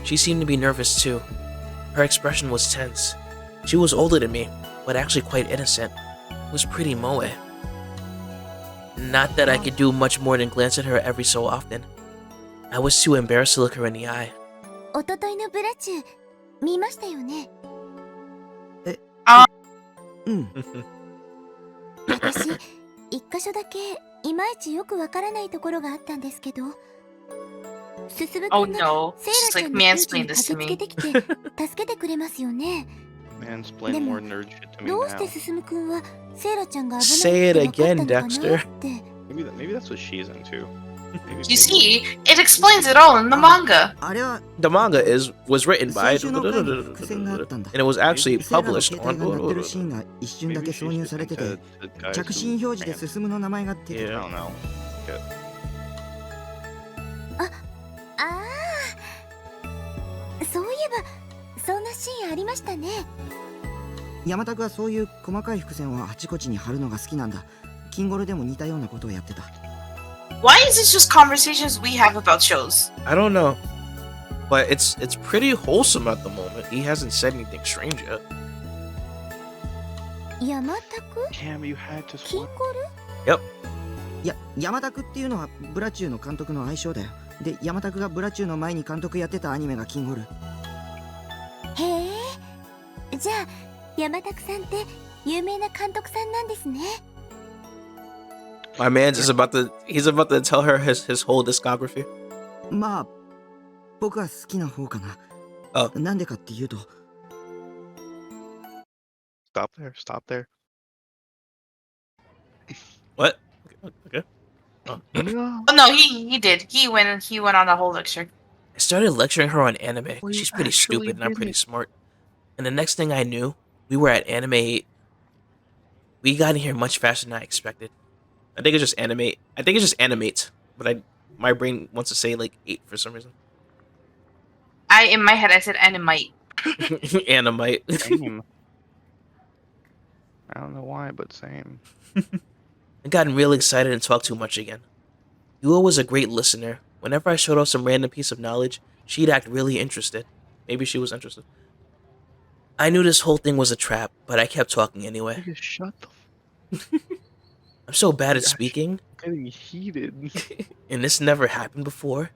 She seemed to be nervous too. Her expression was tense. She was older than me, but actually quite innocent. It was pretty moe. Not that I could do much more than glance at her every so often. I was too embarrassed to look her in the eye. おとといのブラチュー見ましたよね。私一箇所だけいまいちよくわからないところがあったんですけど、すすぶく Oh んが no. セイ She's ラちゃ like んの窮地 mansplaining に this 駆 to けつけ me. てきて助けてくれますよね。 Mansplain でも more nerd shit to me どうして now. すすむくんはセイラちゃんが危 Say ない it って分かった again, のかな Dexter. って。 Maybe that's what she's into. You see, it explains it all in the manga. あれは The manga was written by 先週の回に伏線があったんだ。 and it was actually セイラの published 携帯が鳴ってる on シーンが一瞬だ Maybe け she's 挿入 just されてて into the guys 着 who 信表示で man. 進むの名前が出て I た。 don't know. Good. ああ、そういえばそんなシーンありましたね。山田はそういう細かい伏線をあちこちに貼るのが好きなんだ。キンゴルでも似たようなことをやってた。 Why is this just conversations we have about shows? I don't know. But it's pretty wholesome at the moment. He hasn't said anything strange yet. 山田く Cam, you had to キン swap. ゴル Yep. いや、山田っていうのはブラチューの監督の愛称だよ。で、山田がブラチューの前に監督やってたアニメがキンゴル。へえ、じゃあ山田さんって有名な監督さんなんですね。 My man's is he's about to tell her his whole discography. まあ、僕は好きな方かな。あなんでかっていうと、 Stop there. Stop there. What? Okay. No. Oh no, he did. He went on a whole lecture. I started lecturing her on anime. 'Cause Well, you she's pretty actually stupid and I'm pretty didn't. smart. And the next thing I knew, we were at Anime 8. We got in here much faster than I expected. I think it's just animate. I think it's just animate, but my brain wants to say like 8 for some reason. In my head I said animite. Animite. Same. I don't know why, but same. I gotten real excited and talked too much again. Yua was a great listener. Whenever I showed off some random piece of knowledge, she'd act really interested. Maybe she was interested. I knew this whole thing was a trap, but I kept talking anyway. Just shut the I'm so bad at Gosh. speaking, getting heated. and this never happened before.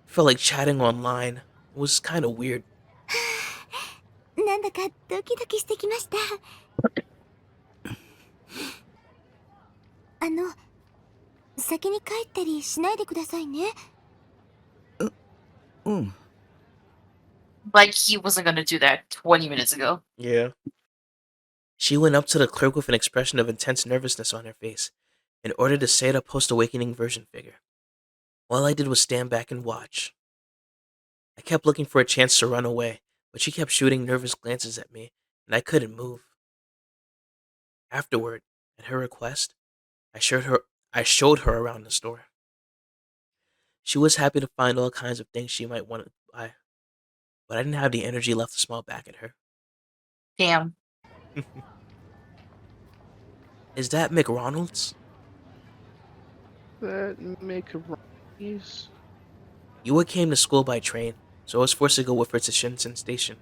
I felt like chatting online. It was kind of weird. なんだかドキドキしてきました。先に帰ったりしないでくださいね。うん。 Like he wasn't gonna do that 20 minutes ago. Yeah. She went up to the clerk with an expression of intense nervousness on her face and ordered a Seda post-awakening version figure. All I did was stand back and watch. I kept looking for a chance to run away, but she kept shooting nervous glances at me, and I couldn't move. Afterward, at her request, I showed her around the store. She was happy to find all kinds of things she might want to buy, but I didn't have the energy left to smile back at her. Damn. Is that McRonald's? That make a rise. Yua came to school by train, so I was forced to go with her to Shinsen Station.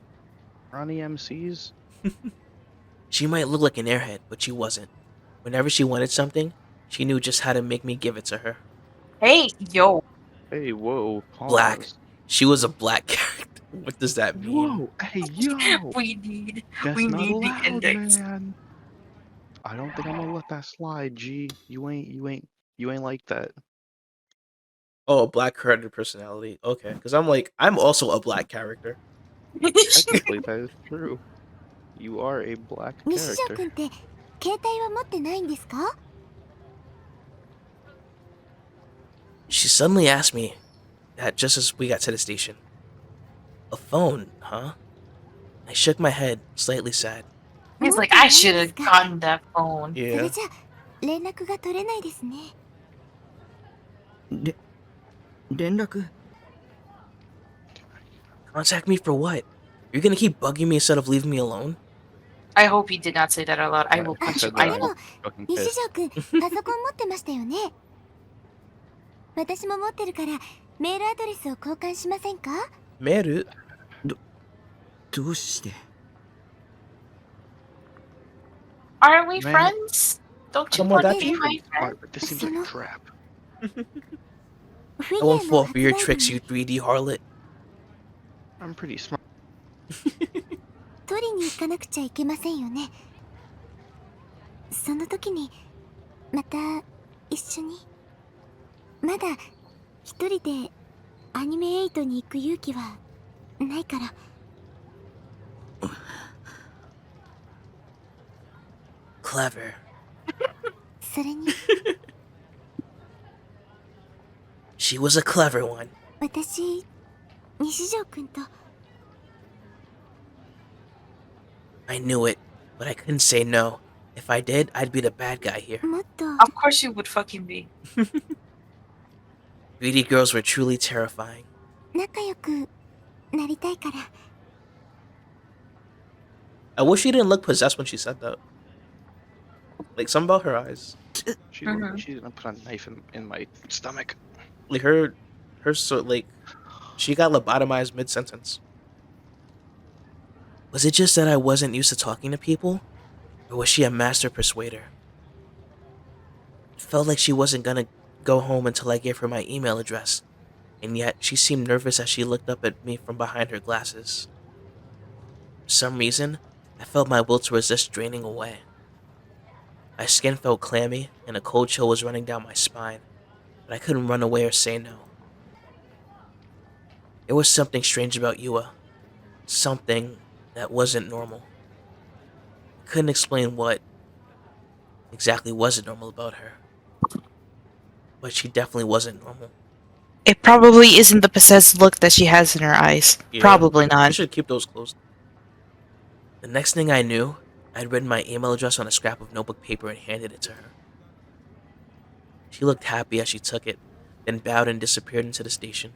Ronnie MCs. She might look like an airhead, but she wasn't. Whenever she wanted something, she knew just how to make me give it to her. Hey, yo. Hey, whoa. Pause. Black. She was a black character. What does that mean? Whoa. Hey, yo. We need That's we not need the allowed, index. man. I don't think I'm gonna let that slide, G. You ain't like that. Oh, a black character personality. Okay, because I'm also a black character. Technically, that is true. You are a black 西条 character. くんって携帯は持ってないんですか？ She suddenly asked me that just as we got to the station. A phone, huh? I shook my head, slightly sad. He's like, I should have gotten that phone. そ Yeah. れじゃ連絡が取れないですね。連絡 Contact me for what? You're gonna keep bugging me instead of leaving me alone? I hope he did not say that out loud. I will Yeah, punch he you. said I that. でも will. Fucking 西 pissed. 条くんパソコン持ってましたよね。私も持ってるからメールアドレスを交換しませんか？ Meru? どうして？ Aren't we Man. friends? Don't you Come on, want to that's be you. my friend? But this seems like a trap. フィ I ギュ won't アの fall for 発 your 売日 tricks, に you 3D harlot. I'm pretty smart. 取りに行かなくちゃいけませんよね。その時にまた一緒に。まだ一人でアニメ8に行く勇気はないから。Clever. それに She was a clever one. 私、西条くんと I knew it, but I couldn't say no. If I did, I'd be the bad guy here. もっと Of course you would fucking be. 3D girls were truly terrifying. 仲良くなりたいから。 I wish she didn't look possessed when she said that. Like, something about her eyes. She's gonna put a knife in my stomach. Like, she got lobotomized mid-sentence. Was it just that I wasn't used to talking to people? Or was she a master persuader? It felt like she wasn't gonna go home until I gave her my email address, and yet she seemed nervous as she looked up at me from behind her glasses. For some reason, I felt my will to resist draining away. My skin felt clammy, and a cold chill was running down my spine, but I couldn't run away or say no. There was something strange about Yua. Something that wasn't normal. I couldn't explain what exactly wasn't normal about her. But she definitely wasn't normal. It probably isn't the possessed look that she has in her eyes. Yeah, Probably You not. should keep those closed. The next thing I knew, I'd written my email address on a scrap of notebook paper and handed it to her. She looked happy as she took it, then bowed and disappeared into the station.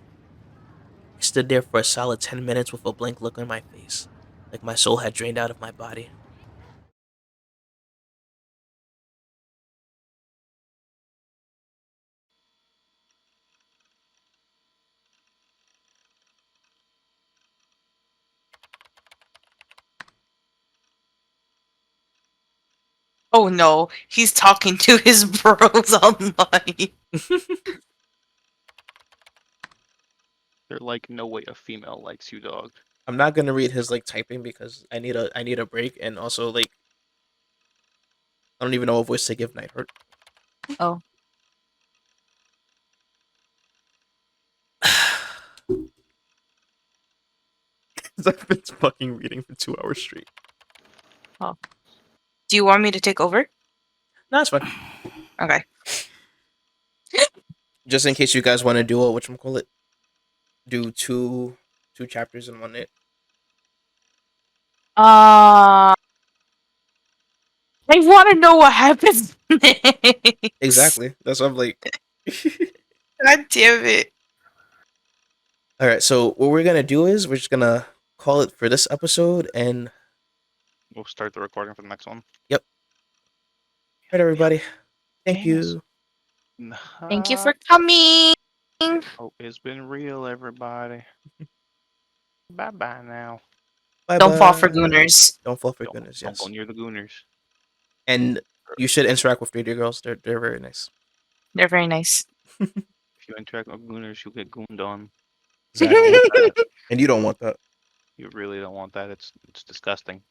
I stood there for a solid 10 minutes with a blank look on my face, like my soul had drained out of my body. Oh no, he's talking to his bros online. They're like, no way a female likes you, dog. I'm not gonna read his like typing because I need a break, and also like I don't even know what voice to give Nightheart. Oh. I've been fucking reading for 2 hours straight. Oh. Do you want me to take over? No, it's fine. Okay. Just in case you guys want to do a whatchamacallit, do two chapters in one night. I want to know what happens next. Exactly. That's what I'm like. God damn it. All right. So what we're gonna do is we're just gonna call it for this episode, and We'll start the recording for the next one. yep. All right, everybody. Thank Yes. you. Thank you for coming. Hope it's been real, everybody. Bye bye now. Bye. Don't fall for gooners. Don't fall for Don't, goodness. don't Yes. go near the gooners. And you should interact with 3D girls. They're very nice. They're very nice. If you interact with gooners, you'll get gooned on. Exactly. And you don't want that. You really don't want that. It's disgusting.